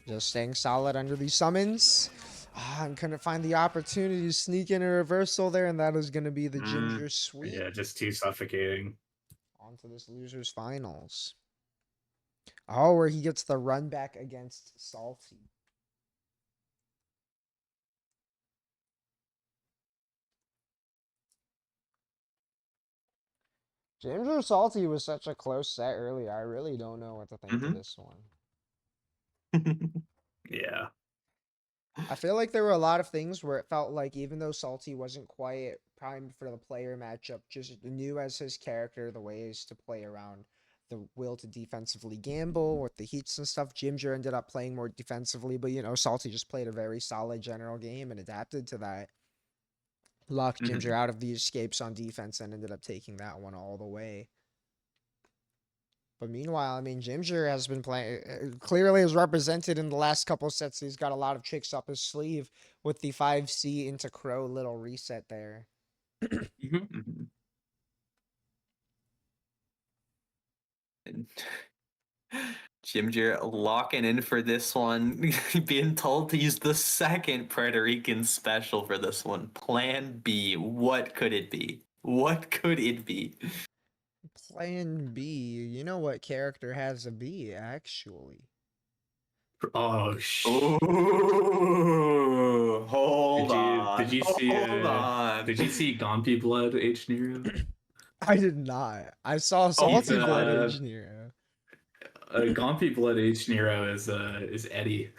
Just staying solid under these summons. I'm gonna find the opportunity to sneak in a reversal there, and that is gonna be the Gimger sweep. Yeah, just too suffocating. On to this loser's finals. Oh, where he gets the run back against Salty. Gimger Salty was such a close set earlier. I really don't know what to think of this one. Yeah. I feel like there were a lot of things where it felt like even though Salty wasn't quite primed for the player matchup, just knew as his character the ways to play around the will to defensively gamble with the heats and stuff. Gimger ended up playing more defensively, but you know, Salty just played a very solid general game and adapted to that. Locked Gimger out of the escapes on defense and ended up taking that one all the way. But meanwhile, I mean, Gimger has been playing, clearly is represented in the last couple sets. He's got a lot of tricks up his sleeve with the 5C into Crow little reset there. Gimger locking in for this one, being told to use the second Puerto Rican special for this one. Plan B. What could it be? What could it be? Plan B. You know what character has a B, actually? Oh, shit. Hold on. Did you see Gompy Blood H Nero? I did not. I saw Salty Blood H Nero. Gompy Blood H Nero is Eddie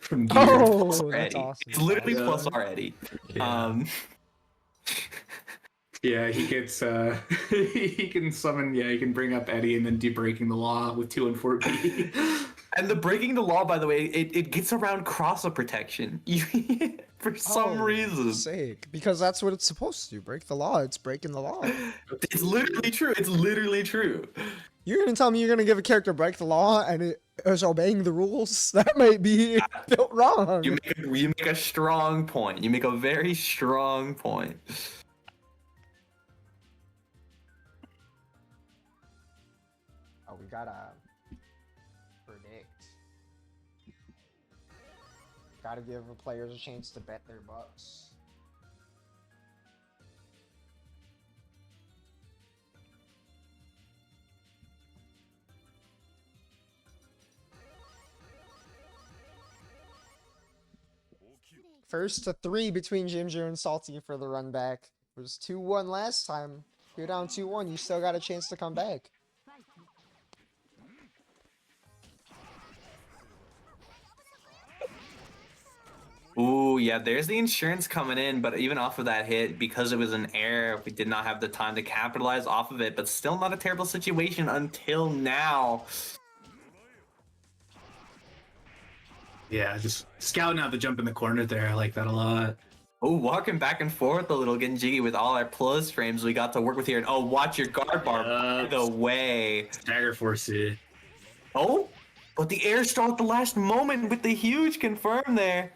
from Gimger. Oh, that's awesome. It's literally plus our Eddie. Yeah. Yeah, he gets he can summon, he can bring up Eddie and then do Breaking the Law with 2 and 4B. And the breaking the law, by the way, it gets around crossover protection. For some reason. Sick. Because that's what it's supposed to do. Break the law. It's breaking the law. It's literally true. It's literally true. You're gonna tell me you're gonna give a character break the law and it is obeying the rules? That might be built wrong. You make a strong point. You make a very strong point. Oh, we gotta predict. Gotta give the players a chance to bet their bucks. First to 3 between Gimger and Salty for the run back. It was 2-1 last time. If you're down 2-1, you still got a chance to come back. Ooh, yeah, there's the insurance coming in, but even off of that hit, because it was an error, we did not have the time to capitalize off of it, but still not a terrible situation until now. Yeah, just scouting out the jump in the corner there. I like that a lot. Oh, walking back and forth a little, getting jiggy with all our plus frames we got to work with here. And oh, watch your guard bar, by the way. Stagger force it. Oh, but the air stall at the last moment with the huge confirm there.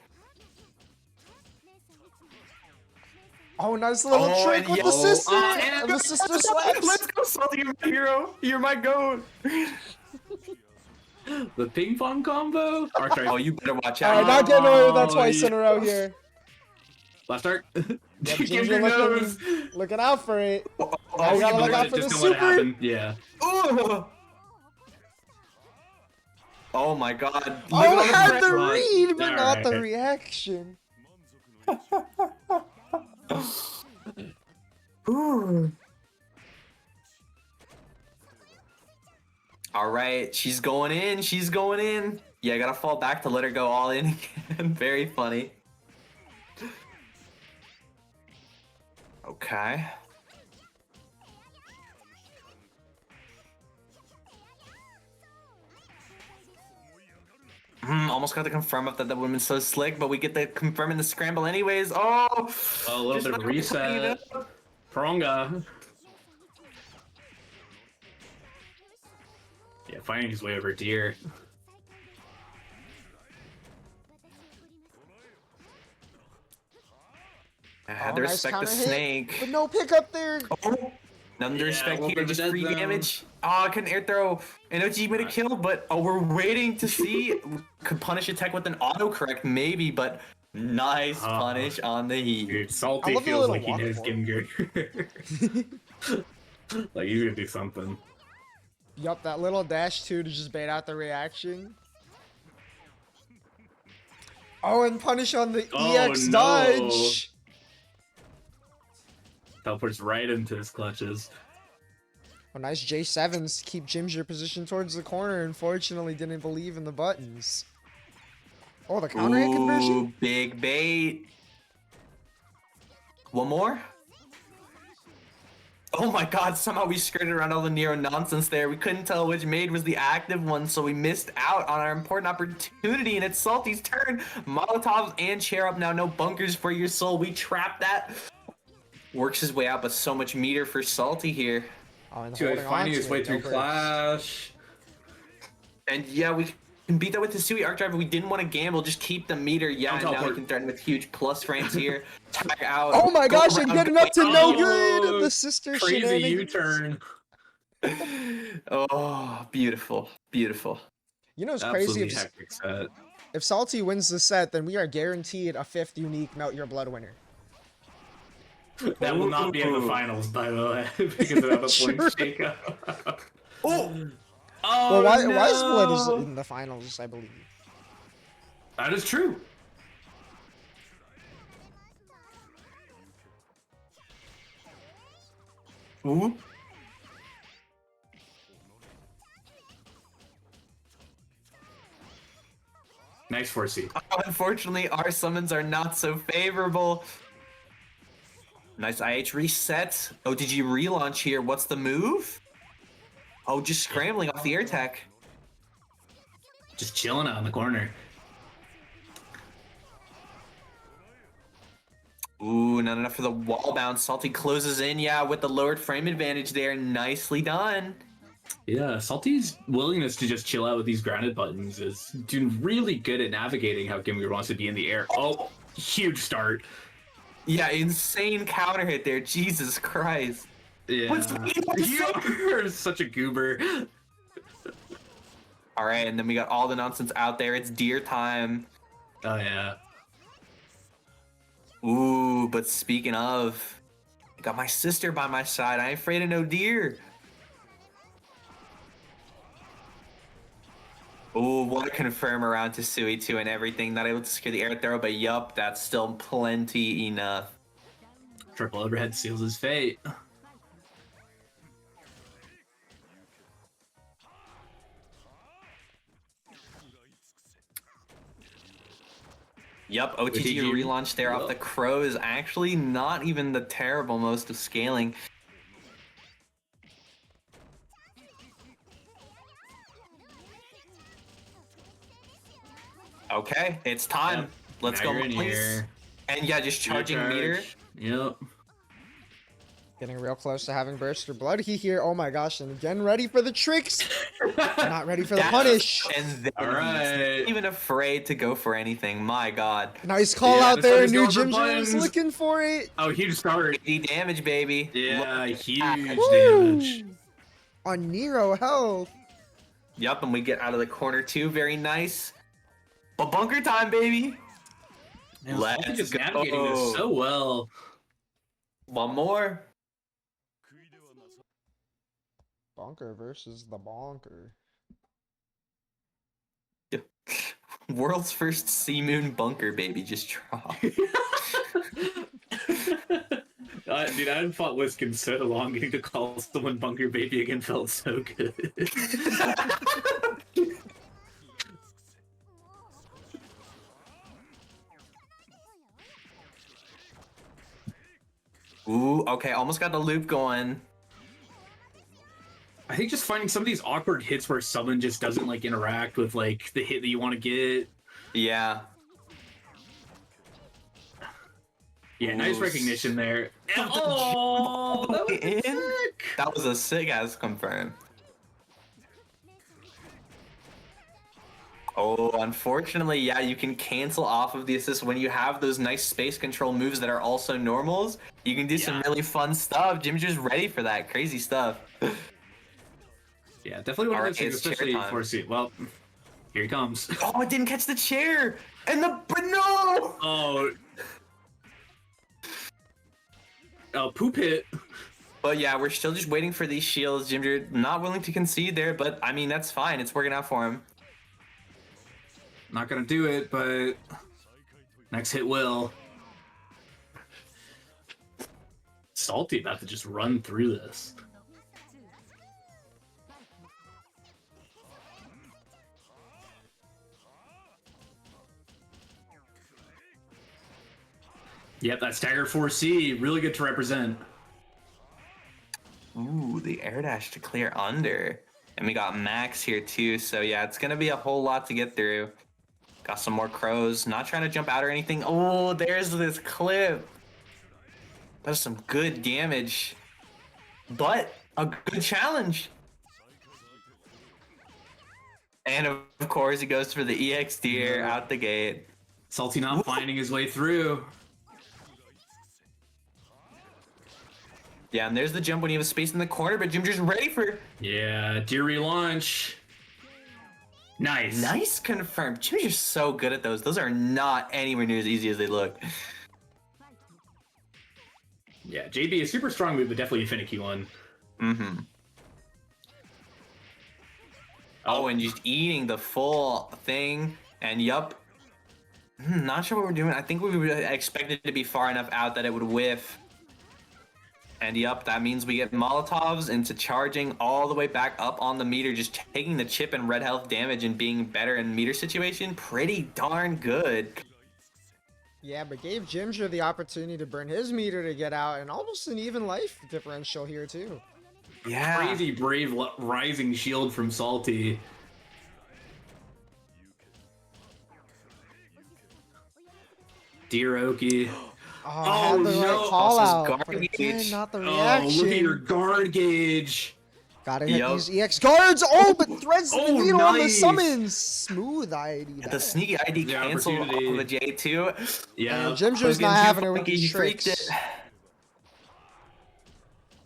Oh, nice little trick with the sister! And the sister slaps! Let's go, Salty, you're my hero. You're my goat. The ping pong combo? Oh, you better watch Alright, out. not getting away with that twice in a row here. Last start. Yep, Gimger Gimger looking out for it. Oh, you gotta look out for the just don't let it super. happen. Yeah. Ooh. Oh my god. Oh, Living on had the front. read, but not the Alright. reaction. Ooh. All right, she's going in. She's going in. Yeah, I gotta fall back to let her go all in again. Very funny. Okay. Almost got to confirm up that would have been so slick, but we get to confirm in the scramble anyways. Oh, A little just bit of not clean reset. up. Pronga. Yeah, finding his way over deer. I had to nice respect the counter hit, snake. but no pickup there. Oh, none to Yeah, respect well, here, but just that's, free damage. Oh, I couldn't air throw. And OG made a kill, but oh, we're waiting to see. Could punish attack with an autocorrect, maybe, but nice punish on the heat. Dude, I Salty love the feels little like he walk knows forward. Gimger. Like he's gonna do something. Yup, that little dash too to just bait out the reaction. Oh, and punish on the Oh, EX no. dodge. Teleports right into his clutches. Oh, nice J7s to keep Gimger positioned towards the corner. Unfortunately, didn't believe in the buttons. Oh, the counter hit conversion? Ooh, big bait. One more? Oh my god, somehow we skirted around all the Nero nonsense there. We couldn't tell which maid was the active one, so we missed out on our important opportunity, and it's Salty's turn. Molotovs and chair up now, no bunkers for your soul. We trapped that. Works his way out, but so much meter for Salty here. Oh, and Finding holding his on way to through it, no Clash. And yeah, we can beat that with the Sui arc driver. We didn't want to gamble, just keep the meter. Yeah, Don't and now we teleport. can threaten with huge plus frames here. Tag out. Oh my go gosh, and around, getting go up to no down. good! The sister Crazy shenanigans. U-turn. Oh, beautiful, beautiful. You know what's crazy? Absolutely hectic set. If Salty wins the set, then we are guaranteed a 5th unique Melt Your Blood winner. That will not be in the Ooh. finals, by the way, because of how the True. points shake up. Oh, Oh, Well, no. Wiseblood is in the finals, I believe. That is true. ooh. Nice 4C. Unfortunately, our summons are not so favorable. Nice IH reset. Oh, did you relaunch here? What's the move? Oh, just scrambling off the air tech. Just chilling out in the corner. Ooh, not enough for the wall bounce. Salty closes in, yeah, with the lowered frame advantage there. Nicely done. Yeah, Salty's willingness to just chill out with these grounded buttons is doing really good at navigating how Gimger wants to be in the air. Oh, huge start. Yeah, insane counter hit there. Jesus Christ. Yeah. You're such a goober. All right, and then we got all the nonsense out there. It's deer time. Oh, yeah. Ooh, but speaking of, I got my sister by my side. I ain't afraid of no deer. Ooh, what a confirm around to Sui too and everything. Not able to secure the air throw, but yup, that's still plenty enough. Triple overhead seals his fate. Yup, OTG relaunch there off the crow is actually not even the terrible most of scaling. Okay, it's time. Yep. Let's Now go, you're in please. here. And yeah, just charging meter. Yep. Getting real close to having burst or blood here. Oh my gosh, and again ready for the tricks. Not ready for the punish. And then All right. he's even afraid to go for anything. My God. Nice call out this there. one's New going for Gimger is buttons. looking for it. Oh, huge start. 80 damage, baby. Yeah, Look huge at that. damage. On Nero health. Yup, and we get out of the corner too. Very nice. But bunker time, baby. Man, Let's Salty just go. navigating this so well. One more. Bonker versus the bonker. World's first sea moon bunker, baby. Just drop. Dude, I hadn't fought Whisk in so long. Getting to call someone bunker baby again felt so good. Ooh, okay, almost got the loop going. I think just finding some of these awkward hits where someone just doesn't like interact with like the hit that you want to get. Yeah. Yeah, nice Ooh, recognition there. Oh, that was in? sick. That was a sick ass confirm. Oh, unfortunately, yeah, you can cancel off of the assist when you have those nice space control moves that are also normals. You can do some really fun stuff. Gimger's ready for that crazy stuff. Yeah, definitely one of those things, it's chair especially time. for suit. Well, here he comes. Oh, I didn't catch the chair. And the no. Oh. Oh, poop hit. But yeah, we're still just waiting for these shields. Gimger not willing to concede there, but I mean that's fine. It's working out for him. Not gonna do it, but next hit will. Salty about to just run through this. Yep, that stagger 4C, really good to represent. Ooh, the air dash to clear under. And we got Max here too, so yeah, it's gonna be a whole lot to get through. Got some more crows, not trying to jump out or anything. Oh, there's this clip. That's some good damage. But a good challenge. And of course, he goes for the EX deer out the gate. Salty not finding his way through. Yeah, and there's the jump when he was spaced in the corner, but Gimger's ready for... Yeah, deer relaunch. Nice. Nice confirmed. Gimger's so good at those. Those are not anywhere near as easy as they look. Yeah, JB, a super strong move, but definitely a finicky one. Mm-hmm. Oh, and just eating the full thing. And yup. Not sure what we're doing. I think we expected it to be far enough out that it would whiff. And yup, that means we get Molotovs into charging all the way back up on the meter, just taking the chip and red health damage and being better in meter situation. Pretty darn good. Yeah, but gave Gimger the opportunity to burn his meter to get out, and almost an even life differential here too. Yeah. Crazy brave rising shield from Salty. Deeroki. I had the right no. call Sauce's out, guard but again, gauge. not the Oh, look at your reaction. guard gauge. Gotta hit Yup. these EX guards. Oh, but threads the Oh, needle on the nice. summons. Smooth ID. The there. sneaky ID The cancel off opportunity. of the J2. Yeah. Gimger's not having it with these He freaked tricks. it.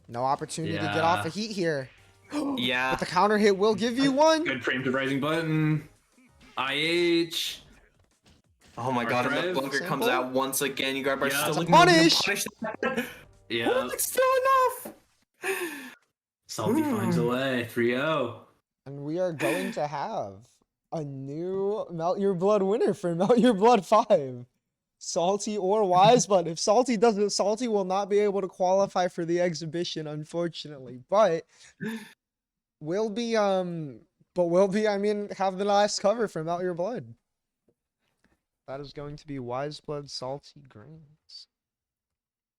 No opportunity to get off a heat here. Yeah. But the counter hit will give you one. Good frame to rising button. IH. Oh my god, and the Drive. bunker comes Simple. out once again. You guys are Yeah. still It's a looking to punish. that. Yeah. Oh, it's still enough. Salty finds a way. 3-0. And we are going to have a new Melt Your Blood winner for Melt Your Blood 5. Salty or Wiseblood. If Salty doesn't, Salty will not be able to qualify for the exhibition, unfortunately. But will be, I mean, have the last cover for Melt Your Blood. That is going to be Wiseblood Salty Grains.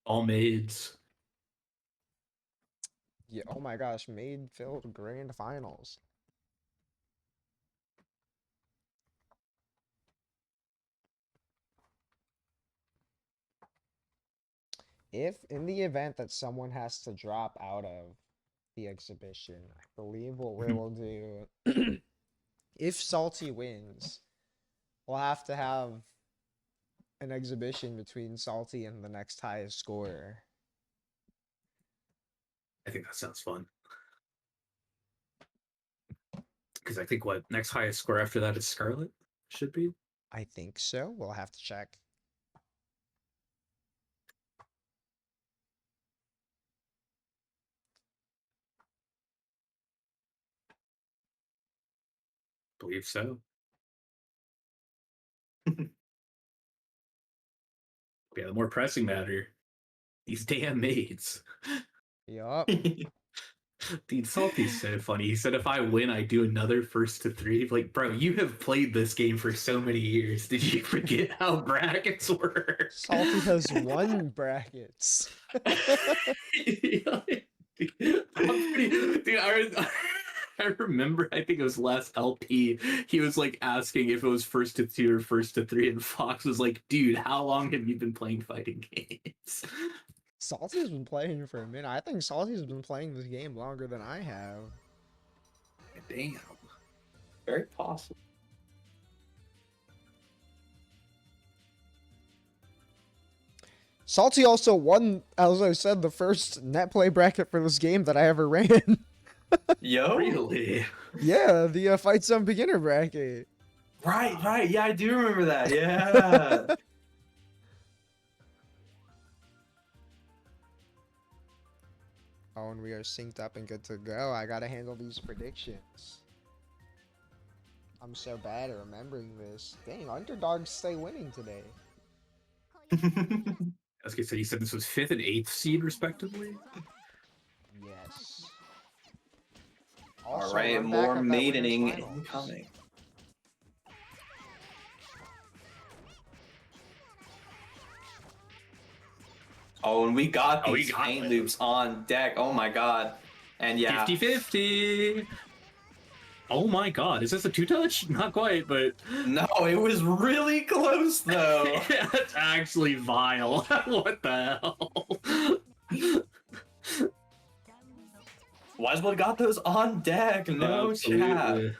All maids. Yeah, oh my gosh, Maid filled grand finals. If in the event that someone has to drop out of the exhibition, I believe what we will do, if Salty wins, we'll have to have an exhibition between Salty and the next highest scorer. I think that sounds fun. Because I think what next highest score after that is Scarlet, should be. I think so. We'll have to check. Believe so. Yeah, the more pressing matter, these damn maids. Yup. Dude, Salty's so funny. He said, if I win, I do another first to three. Like, bro, you have played this game for so many years. Did you forget how brackets work? Salty has won brackets. Dude, I remember, I think it was last LP, he was like asking if it was first to two or first to three, and Fox was like, dude, how long have you been playing fighting games? Salty's been playing for a minute. I think Salty's been playing this game longer than I have. Damn. Very possible. Salty also won, as I said, the first Netplay bracket for this game that I ever ran. Yo. Really? Yeah, the Fight Some Beginner bracket. Right. Yeah, I do remember that. Yeah. Oh, and we are synced up and good to go. I gotta handle these predictions. I'm so bad at remembering this. Dang, underdogs stay winning today. As I said, he said this was 5th and 8th seed, respectively. Yes. All Also, right, run back more of that winners maidening finals. incoming. Oh, and we got these paint loops on deck. Oh my god. And yeah. 50-50. Oh my god, is this a two-touch? Not quite, but... No, it was really close though. That's actually vile. What the hell? Wiseblood got those on deck. No chat. Absolutely.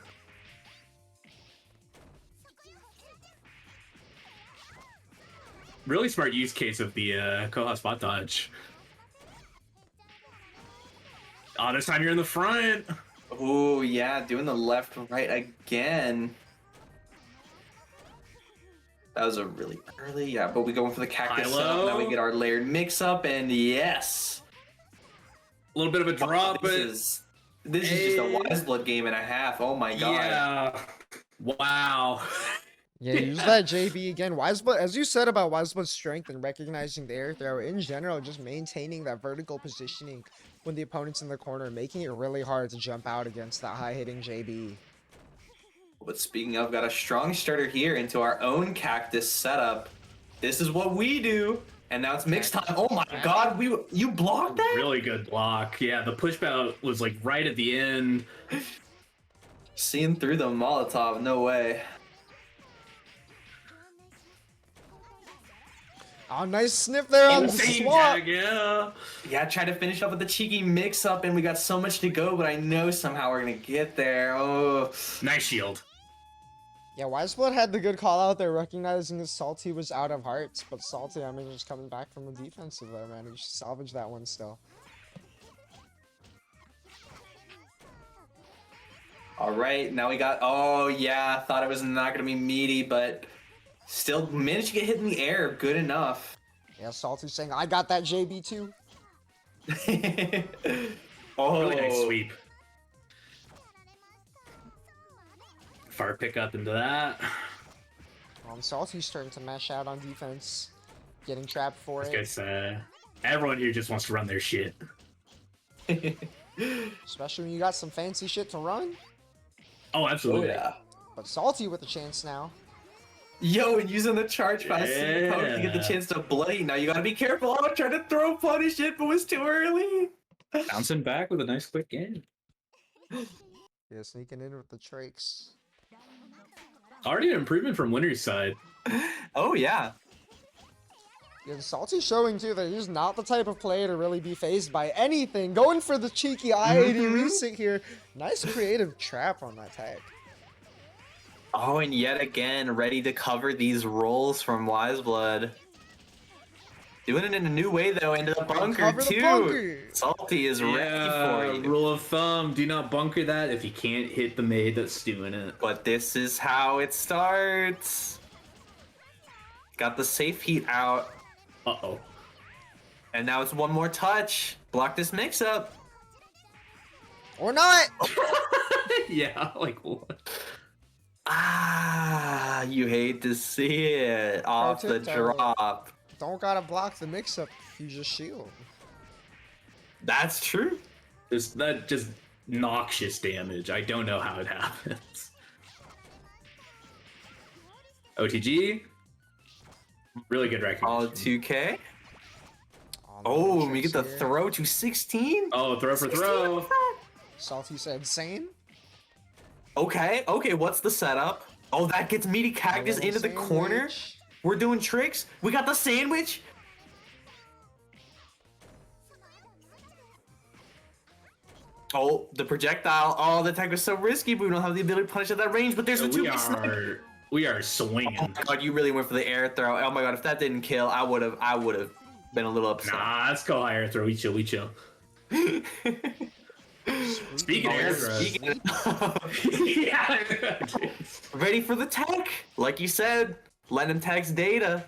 Really smart use case of the Koha spot dodge. Oh, this time you're in the front. Oh yeah, doing the left right again. That was a really early, yeah, but we going for the cactus setup. Now we get our layered mix up, and yes. A little bit of a drop, but this is just a Wiseblood game and a half. Oh my god. yeah. Wow. Yeah, use that JB again. Wiseblood, as you said about Wiseblood's strength and recognizing the air throw, in general, just maintaining that vertical positioning when the opponent's in the corner, making it really hard to jump out against that high-hitting JB. But speaking of, got a strong starter here into our own cactus setup. This is what we do. And now it's mix time. Oh my god, you blocked that? Really good block. Yeah, the pushback was like right at the end. Seeing through the Molotov, no way. Oh, nice sniff there on the Insane swap. tag, yeah. Yeah, try to finish up with the cheeky mix-up, and we got so much to go, but I know somehow we're gonna get there. Oh, Nice shield. Yeah, Wiseblood had the good call out there, recognizing that Salty was out of hearts, but Salty, I mean, just coming back from the defensive there, man. He salvaged that one still. all right. Now we got. Oh yeah, thought it was not gonna be meaty, but still managed to get hit in the air. Good enough. Yeah, Salty's saying, I got that JB too. Oh, Really nice sweep. Far pick up into that. Salty's starting to mash out on defense, getting trapped for I it. guess everyone here just wants to run their shit. Especially when you got some fancy shit to run. Oh, Oh absolutely. yeah. But Salty with a chance now. Yo, and using the charge pass to get the Yeah. chance to bloody. Now you gotta be careful. Oh, trying to throw punish it, but was too early. Bouncing back with a nice quick game. Yeah, sneaking in with the trakes. Already an improvement from Winner's side. Oh yeah. Yeah, Salty's showing too that he's not the type of player to really be phased by anything. Going for the cheeky I-80 reset here. Nice creative trap on that tag. Oh, and yet again, ready to cover these rolls from Wiseblood. Doing it in a new way though, into the bunker Cover the too. bunker. Salty is ready for you. Rule of thumb, do not bunker that if you can't hit the maid that's doing it. But this is how it starts. Got the safe heat out, Uh-oh. and now it's one more touch. Block this mix-up. Or not! Yeah, like what? Ah, you hate to see it off the tip, though. drop. Don't gotta block the mix-up if you just shield. That's true. That just noxious damage. I don't know how it happens. OTG. Really good All recognition. 2K. On the Oh, we tricks get the here. throw to 16. Oh, throw for throw. Salty said same. Okay, what's the setup? Oh, that gets meaty cactus Little into the corner. sandwich. We're doing tricks. We got the sandwich. Oh, the projectile. Oh, the attack was so risky, but we don't have the ability to punish at that range. But there's the We 2 we are swinging. Oh my god, you really went for the air throw. Oh my god, if that didn't kill, I would have been a little upset. Nah, let's go higher throw. We chill. Speaking of air throws. Speaking Yeah. ready for the tech. Like you said, let him text data.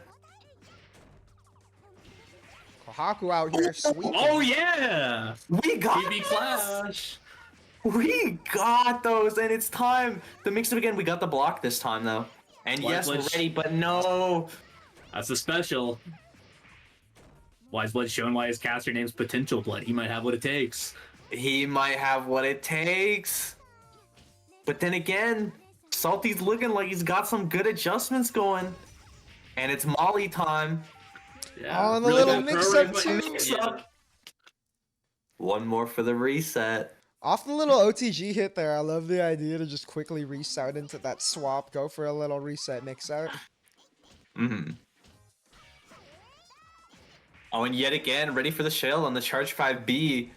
Kohaku out here sweeping. Oh yeah. We got TV this. Clash. We got those, and it's time. The mix-up again. We got the block this time, though. And yes, we're Wiseblood. ready, but no. That's the special. Wiseblood showing why his caster name's Potential Blood. He might have what it takes. He might have what it takes. But then again, Salty's looking like he's got some good adjustments going. And it's Molly time. Yeah. Oh, and the little good mix-up throwing, too. but- yeah. One more for the reset. Off the little OTG hit there, I love the idea to just quickly reset into that swap, go for a little reset mix out. Mm-hmm. Oh, and yet again, ready for the shell on the Charge 5B.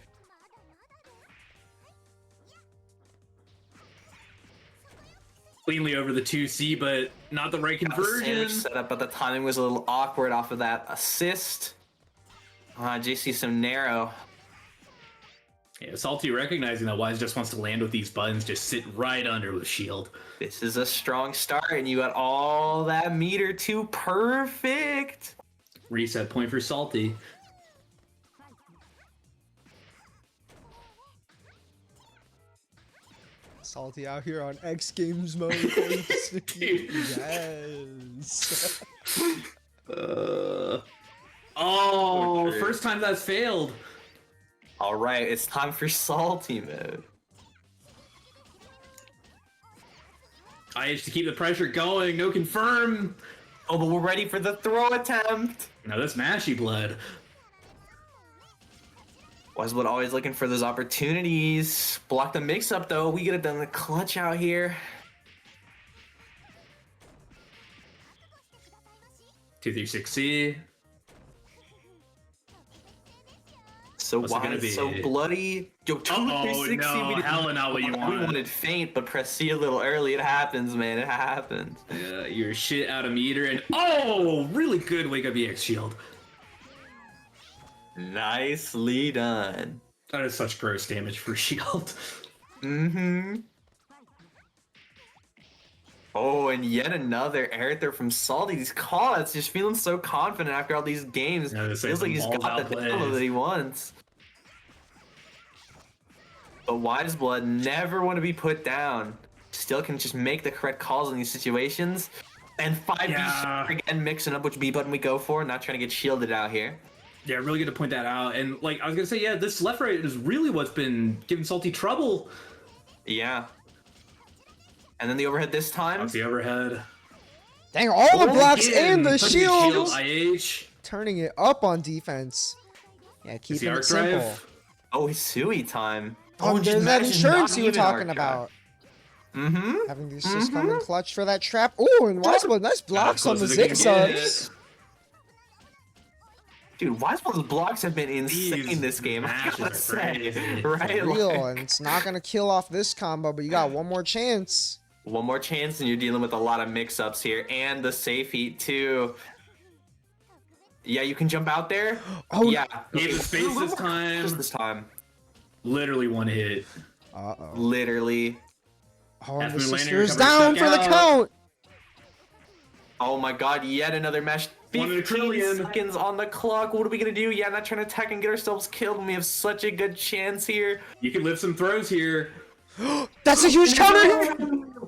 Cleanly over the 2C, but not the right Got the conversion. sandwich setup, but the timing was a little awkward off of that assist. JC some narrow. Yeah, Salty recognizing that Wise just wants to land with these buttons, just sit right under with shield. This is a strong start, and you got all that meter too. Perfect. Reset point for Salty. Salty out here on X Games mode. Yes. Oh, true. first time that's failed. All right, it's time for salty mode. IH to keep the pressure going. No confirm. Oh, but we're ready for the throw attempt. Now that's Mashy Blood. Wiseblood always looking for those opportunities. Block the mix-up, though. We get it done the clutch out here. 236C. So What's it gonna wild, be? so bloody. Yo, 360. no, hella not what you We want. wanted faint, but press C a little early. It happens, man. It happens. Yeah, you're shit out of meter, and oh, really good wake up EX shield. Nicely done. That is such gross damage for shield. Mm-hmm. Oh, and yet another air throw from Salty. These callouts, just feeling so confident after all these games. Yeah, this Feels is like he's some got the balled out download plays. that he wants. But Wiseblood never want to be put down. Still can just make the correct calls in these situations. And 5B Yeah. again, mixing up which B button we go for, not trying to get shielded out here. Yeah, really good to point that out. And like I was gonna say, yeah, this left right is really what's been giving Salty trouble. Yeah. And then the overhead this time. Off the overhead. Dang, all the Oh, blocks again, and the putting shields. IH. Turning it up on defense. Yeah, Is keeping the it arc simple. drive? Oh, Hisui time. Oh, just there's that imagine insurance not you were even arc talking drive. about. Mm-hmm. Having the assist come in clutch for that trap. Oh, and Wiseblood, nice blocks on the close as it can zigzags. Dude, Wiseblood's blocks have been insane These this game. I matches gotta are say, crazy. right? Real, Like, and it's not gonna kill off this combo, but you got one more chance. one more chance, and you're dealing with a lot of mix-ups here, and the safe heat too. Yeah, you can jump out there. Oh, yeah. Gave the space this time. Just this time. Literally one hit. Uh-oh. Literally. Oh, and the Definitely landing sister's recovery down stuck for the out. count. Oh my god, yet another mesh. 1 in a 15 trillion. seconds on the clock. What are we gonna do? Yeah, not trying to attack and get ourselves killed when we have such a good chance here. You can live some throws here. That's a huge counter.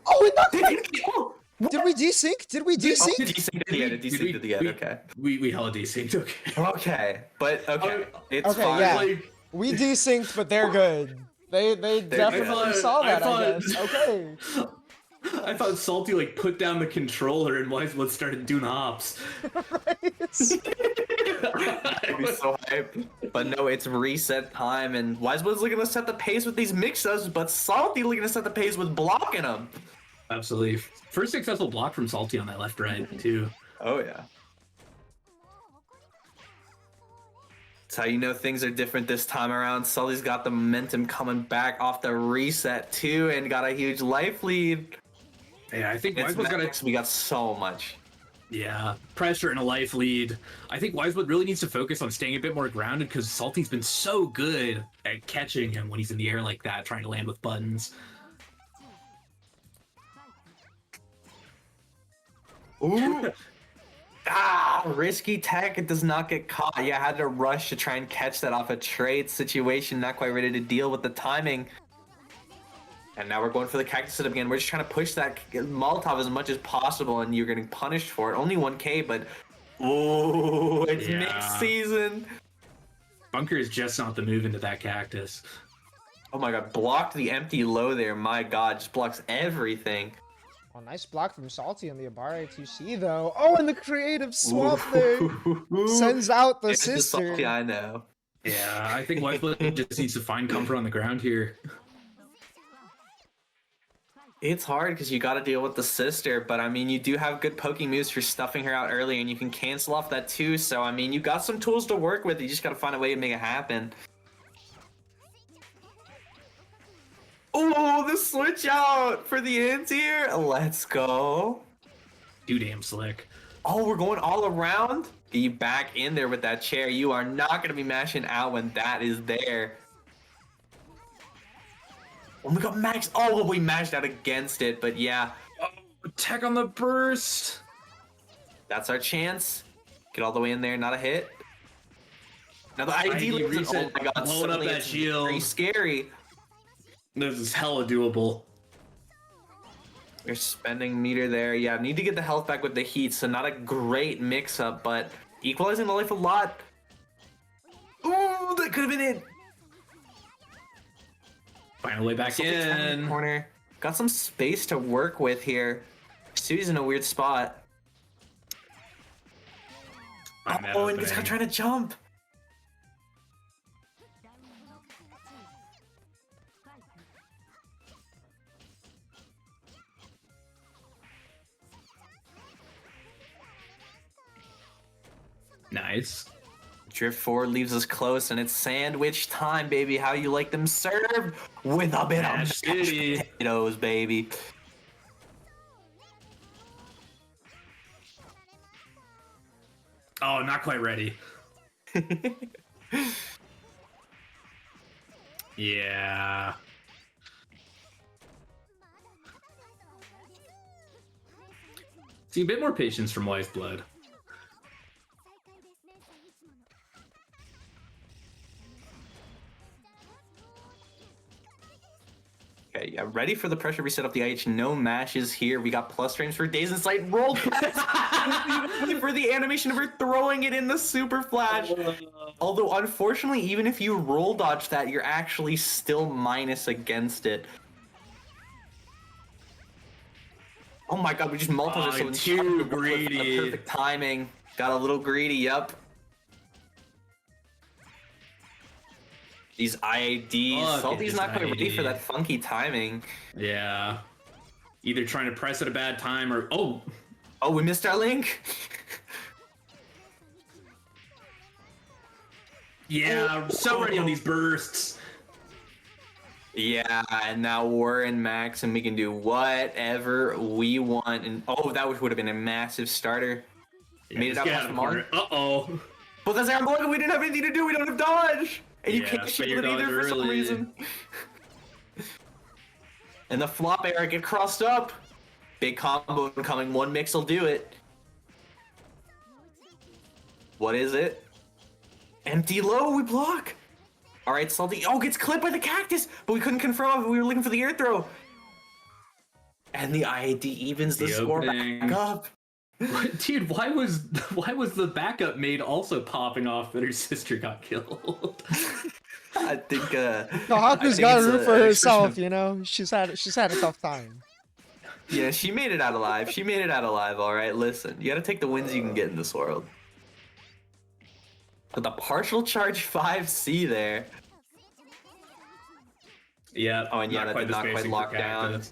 Oh, it knocked Did me. Did we desync? Did we desync? Desynced the end, desynced the end, okay. We hella desynced, okay. Okay, but okay, it's Okay, fine. yeah. Like, We desynced, but they're good. They definitely good. saw that, I I guess. thought- Okay. I thought Salty like put down the controller and Wiseblood started doing hops. I'd be so hyped. But no, it's reset time, and Wiseblood's looking to set the pace with these mix-ups, but Salty looking to set the pace with blocking them. Absolutely. First successful block from Salty on that left right too. Oh yeah. That's how you know things are different this time around. Sully's got the momentum coming back off the reset too, and got a huge life lead. Yeah, I think It's Wiseblood's got max, we got so much. yeah, pressure and a life lead. I think Wiseblood really needs to focus on staying a bit more grounded because Salty's been so good at catching him when he's in the air like that, trying to land with buttons. Ooh. Risky tech. It does not get caught. Yeah, I had to rush to try and catch that off a trade situation. Not quite ready to deal with the timing. And now we're going for the cactus setup again. We're just trying to push that Molotov as much as possible, and you're getting punished for it. Only 1K, but oh, it's Yeah. mixed season. Bunker is just not the move into that cactus. Oh my god, blocked the empty low there. My god, just blocks everything. Oh, nice block from Salty on the Abare 2C, though. Oh, and the creative swap there. Sends out the It's the sister. Salty I know. Yeah, I think Wiseblood just needs to find comfort on the ground here. It's hard because you got to deal with the sister, but I mean, you do have good poking moves for stuffing her out early, and you can cancel off that too. So I mean, you got some tools to work with. You just got to find a way to make it happen. Oh, the switch out for the anti-air. Let's go. Too damn slick. Oh, we're going all around. Be back in there with that chair. You are not going to be mashing out when that is there. Oh, we got max. Oh, well, we mashed out against it, but yeah. Oh, tech on the burst. That's our chance. Get all the way in there, not a hit. Now the ID ID leaves it. Oh reset, my god, blowing up suddenly that it's shield. very scary. This is hella doable. You're spending meter there. Yeah, need to get the health back with the heat, so not a great mix-up, but equalizing the life a lot. Ooh, that could have been it. Find a way back Something's happening in the in. corner. Got some space to work with here. Sui's in a weird spot. Find that Oh, and he's opening. trying to jump. Nice. Drift forward leaves us close, and it's sandwich time, baby. How you like them served? With a bit of Mashed mashed City. potatoes, baby. Oh, not quite ready. Yeah. See, a bit more patience from Wiseblood. Okay, yeah, ready for the pressure reset of the IH. No mashes here. We got plus frames for Days in Sight. Roll wait for the animation of her throwing it in the super flash. Although, unfortunately, even if you roll dodge that, you're actually still minus against it. Oh my god, we just multiplied Oh, too greedy. Perfect timing. Got a little greedy, yup. These IADs. Salty's not quite ready for that funky timing. Yeah. Either trying to press at a bad time or... Oh! Oh, we missed our link? Yeah, so ready on these bursts. Yeah, and now we're in max and we can do whatever we want. And oh, that would have been a massive starter. Yeah, made it out past the mark. Uh-oh. But that's Aaron Blanco, we didn't have anything to do, we don't have dodge! And you Yeah, can't but shield your it either dodge for some early. reason. And the flop error get crossed up. Big combo incoming, one mix will do it. What is it? Empty low, we block! Alright, Salty, oh, gets clipped by the cactus! But we couldn't confirm, we were looking for the air throw. And the IAD evens the score back up. Dude, why was the backup maid also popping off that her sister got killed? I think No, Haku's got to root for herself, you know? She's had a tough time. Yeah, she made it out alive. She made it out alive, alright? Listen, you gotta take the wins you can get in this world. But the partial charge 5C there. Yeah. Oh, and yeah, that did not quite lock down.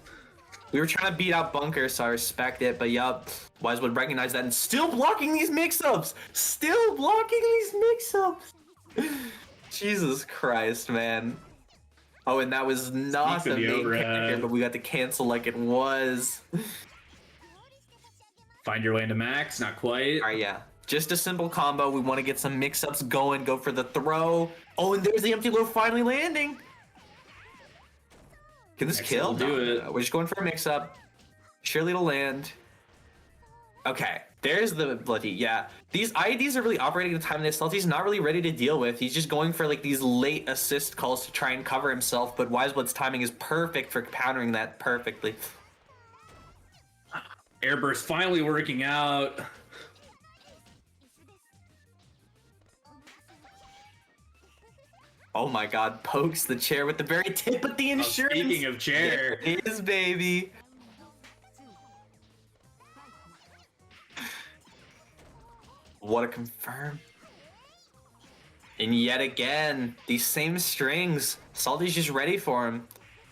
We were trying to beat out Bunker, so I respect it, but yup, Wiseblood recognized that and still blocking these mix-ups! Still blocking these mix-ups! Jesus Christ, man. Oh, and that was not the main character, but we got to cancel like it was. Find your way into max, not quite. Alright, yeah. Just a simple combo. We want to get some mix-ups going, go for the throw. Oh, and there's the empty low finally landing! Can this kill? Do it. No. We're just going for a mix-up. Surely it'll land. Okay, there's the bloody, yeah. These IEDs are really operating at a time that Salty's not really ready to deal with. He's just going for like these late assist calls to try and cover himself, but Wiseblood's timing is perfect for countering that perfectly. Airburst finally working out. Oh my god, pokes the chair with the very tip of the insurance. Speaking of chair. There it is, baby. What a confirm. And yet again, these same strings. Salty's just ready for him.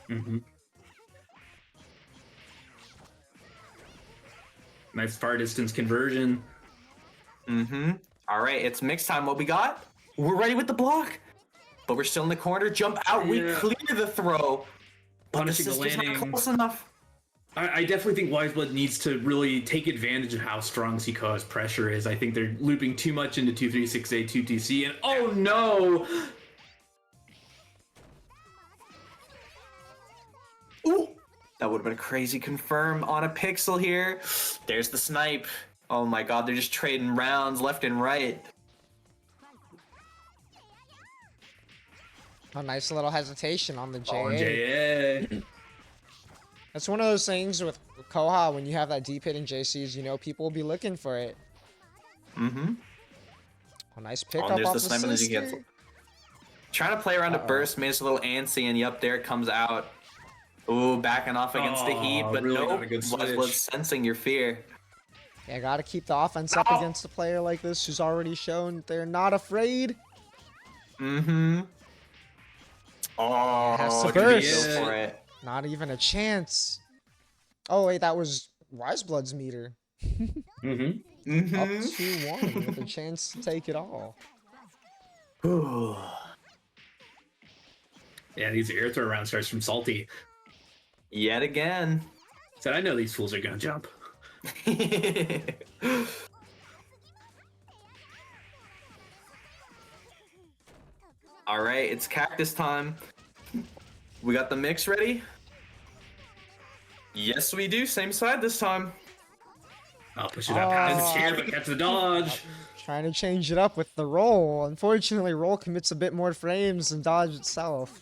Mm-hmm. Nice far distance conversion. Mm-hmm. All right, it's mix time. What we got? We're ready with the block. But we're still in the corner. Jump out. We clear the throw. But Punishing the the sister's not landing. close enough. I definitely think Wiseblood needs to really take advantage of how strong Sikoa's pressure is. I think they're looping too much into 236A, 2TC, and oh no! Ooh! That would have been a crazy confirm on a pixel here. There's the snipe. Oh my god, they're just trading rounds left and right. A nice little hesitation on the JA. On JA. That's one of those things with Koha, when you have that deep hit in JCs, you know people will be looking for it. Mm-hmm. A nice pickup there's off the the snipe on the sister. cancel. Trying to play around a burst, made us a little antsy, and yup, there it comes out. Ooh, backing off against the heat, but really no, not a good switch. Wiseblood sensing your fear. Yeah, gotta keep the offense up against a player like this who's already shown they're not afraid. Mm-hmm. Oh, Has to did he burst. go for it? Not even a chance. Oh wait, that was Wiseblood's meter. Mm-hmm. Mm-hmm. Up 2-1 with a chance to take it all. Yeah, these air throw round starts from Salty. Yet again. Said, I know these fools are gonna jump. All right, it's cactus time. We got the mix ready? Yes, we do. Same side this time. I'll push it up past the chair, but catch the dodge. Trying to change it up with the roll. Unfortunately, roll commits a bit more frames than dodge itself.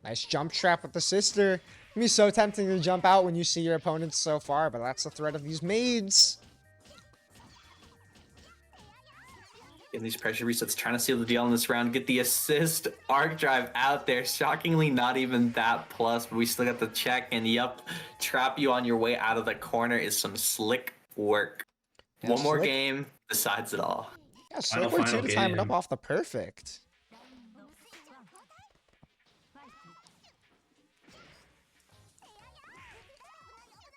Nice jump trap with the sister. It can be so tempting to jump out when you see your opponents so far, but that's the threat of these maids. In these pressure resets, trying to seal the deal in this round. Get the assist. Arc drive out there. Shockingly, not even that plus, but we still got the check. And yup, trap you on your way out of the corner is some slick work. Yeah, One more slick. game decides it all. Yeah, slick way too to time it up game. off the perfect.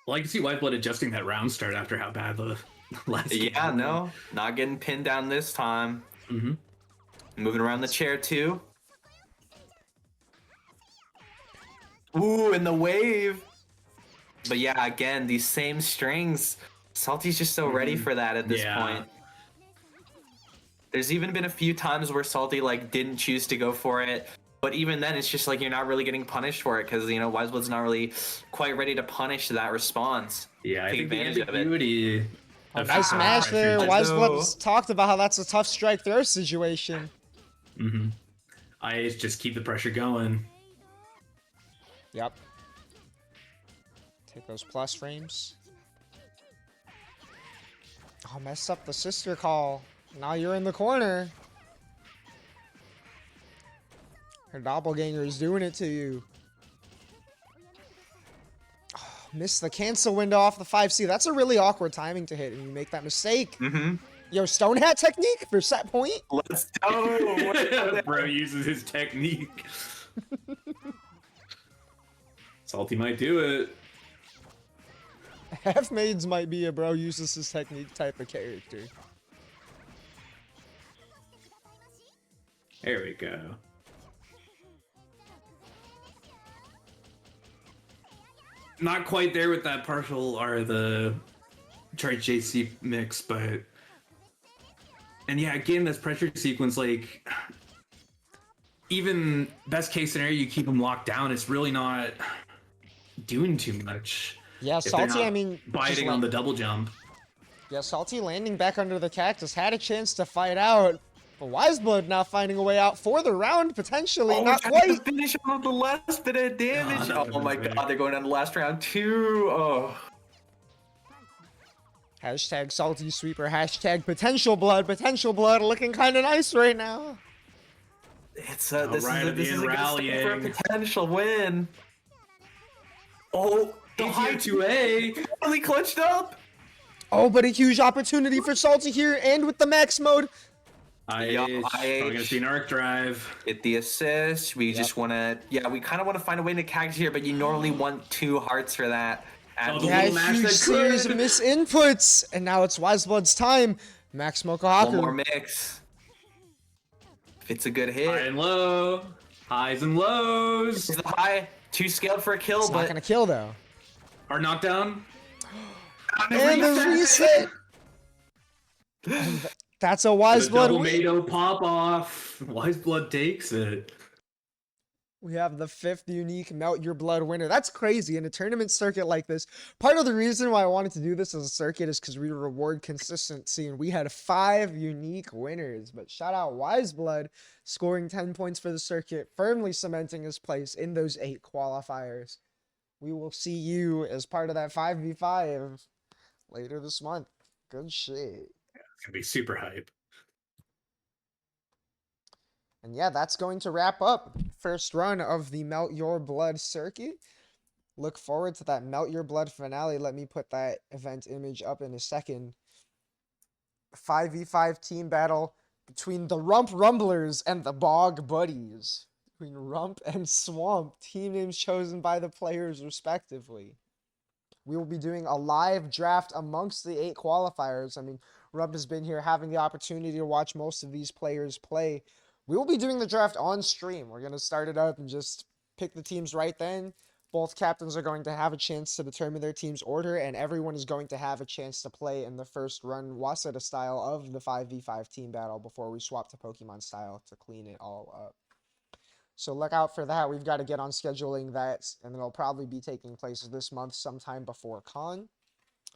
Well, I can see Wiseblood adjusting that round start after how bad the last game Yeah, was. no, not getting pinned down this time. Moving around the chair too. Ooh, and the wave. But yeah, again, these same strings. Salty's just so ready for that at this point. There's even been a few times where Salty like didn't choose to go for it. But even then, it's just like you're not really getting punished for it because, you know, Wiseblood's not really quite ready to punish that response. Yeah, I Take think the advantage of it. ambiguity. Oh, of nice how match pressure- there. Let's go. Wiseblood's talked about how that's a tough strike throw situation. I just keep the pressure going. Yep. Take those plus frames. Oh, messed up the sister call. Now you're in the corner. Her doppelganger is doing it to you. Oh, missed the cancel window off the 5C. That's a really awkward timing to hit, and you make that mistake. Yo, stone hat technique for set point. Let's go. Bro uses his technique. Salty might do it. Half maids might be a bro uses his technique type of character. There we go. Not quite there with that partial or the charge JC mix, but and yeah, again, this pressure sequence, like even best case scenario, you keep them locked down. It's really not doing too much. Yeah, if they're Salty, not I mean, just biting like- on the double jump. Yeah, Salty landing back under the cactus had a chance to fight out. But Wiseblood now finding a way out for the round, potentially. Oh, not we're trying to quite. finish on the last bit of damage. that would've Oh my been big. god, they're going down the last round too. Oh. Hashtag Salty Sweeper, hashtag Potential Blood looking kind of nice right now. It's Alright, this is a good step for a rallying. potential win. Oh, the high 2A. really clutched up. Oh, but a huge opportunity for Salty here, and with the max mode. I'm gonna see an arc drive. Get the assist. We just want to, we kind of want to find a way to cactus here, but you normally want 2 hearts for that. And The Yeah, little match huge that series could. of misinputs, and now it's Wiseblood's time. Max one Mokohaku. more mix. If it's a good hit. High and low, highs and lows. This is the high. 2 scaled for a kill, It's not but gonna kill though. Our knockdown. And the reset. That's a The Wiseblood double win. Mado pop off. Wiseblood takes it. We have the 5th unique Melt Your Blood winner. That's crazy in a tournament circuit like this. Part of the reason why I wanted to do this as a circuit is because we reward consistency, and we had 5 unique winners. But shout out Wiseblood scoring 10 points for the circuit, firmly cementing his place in those 8 qualifiers. We will see you as part of that 5v5 later this month. Good shit. It's gonna be super hype. And yeah, that's going to wrap up first run of the Melt Your Blood circuit. Look forward to that Melt Your Blood finale. Let me put that event image up in a second. 5v5 team battle between the Rump Rumblers and the Bog Buddies. between Rump and Swamp, team names chosen by the players respectively. We will be doing a live draft amongst the 8 qualifiers. I mean, Rump has been here having the opportunity to watch most of these players play. We will be doing the draft on stream. We're going to start it up and just pick the teams right then. Both captains are going to have a chance to determine their team's order, and everyone is going to have a chance to play in the first run Waseda style of the 5v5 team battle before we swap to Pokemon style to clean it all up. So look out for that. We've got to get on scheduling that, and it'll probably be taking place this month sometime before Con.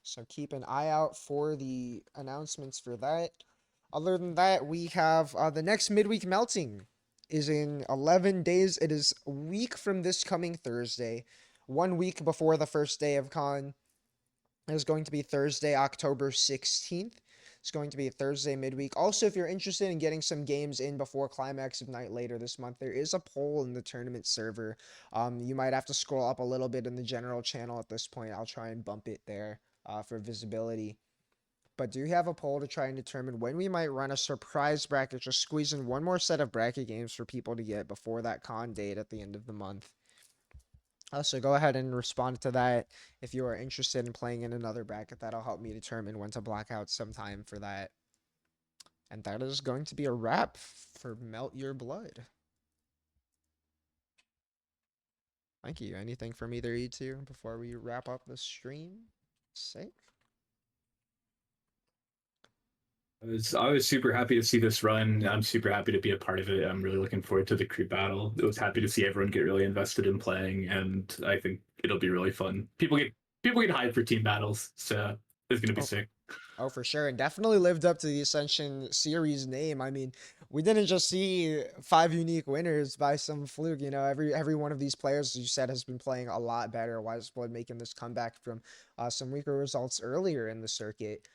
So keep an eye out for the announcements for that. Other than that, we have the next midweek melting is in 11 days. It is a week from this coming Thursday, 1 week before the first day of Con. It is going to be Thursday, October 16th. It's going to be a Thursday midweek. Also, if you're interested in getting some games in before Climax of Night later this month, there is a poll in the tournament server. You might have to scroll up a little bit in the general channel at this point. I'll try and bump it there for visibility. But do have a poll to try and determine when we might run a surprise bracket, just squeeze in one more set of bracket games for people to get before that con date at the end of the month. So go ahead and respond to that if you are interested in playing in another bracket. That'll help me determine when to block out some time for that. And that is going to be a wrap for Melt Your Blood. Thank you. Anything from either of you two before we wrap up the stream? Safe? I was super happy to see this run. I'm super happy to be a part of it. I'm really looking forward to the crew battle. I was happy to see everyone get really invested in playing, and I think it'll be really fun. People get hyped for team battles, so it's gonna be sick. Oh, for sure. And definitely lived up to the Ascension series name. I mean, we didn't just see 5 unique winners by some fluke. You know, every one of these players, as you said, has been playing a lot better. Wiseblood making this comeback from some weaker results earlier in the circuit.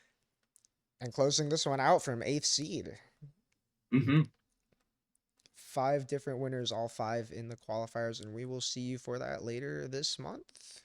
And closing this one out from 8th seed. 5 different winners, all 5 in the qualifiers. And we will see you for that later this month.